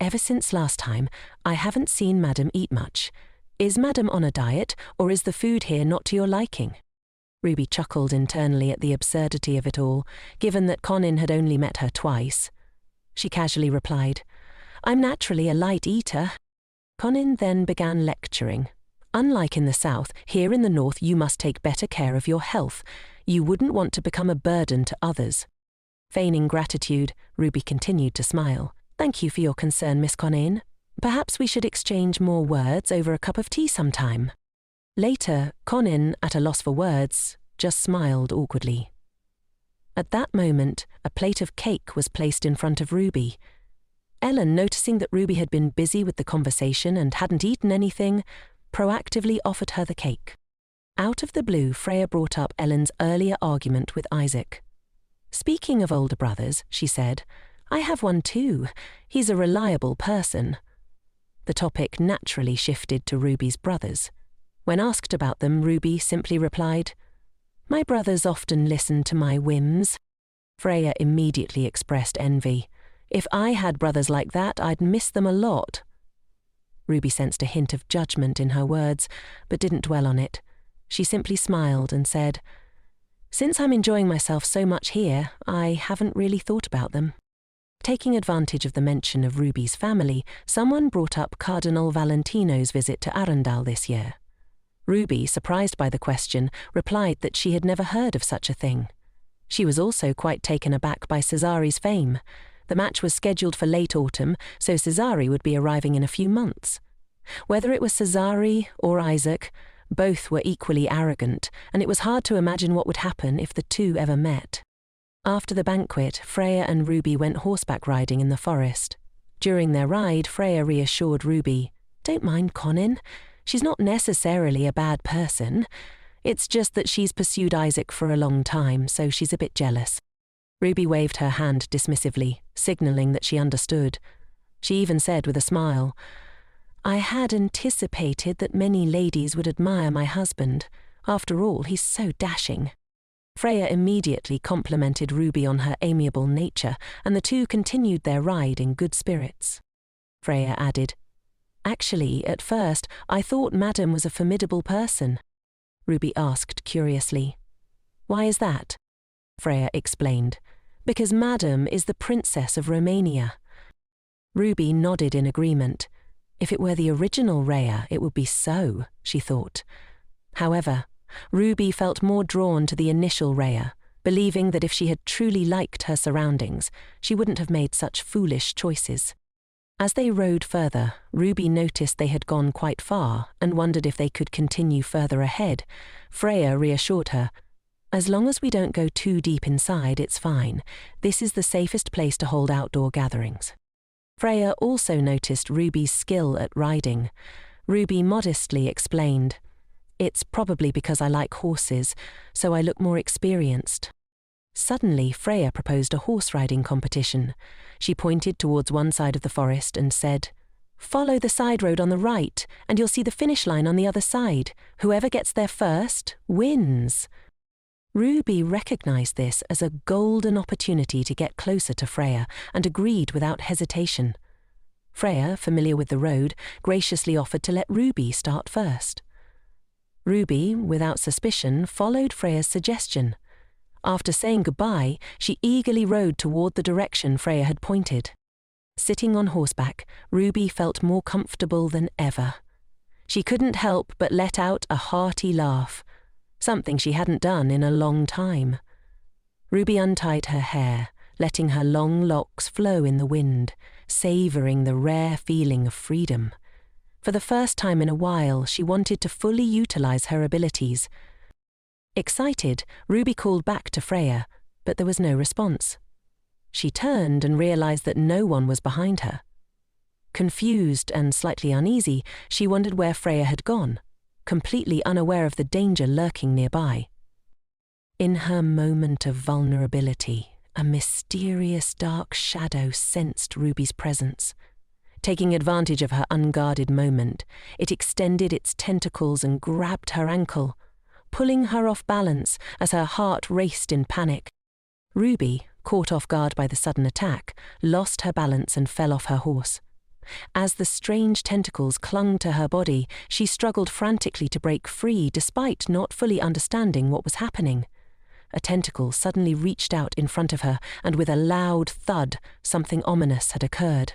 "Ever since last time, I haven't seen Madam eat much. Is Madam on a diet, or is the food here not to your liking?" Ruby chuckled internally at the absurdity of it all, given that Conin had only met her twice. She casually replied, "I'm naturally a light eater." Conin then began lecturing. "Unlike in the South, here in the North you must take better care of your health. You wouldn't want to become a burden to others." Feigning gratitude, Ruby continued to smile. "Thank you for your concern, Miss Conin. Perhaps we should exchange more words over a cup of tea sometime." Later, Conin, at a loss for words, just smiled awkwardly. At that moment, a plate of cake was placed in front of Ruby. Ellen, noticing that Ruby had been busy with the conversation and hadn't eaten anything, proactively offered her the cake. Out of the blue, Freya brought up Ellen's earlier argument with Isaac. "Speaking of older brothers," she said, "I have one too. He's a reliable person." The topic naturally shifted to Ruby's brothers. When asked about them, Ruby simply replied, "My brothers often listen to my whims." Freya immediately expressed envy. "If I had brothers like that, I'd miss them a lot." Ruby sensed a hint of judgment in her words, but didn't dwell on it. She simply smiled and said, "Since I'm enjoying myself so much here, I haven't really thought about them." Taking advantage of the mention of Ruby's family, someone brought up Cardinal Valentino's visit to Arundel this year. Ruby, surprised by the question, replied that she had never heard of such a thing. She was also quite taken aback by Cesari's fame. The match was scheduled for late autumn, so Cesari would be arriving in a few months. Whether it was Cesari or Isaac, both were equally arrogant, and it was hard to imagine what would happen if the two ever met. After the banquet, Freya and Ruby went horseback riding in the forest. During their ride, Freya reassured Ruby, "Don't mind Conin. She's not necessarily a bad person. It's just that she's pursued Isaac for a long time, so she's a bit jealous." Ruby waved her hand dismissively, signalling that she understood. She even said with a smile, "I had anticipated that many ladies would admire my husband. After all, he's so dashing." Freya immediately complimented Ruby on her amiable nature, and the two continued their ride in good spirits. Freya added, "Actually, at first, I thought Madame was a formidable person." Ruby asked curiously, "Why is that?" Freya explained, "Because Madame is the Princess of Romania." Ruby nodded in agreement. If it were the original Rhea, it would be so, she thought. However, Ruby felt more drawn to the initial Rhea, believing that if she had truly liked her surroundings, she wouldn't have made such foolish choices. As they rode further, Ruby noticed they had gone quite far and wondered if they could continue further ahead. Freya reassured her, "As long as we don't go too deep inside, it's fine. This is the safest place to hold outdoor gatherings." Freya also noticed Ruby's skill at riding. Ruby modestly explained, "It's probably because I like horses, so I look more experienced." Suddenly, Freya proposed a horse riding competition. She pointed towards one side of the forest and said, "Follow the side road on the right, and you'll see the finish line on the other side. Whoever gets there first wins." Ruby recognized this as a golden opportunity to get closer to Freya and agreed without hesitation. Freya, familiar with the road, graciously offered to let Ruby start first. Ruby, without suspicion, followed Freya's suggestion. After saying goodbye, she eagerly rode toward the direction Freya had pointed. Sitting on horseback, Ruby felt more comfortable than ever. She couldn't help but let out a hearty laugh, something she hadn't done in a long time. Ruby untied her hair, letting her long locks flow in the wind, savouring the rare feeling of freedom. For the first time in a while, she wanted to fully utilize her abilities. Excited, Ruby called back to Freya, but there was no response. She turned and realized that no one was behind her. Confused and slightly uneasy, she wondered where Freya had gone, completely unaware of the danger lurking nearby. In her moment of vulnerability, a mysterious dark shadow sensed Ruby's presence. Taking advantage of her unguarded moment, it extended its tentacles and grabbed her ankle, pulling her off balance as her heart raced in panic. Ruby, caught off guard by the sudden attack, lost her balance and fell off her horse. As the strange tentacles clung to her body, she struggled frantically to break free despite not fully understanding what was happening. A tentacle suddenly reached out in front of her, and with a loud thud, something ominous had occurred.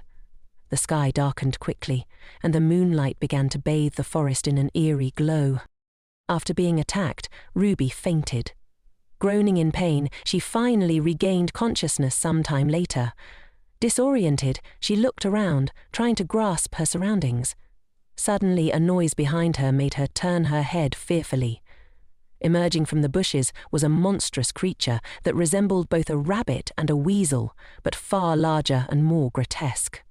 The sky darkened quickly, and the moonlight began to bathe the forest in an eerie glow. After being attacked, Ruby fainted. Groaning in pain, she finally regained consciousness some time later. Disoriented, she looked around, trying to grasp her surroundings. Suddenly, a noise behind her made her turn her head fearfully. Emerging from the bushes was a monstrous creature that resembled both a rabbit and a weasel, but far larger and more grotesque.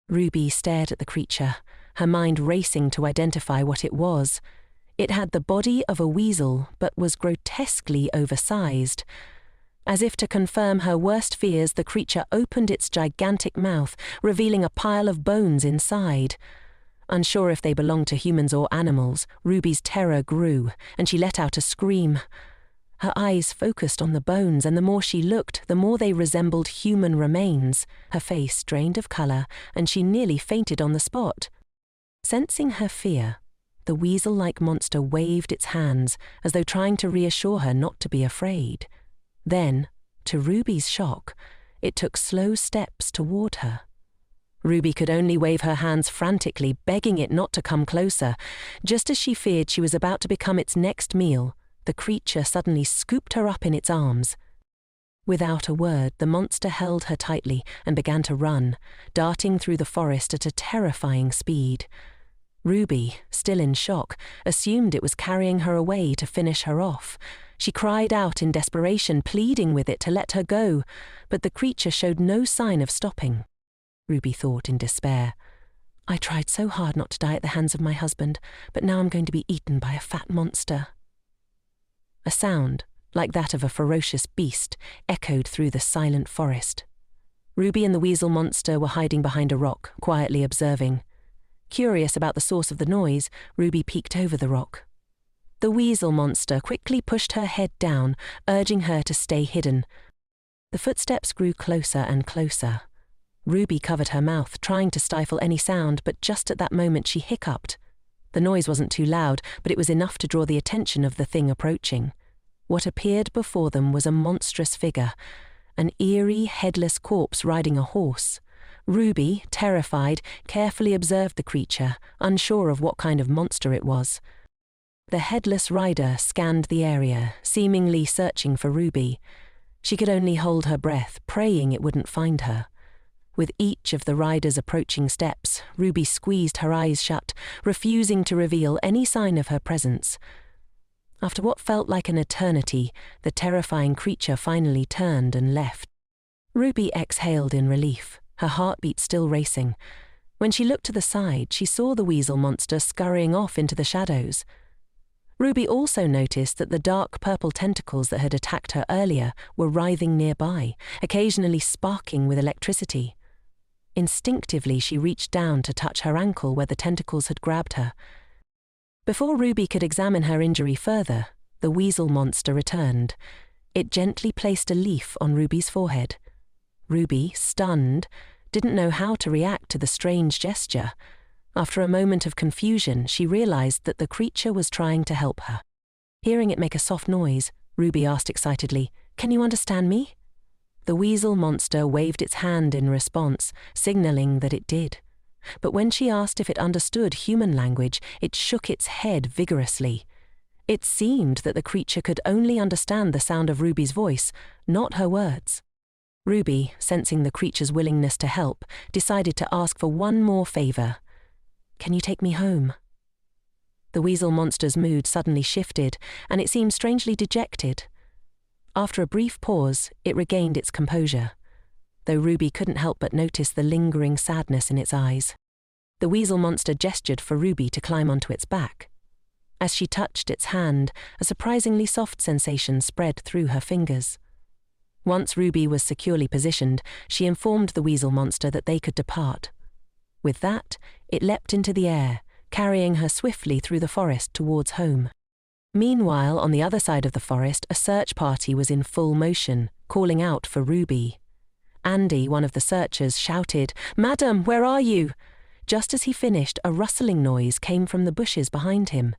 Ruby stared at the creature, her mind racing to identify what it was. It had the body of a weasel, but was grotesquely oversized. As if to confirm her worst fears, the creature opened its gigantic mouth, revealing a pile of bones inside. Unsure if they belonged to humans or animals, Ruby's terror grew, and she let out a scream. Her eyes focused on the bones, and the more she looked, the more they resembled human remains. Her face drained of colour, and she nearly fainted on the spot. Sensing her fear, the weasel-like monster waved its hands, as though trying to reassure her not to be afraid. Then, to Ruby's shock, it took slow steps toward her. Ruby could only wave her hands frantically, begging it not to come closer. Just as she feared she was about to become its next meal, the creature suddenly scooped her up in its arms. Without a word, the monster held her tightly and began to run, darting through the forest at a terrifying speed. Ruby, still in shock, assumed it was carrying her away to finish her off. She cried out in desperation, pleading with it to let her go, but the creature showed no sign of stopping. Ruby thought in despair, "I tried so hard not to die at the hands of my husband, but now I'm going to be eaten by a fat monster." A sound, like that of a ferocious beast, echoed through the silent forest. Ruby and the weasel monster were hiding behind a rock, quietly observing. Curious about the source of the noise, Ruby peeked over the rock. The weasel monster quickly pushed her head down, urging her to stay hidden. The footsteps grew closer and closer. Ruby covered her mouth, trying to stifle any sound, but just at that moment she hiccuped. The noise wasn't too loud, but it was enough to draw the attention of the thing approaching. What appeared before them was a monstrous figure, an eerie, headless corpse riding a horse. Ruby, terrified, carefully observed the creature, unsure of what kind of monster it was. The headless rider scanned the area, seemingly searching for Ruby. She could only hold her breath, praying it wouldn't find her. With each of the rider's approaching steps, Ruby squeezed her eyes shut, refusing to reveal any sign of her presence. After what felt like an eternity, the terrifying creature finally turned and left. Ruby exhaled in relief, her heartbeat still racing. When she looked to the side, she saw the weasel monster scurrying off into the shadows. Ruby also noticed that the dark purple tentacles that had attacked her earlier were writhing nearby, occasionally sparking with electricity. Instinctively, she reached down to touch her ankle where the tentacles had grabbed her. Before Ruby could examine her injury further, the weasel monster returned. It gently placed a leaf on Ruby's forehead. Ruby, stunned, didn't know how to react to the strange gesture. After a moment of confusion, she realized that the creature was trying to help her. Hearing it make a soft noise, Ruby asked excitedly, "Can you understand me?" The weasel monster waved its hand in response, signaling that it did. But when she asked if it understood human language, it shook its head vigorously. It seemed that the creature could only understand the sound of Ruby's voice, not her words. Ruby, sensing the creature's willingness to help, decided to ask for one more favor. "Can you take me home?" The weasel monster's mood suddenly shifted, and it seemed strangely dejected. After a brief pause, it regained its composure, though Ruby couldn't help but notice the lingering sadness in its eyes. The weasel monster gestured for Ruby to climb onto its back. As she touched its hand, a surprisingly soft sensation spread through her fingers. Once Ruby was securely positioned, she informed the weasel monster that they could depart. With that, it leapt into the air, carrying her swiftly through the forest towards home. Meanwhile, on the other side of the forest, a search party was in full motion, calling out for Ruby. Andy, one of the searchers, shouted, "Madam, where are you?" Just as he finished, a rustling noise came from the bushes behind him.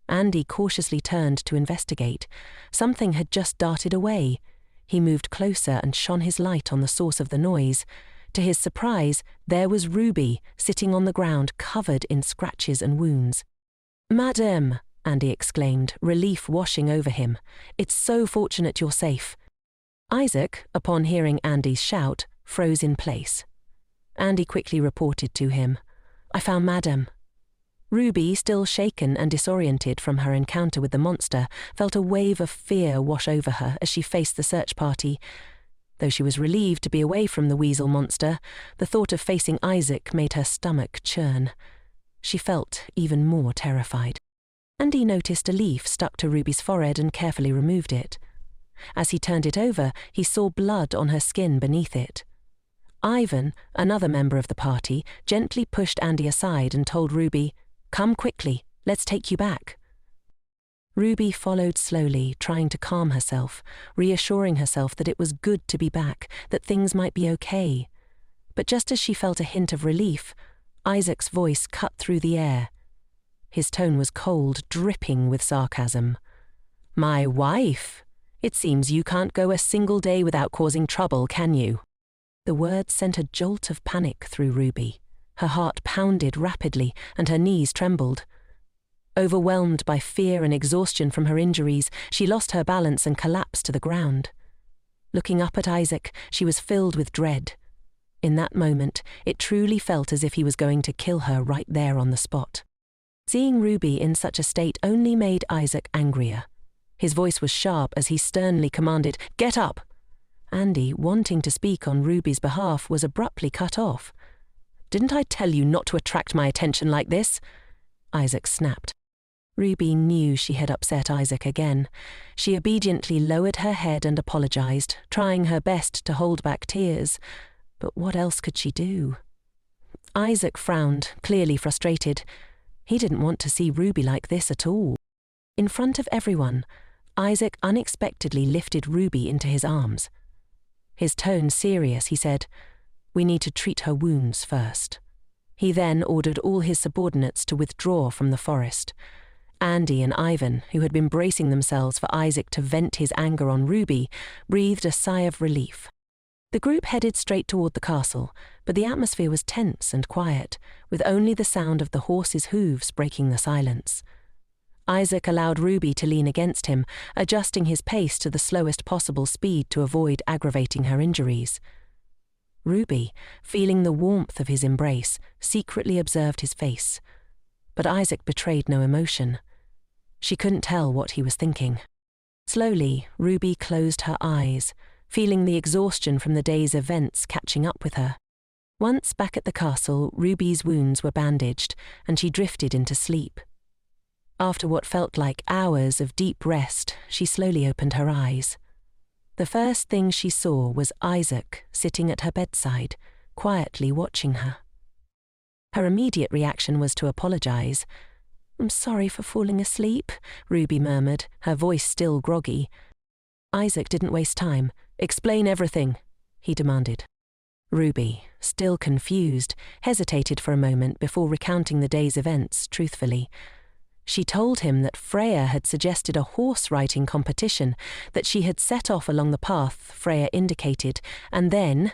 Andy cautiously turned to investigate. Something had just darted away. He moved closer and shone his light on the source of the noise. To his surprise, there was Ruby, sitting on the ground, covered in scratches and wounds. "Madam," Andy exclaimed, relief washing over him. "It's so fortunate you're safe." Isaac, upon hearing Andy's shout, froze in place. Andy quickly reported to him, "I found Madam." Ruby, still shaken and disoriented from her encounter with the monster, felt a wave of fear wash over her as she faced the search party. Though she was relieved to be away from the weasel monster, the thought of facing Isaac made her stomach churn. She felt even more terrified. Andy noticed a leaf stuck to Ruby's forehead and carefully removed it. As he turned it over, he saw blood on her skin beneath it. Ivan, another member of the party, gently pushed Andy aside and told Ruby, "Come quickly, let's take you back." Ruby followed slowly, trying to calm herself, reassuring herself that it was good to be back, that things might be okay. But just as she felt a hint of relief, Isaac's voice cut through the air. His tone was cold, dripping with sarcasm. "My wife? It seems you can't go a single day without causing trouble, can you?" The words sent a jolt of panic through Ruby. Her heart pounded rapidly and her knees trembled. Overwhelmed by fear and exhaustion from her injuries, she lost her balance and collapsed to the ground. Looking up at Isaac, she was filled with dread. In that moment, it truly felt as if he was going to kill her right there on the spot. Seeing Ruby in such a state only made Isaac angrier. His voice was sharp as he sternly commanded, "Get up!" Andy, wanting to speak on Ruby's behalf, was abruptly cut off. "Didn't I tell you not to attract my attention like this?" Isaac snapped. Ruby knew she had upset Isaac again. She obediently lowered her head and apologized, trying her best to hold back tears. But what else could she do? Isaac frowned, clearly frustrated. He didn't want to see Ruby like this at all. In front of everyone, Isaac unexpectedly lifted Ruby into his arms. His tone serious, he said, "We need to treat her wounds first." He then ordered all his subordinates to withdraw from the forest. Andy and Ivan, who had been bracing themselves for Isaac to vent his anger on Ruby, breathed a sigh of relief. The group headed straight toward the castle, but the atmosphere was tense and quiet, with only the sound of the horses' hooves breaking the silence. Isaac allowed Ruby to lean against him, adjusting his pace to the slowest possible speed to avoid aggravating her injuries. Ruby, feeling the warmth of his embrace, secretly observed his face. But Isaac betrayed no emotion. She couldn't tell what he was thinking. Slowly, Ruby closed her eyes, feeling the exhaustion from the day's events catching up with her. Once back at the castle, Ruby's wounds were bandaged, and she drifted into sleep. After what felt like hours of deep rest, she slowly opened her eyes. The first thing she saw was Isaac sitting at her bedside, quietly watching her. Her immediate reaction was to apologize. "I'm sorry for falling asleep," Ruby murmured, her voice still groggy. Isaac didn't waste time. "Explain everything," he demanded. Ruby, still confused, hesitated for a moment before recounting the day's events truthfully. She told him that Freya had suggested a horse-riding competition, that she had set off along the path Freya indicated, and then,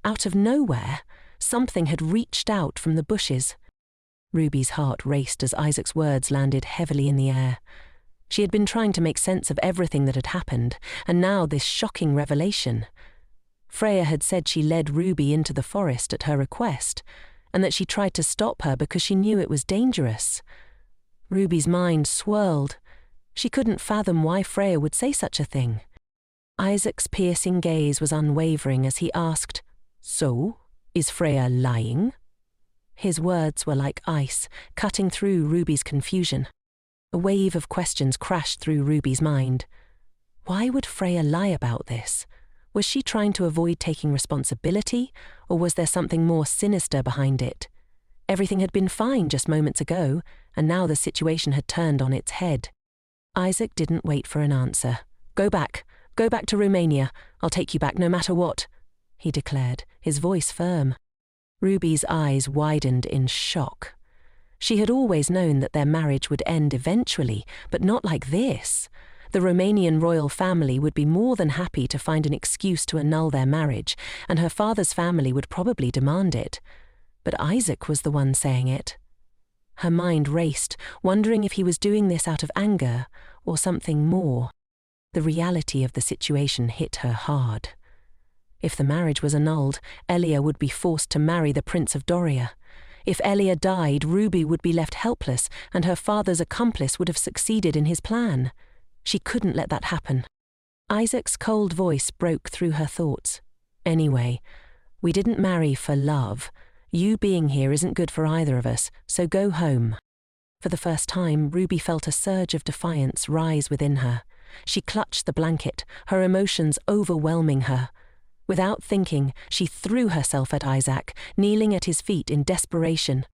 out of nowhere, something had reached out from the bushes. Ruby's heart raced as Isaac's words landed heavily in the air. She had been trying to make sense of everything that had happened, and now this shocking revelation. Freya had said she led Ruby into the forest at her request, and that she tried to stop her because she knew it was dangerous. Ruby's mind swirled. She couldn't fathom why Freya would say such a thing. Isaac's piercing gaze was unwavering as he asked, "So, is Freya lying?" His words were like ice, cutting through Ruby's confusion. A wave of questions crashed through Ruby's mind. Why would Freya lie about this? Was she trying to avoid taking responsibility, or was there something more sinister behind it? Everything had been fine just moments ago, and now the situation had turned on its head. Isaac didn't wait for an answer. Go back to Romania. I'll take you back no matter what," he declared, his voice firm. Ruby's eyes widened in shock. She had always known that their marriage would end eventually, but not like this. The Romanian royal family would be more than happy to find an excuse to annul their marriage, and her father's family would probably demand it. But Isaac was the one saying it. Her mind raced, wondering if he was doing this out of anger or something more. The reality of the situation hit her hard. If the marriage was annulled, Elle would be forced to marry the Prince of Doria. If Elle died, Ruby would be left helpless, and her father's accomplice would have succeeded in his plan. She couldn't let that happen. Isaac's cold voice broke through her thoughts. "Anyway, we didn't marry for love. You being here isn't good for either of us, so go home." For the first time, Ruby felt a surge of defiance rise within her. She clutched the blanket, her emotions overwhelming her. Without thinking, she threw herself at Isaac, kneeling at his feet in desperation.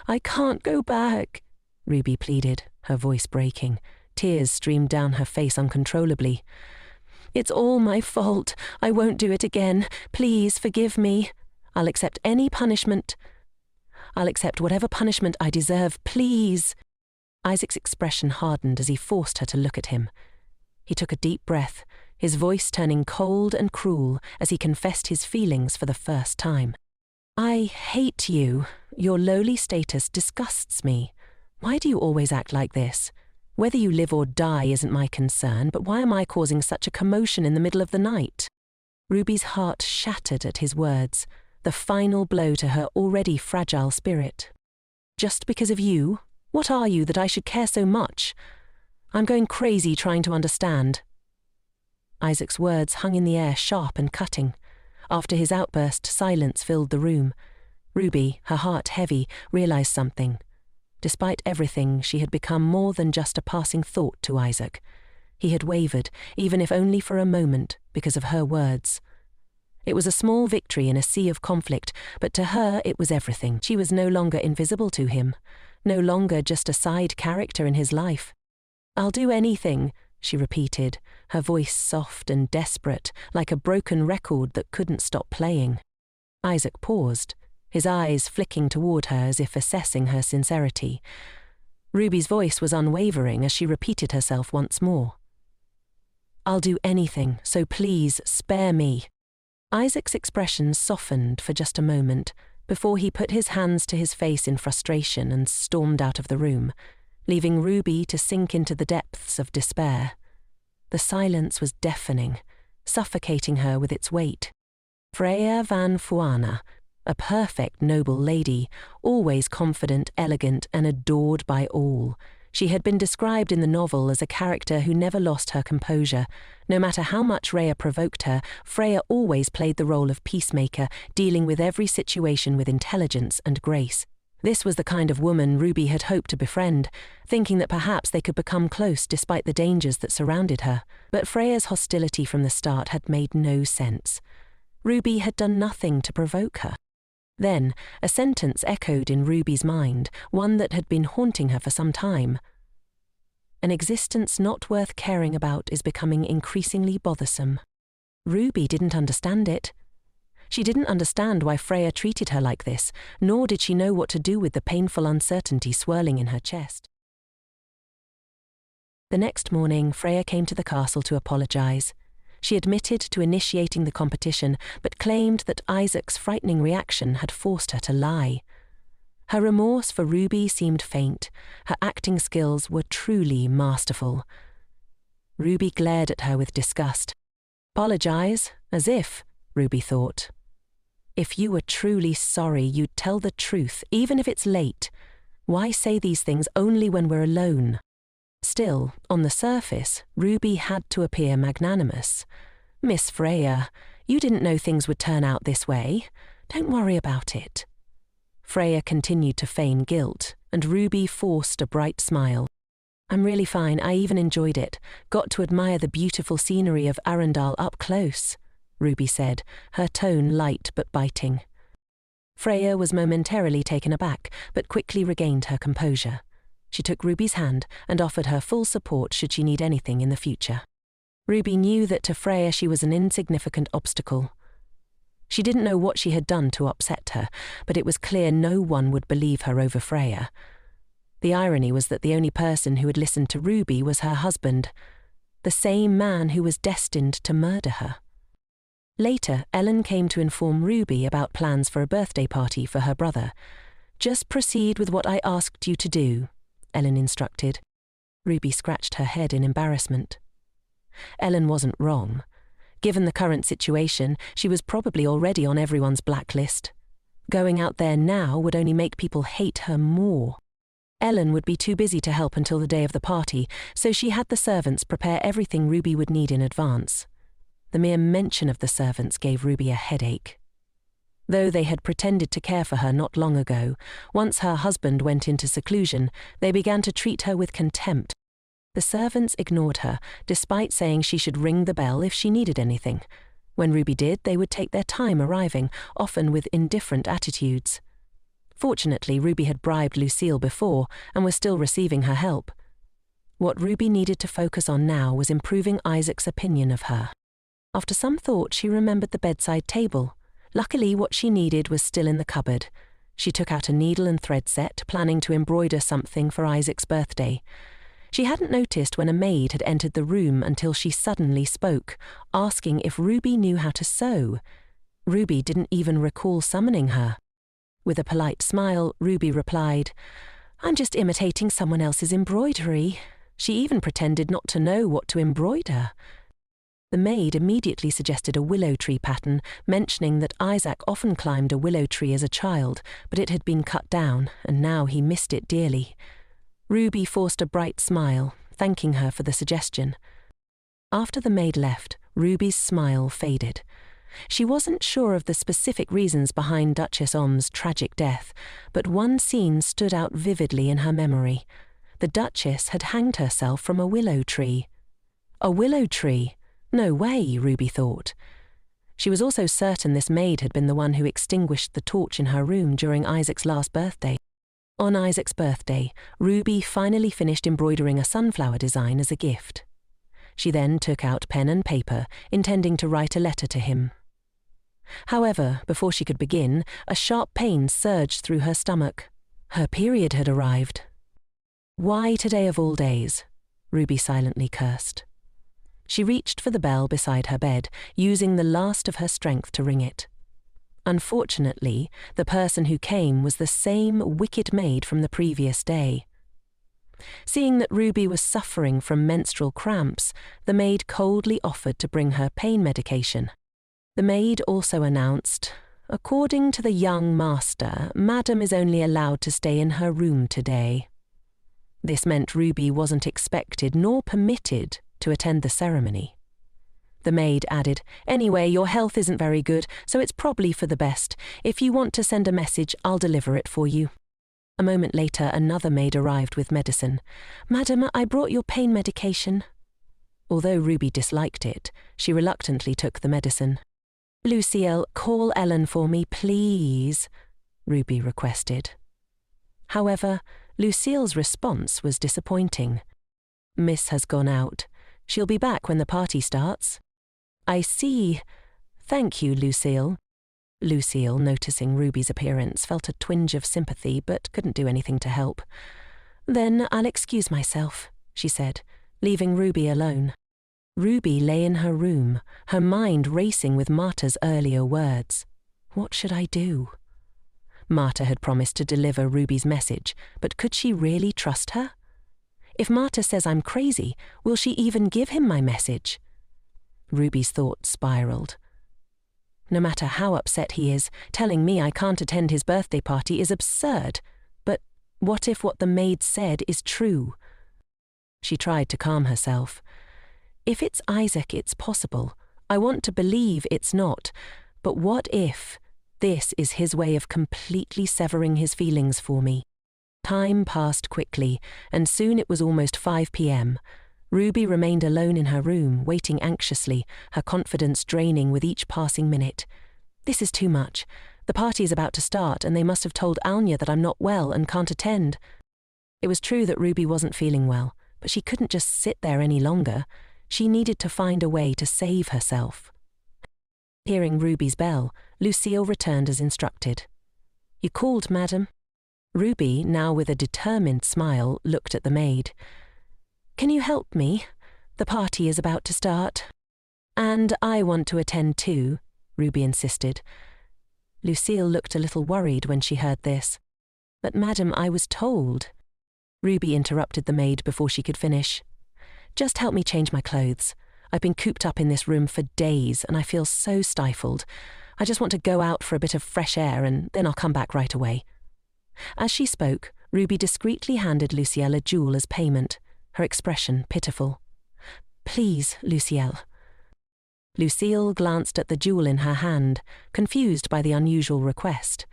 "I can't go back," Ruby pleaded, her voice breaking. Tears streamed down her face uncontrollably. "It's all my fault. I won't do it again. Please forgive me. I'll accept any punishment. I'll accept whatever punishment I deserve, please." Isaac's expression hardened as he forced her to look at him. He took a deep breath, his voice turning cold and cruel as he confessed his feelings for the first time. "I hate you. Your lowly status disgusts me. Why do you always act like this? Whether you live or die isn't my concern, but why am I causing such a commotion in the middle of the night?" Ruby's heart shattered at his words, the final blow to her already fragile spirit. "Just because of you? What are you that I should care so much? I'm going crazy trying to understand." Isaac's words hung in the air, sharp and cutting. After his outburst, silence filled the room. Ruby, her heart heavy, realized something. Despite everything, she had become more than just a passing thought to Isaac. He had wavered, even if only for a moment, because of her words. It was a small victory in a sea of conflict, but to her it was everything. She was no longer invisible to him, no longer just a side character in his life. "I'll do anything," she repeated, her voice soft and desperate, like a broken record that couldn't stop playing. Isaac paused, his eyes flicking toward her as if assessing her sincerity. Ruby's voice was unwavering as she repeated herself once more. "I'll do anything, so please spare me." Isaac's expression softened for just a moment before he put his hands to his face in frustration and stormed out of the room, leaving Ruby to sink into the depths of despair. The silence was deafening, suffocating her with its weight. Freya van Fuana, a perfect noble lady, always confident, elegant, and adored by all. She had been described in the novel as a character who never lost her composure. No matter how much Rhea provoked her, Freya always played the role of peacemaker, dealing with every situation with intelligence and grace. This was the kind of woman Ruby had hoped to befriend, thinking that perhaps they could become close despite the dangers that surrounded her. But Freya's hostility from the start had made no sense. Ruby had done nothing to provoke her. Then, a sentence echoed in Ruby's mind, one that had been haunting her for some time. "An existence not worth caring about is becoming increasingly bothersome." Ruby didn't understand it. She didn't understand why Freya treated her like this, nor did she know what to do with the painful uncertainty swirling in her chest. The next morning, Freya came to the castle to apologize. She admitted to initiating the competition, but claimed that Isaac's frightening reaction had forced her to lie. Her remorse for Ruby seemed faint. Her acting skills were truly masterful. Ruby glared at her with disgust. Apologize? As if, Ruby thought. If you were truly sorry, you'd tell the truth, even if it's late. Why say these things only when we're alone? Still, on the surface, Ruby had to appear magnanimous. "Miss Freya, you didn't know things would turn out this way. Don't worry about it." Freya continued to feign guilt, and Ruby forced a bright smile. "I'm really fine. I even enjoyed it. Got to admire the beautiful scenery of Arundel up close," Ruby said, her tone light but biting. Freya was momentarily taken aback, but quickly regained her composure. She took Ruby's hand and offered her full support should she need anything in the future. Ruby knew that to Freya she was an insignificant obstacle. She didn't know what she had done to upset her, but it was clear no one would believe her over Freya. The irony was that the only person who had listened to Ruby was her husband, the same man who was destined to murder her. Later, Ellen came to inform Ruby about plans for a birthday party for her brother. "Just proceed with what I asked you to do," Ellen instructed. Ruby scratched her head in embarrassment. Ellen wasn't wrong. Given the current situation, she was probably already on everyone's blacklist. Going out there now would only make people hate her more. Ellen would be too busy to help until the day of the party, so she had the servants prepare everything Ruby would need in advance. The mere mention of the servants gave Ruby a headache. Though they had pretended to care for her not long ago, once her husband went into seclusion, they began to treat her with contempt. The servants ignored her, despite saying she should ring the bell if she needed anything. When Ruby did, they would take their time arriving, often with indifferent attitudes. Fortunately, Ruby had bribed Lucille before and was still receiving her help. What Ruby needed to focus on now was improving Isaac's opinion of her. After some thought, she remembered the bedside table. Luckily, what she needed was still in the cupboard. She took out a needle and thread set, planning to embroider something for Isaac's birthday. She hadn't noticed when a maid had entered the room until she suddenly spoke, asking if Ruby knew how to sew. Ruby didn't even recall summoning her. With a polite smile, Ruby replied, "I'm just imitating someone else's embroidery." She even pretended not to know what to embroider. The maid immediately suggested a willow tree pattern, mentioning that Isaac often climbed a willow tree as a child, but it had been cut down, and now he missed it dearly. Ruby forced a bright smile, thanking her for the suggestion. After the maid left, Ruby's smile faded. She wasn't sure of the specific reasons behind Duchess Om's tragic death, but one scene stood out vividly in her memory. The Duchess had hanged herself from a willow tree. A willow tree? No way, Ruby thought. She was also certain this maid had been the one who extinguished the torch in her room during Isaac's last birthday. On Isaac's birthday, Ruby finally finished embroidering a sunflower design as a gift. She then took out pen and paper, intending to write a letter to him. However, before she could begin, a sharp pain surged through her stomach. Her period had arrived. Why today of all days? Ruby silently cursed. She reached for the bell beside her bed, using the last of her strength to ring it. Unfortunately, the person who came was the same wicked maid from the previous day. Seeing that Ruby was suffering from menstrual cramps, the maid coldly offered to bring her pain medication. The maid also announced, "According to the young master, Madam is only allowed to stay in her room today." This meant Ruby wasn't expected nor permitted to attend the ceremony. The maid added, "Anyway, your health isn't very good, so it's probably for the best. If you want to send a message, I'll deliver it for you." A moment later, another maid arrived with medicine. "Madam, I brought your pain medication." Although Ruby disliked it, she reluctantly took the medicine. "Lucille, call Ellen for me, please," Ruby requested. However, Lucille's response was disappointing. "Miss has gone out. She'll be back when the party starts." "I see. Thank you, Lucille." Lucille, noticing Ruby's appearance, felt a twinge of sympathy but couldn't do anything to help. "Then I'll excuse myself," she said, leaving Ruby alone. Ruby lay in her room, her mind racing with Marta's earlier words. What should I do? Marta had promised to deliver Ruby's message, but could she really trust her? If Marta says I'm crazy, will she even give him my message? Ruby's thoughts spiraled. No matter how upset he is, telling me I can't attend his birthday party is absurd. But what if what the maid said is true? She tried to calm herself. If it's Isaac, it's possible. I want to believe it's not. But what if this is his way of completely severing his feelings for me? Time passed quickly, and soon it was almost 5 p.m. Ruby remained alone in her room, waiting anxiously, her confidence draining with each passing minute. This is too much. The party is about to start, and they must have told Anya that I'm not well and can't attend. It was true that Ruby wasn't feeling well, but she couldn't just sit there any longer. She needed to find a way to save herself. Hearing Ruby's bell, Lucille returned as instructed. "You called, madam?" Ruby, now with a determined smile, looked at the maid. "Can you help me? The party is about to start." "And I want to attend too," Ruby insisted. Lucille looked a little worried when she heard this. "But madam, I was told." Ruby interrupted the maid before she could finish. "Just help me change my clothes. I've been cooped up in this room for days and I feel so stifled. I just want to go out for a bit of fresh air and then I'll come back right away." As she spoke, Ruby discreetly handed Lucille a jewel as payment, her expression pitiful. "Please, Lucille." Lucille glanced at the jewel in her hand, confused by the unusual request.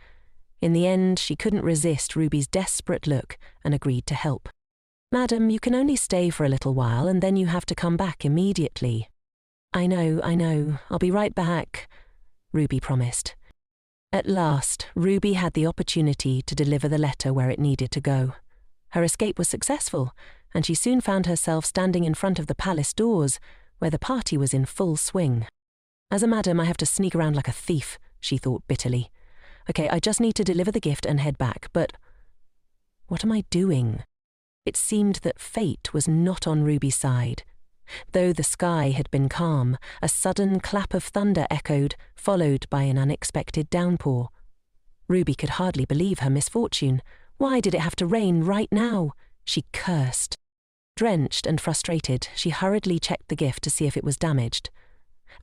In the end, she couldn't resist Ruby's desperate look and agreed to help. Madam, you can only stay for a little while and then you have to come back immediately. I know, I'll be right back, Ruby promised. At last, Ruby had the opportunity to deliver the letter where it needed to go. Her escape was successful, and she soon found herself standing in front of the palace doors, where the party was in full swing. As a madam, I have to sneak around like a thief, she thought bitterly. Okay, I just need to deliver the gift and head back, but what am I doing? It seemed that fate was not on Ruby's side. Though the sky had been calm, a sudden clap of thunder echoed, followed by an unexpected downpour. Ruby could hardly believe her misfortune. Why did it have to rain right now? She cursed. Drenched and frustrated, she hurriedly checked the gift to see if it was damaged.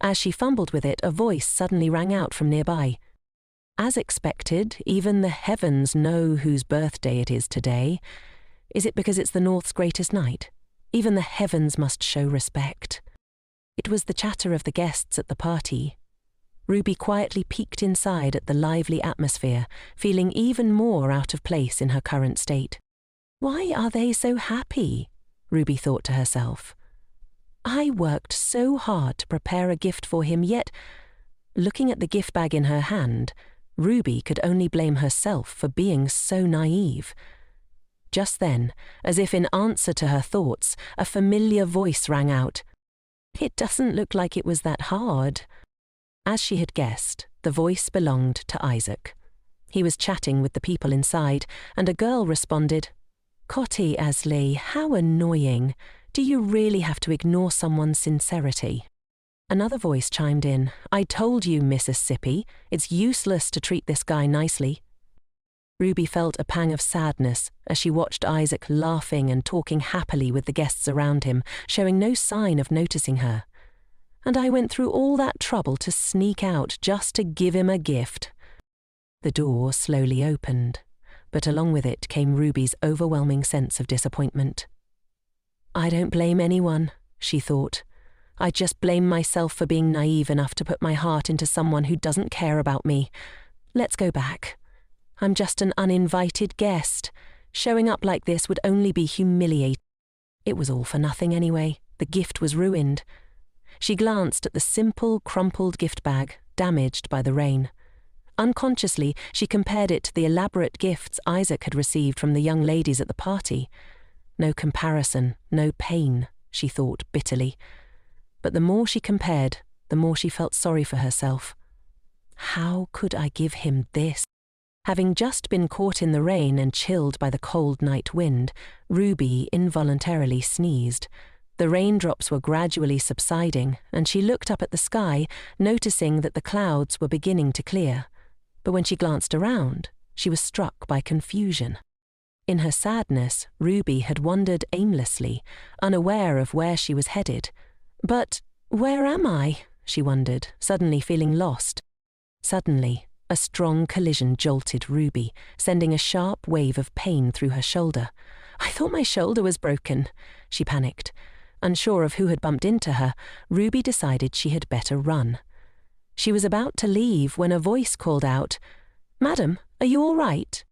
As she fumbled with it, a voice suddenly rang out from nearby. As expected, even the heavens know whose birthday it is today. Is it because it's the North's greatest night? Even the heavens must show respect. It was the chatter of the guests at the party. Ruby quietly peeked inside at the lively atmosphere, feeling even more out of place in her current state. Why are they so happy? Ruby thought to herself. I worked so hard to prepare a gift for him, yet, looking at the gift bag in her hand, Ruby could only blame herself for being so naive. Just then, as if in answer to her thoughts, a familiar voice rang out. It doesn't look like it was that hard. As she had guessed, the voice belonged to Isaac. He was chatting with the people inside, and a girl responded, Kitty SIRU, how annoying. Do you really have to ignore someone's sincerity? Another voice chimed in, I told you, Mississippi, it's useless to treat this guy nicely. Ruby felt a pang of sadness as she watched Isaac laughing and talking happily with the guests around him, showing no sign of noticing her. And I went through all that trouble to sneak out just to give him a gift. The door slowly opened, but along with it came Ruby's overwhelming sense of disappointment. I don't blame anyone, she thought. I just blame myself for being naive enough to put my heart into someone who doesn't care about me. Let's go back. I'm just an uninvited guest. Showing up like this would only be humiliating. It was all for nothing anyway. The gift was ruined. She glanced at the simple, crumpled gift bag, damaged by the rain. Unconsciously, she compared it to the elaborate gifts Isaac had received from the young ladies at the party. No comparison, no pain, she thought bitterly. But the more she compared, the more she felt sorry for herself. How could I give him this? Having just been caught in the rain and chilled by the cold night wind, Ruby involuntarily sneezed. The raindrops were gradually subsiding, and she looked up at the sky, noticing that the clouds were beginning to clear. But when she glanced around, she was struck by confusion. In her sadness, Ruby had wandered aimlessly, unaware of where she was headed. But where am I? She wondered, suddenly feeling lost. Suddenly, a strong collision jolted Ruby, sending a sharp wave of pain through her shoulder. I thought my shoulder was broken, she panicked. Unsure of who had bumped into her, Ruby decided she had better run. She was about to leave when a voice called out, Madam, are you all right?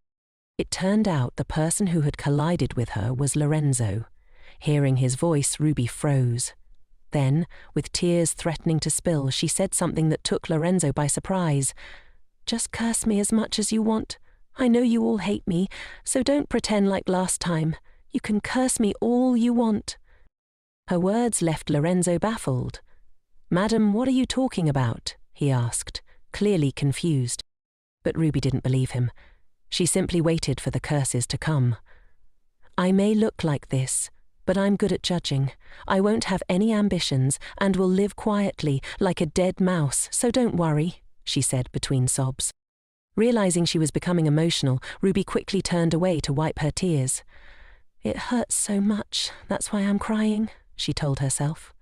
It turned out the person who had collided with her was Lorenzo. Hearing his voice, Ruby froze. Then, with tears threatening to spill, she said something that took Lorenzo by surprise. Just curse me as much as you want. I know you all hate me, so don't pretend like last time. You can curse me all you want. Her words left Lorenzo baffled. Madam, what are you talking about? He asked, clearly confused. But Ruby didn't believe him. She simply waited for the curses to come. I may look like this, but I'm good at judging. I won't have any ambitions and will live quietly like a dead mouse, so don't worry, she said between sobs. Realizing she was becoming emotional, Ruby quickly turned away to wipe her tears. It hurts so much, that's why I'm crying, she told herself.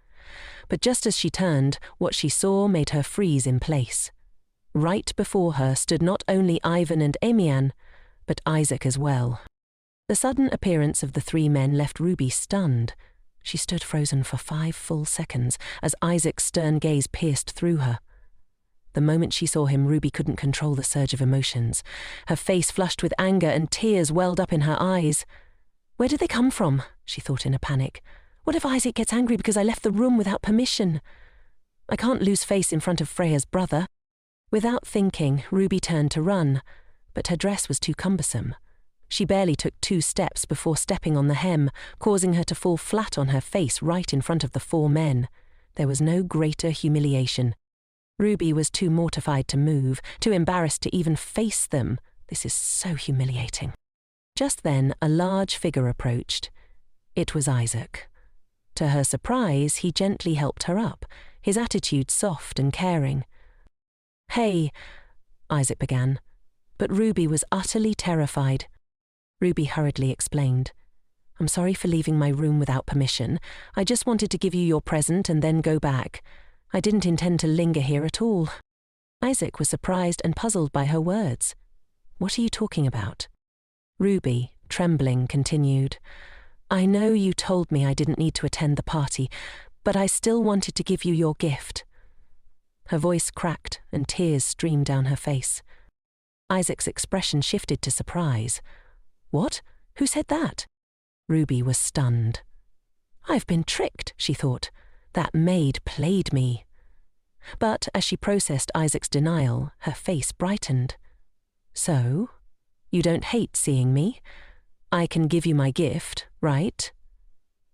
But just as she turned, what she saw made her freeze in place. Right before her stood not only Ivan and Emian, but Isaac as well. The sudden appearance of the three men left Ruby stunned. She stood frozen for 5 full seconds as Isaac's stern gaze pierced through her. The moment she saw him, Ruby couldn't control the surge of emotions. Her face flushed with anger and tears welled up in her eyes. Where did they come from? She thought in a panic. What if Isaac gets angry because I left the room without permission? I can't lose face in front of Freya's brother. Without thinking, Ruby turned to run, but her dress was too cumbersome. She barely took 2 steps before stepping on the hem, causing her to fall flat on her face right in front of the 4 men. There was no greater humiliation. Ruby was too mortified to move, too embarrassed to even face them. This is so humiliating. Just then, a large figure approached. It was Isaac. To her surprise, he gently helped her up, his attitude soft and caring. "Hey," Isaac began, but Ruby was utterly terrified. Ruby hurriedly explained, "I'm sorry for leaving my room without permission. I just wanted to give you your present and then go back. I didn't intend to linger here at all." Isaac was surprised and puzzled by her words. "What are you talking about?" Ruby, trembling, continued, "I know you told me I didn't need to attend the party, but I still wanted to give you your gift." Her voice cracked and tears streamed down her face. Isaac's expression shifted to surprise. "What? Who said that?" Ruby was stunned. "I've been tricked," she thought. "That maid played me." But as she processed Isaac's denial, her face brightened. "So? You don't hate seeing me? I can give you my gift, right?"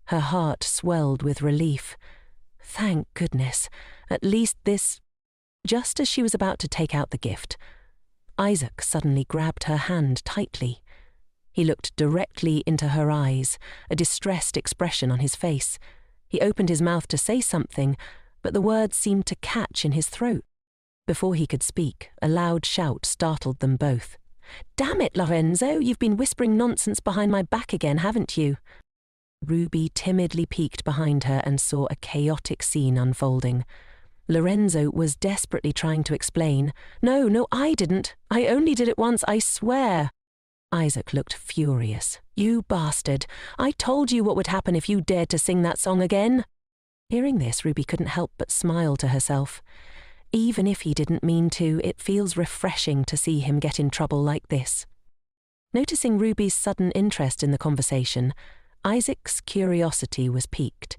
Her heart swelled with relief. Thank goodness, at least this... Just as she was about to take out the gift, Isaac suddenly grabbed her hand tightly. He looked directly into her eyes, a distressed expression on his face. He opened his mouth to say something, but the words seemed to catch in his throat. Before he could speak, a loud shout startled them both. "Damn it, Lorenzo, you've been whispering nonsense behind my back again, haven't you?" Ruby timidly peeked behind her and saw a chaotic scene unfolding. Lorenzo was desperately trying to explain. No, I didn't. I only did it once, I swear." Isaac looked furious. "You bastard. I told you what would happen if you dared to sing that song again." Hearing this, Ruby couldn't help but smile to herself. Even if he didn't mean to, it feels refreshing to see him get in trouble like this. Noticing Ruby's sudden interest in the conversation, Isaac's curiosity was piqued.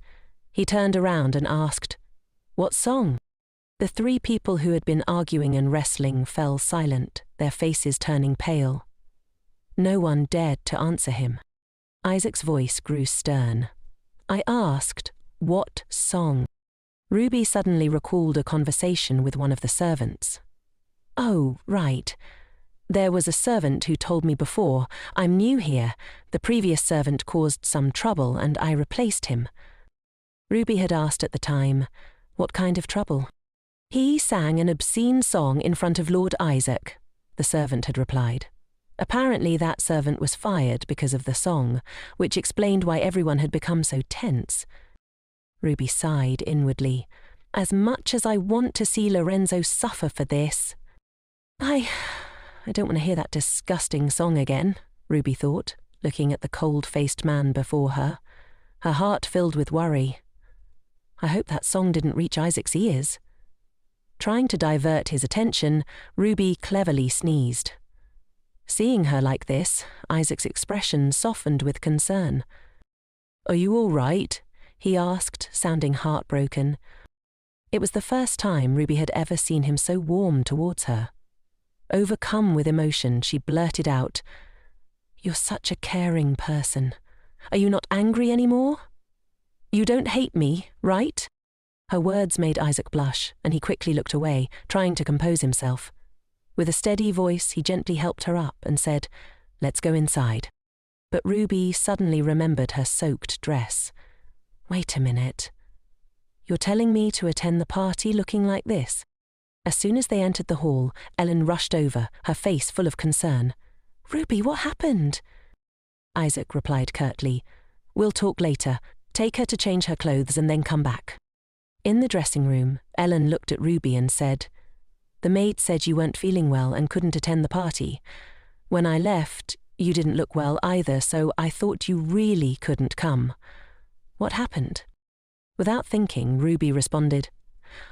He turned around and asked, "What song?" The 3 people who had been arguing and wrestling fell silent, their faces turning pale. No one dared to answer him. Isaac's voice grew stern. "I asked, what song?" Ruby suddenly recalled a conversation with one of the servants. "Oh, right. There was a servant who told me before. I'm new here. The previous servant caused some trouble and I replaced him." Ruby had asked at the time, "What kind of trouble?" "He sang an obscene song in front of Lord Isaac," the servant had replied. Apparently that servant was fired because of the song, which explained why everyone had become so tense. Ruby sighed inwardly. As much as I want to see Lorenzo suffer for this. I don't want to hear that disgusting song again, Ruby thought, looking at the cold-faced man before her. Her heart filled with worry. I hope that song didn't reach Isaac's ears. Trying to divert his attention, Ruby cleverly sneezed. Seeing her like this, Isaac's expression softened with concern. "Are you all right?" he asked, sounding heartbroken. It was the first time Ruby had ever seen him so warm towards her. Overcome with emotion, she blurted out, "You're such a caring person. Are you not angry anymore? You don't hate me, right?" Her words made Isaac blush, and he quickly looked away, trying to compose himself. With a steady voice, he gently helped her up and said, "Let's go inside." But Ruby suddenly remembered her soaked dress. Wait a minute. You're telling me to attend the party looking like this? As soon as they entered the hall, Ellen rushed over, her face full of concern. "Ruby, what happened?" Isaac replied curtly, "We'll talk later. Take her to change her clothes and then come back." In the dressing room, Ellen looked at Ruby and said, "The maid said you weren't feeling well and couldn't attend the party. When I left, you didn't look well either, so I thought you really couldn't come. What happened?" Without thinking, Ruby responded,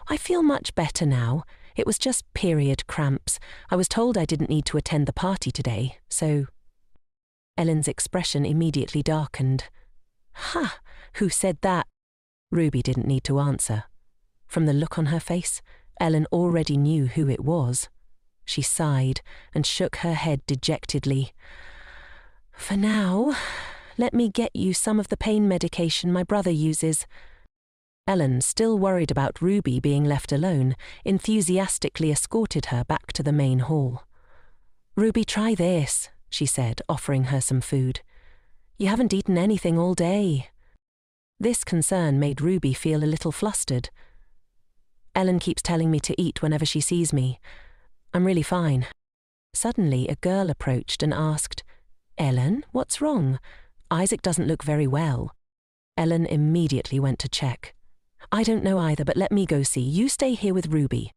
"I feel much better now. It was just period cramps. I was told I didn't need to attend the party today, so..." Ellen's expression immediately darkened. "Ha! Who said that?" Ruby didn't need to answer. From the look on her face, Ellen already knew who it was. She sighed and shook her head dejectedly. "For now, let me get you some of the pain medication my brother uses." Ellen, still worried about Ruby being left alone, enthusiastically escorted her back to the main hall. "Ruby, try this," she said, offering her some food. "You haven't eaten anything all day." This concern made Ruby feel a little flustered. "Ellen keeps telling me to eat whenever she sees me. I'm really fine." Suddenly, a girl approached and asked, "Ellen, what's wrong? Isaac doesn't look very well." Ellen immediately went to check. "I don't know either, but let me go see. You stay here with Ruby."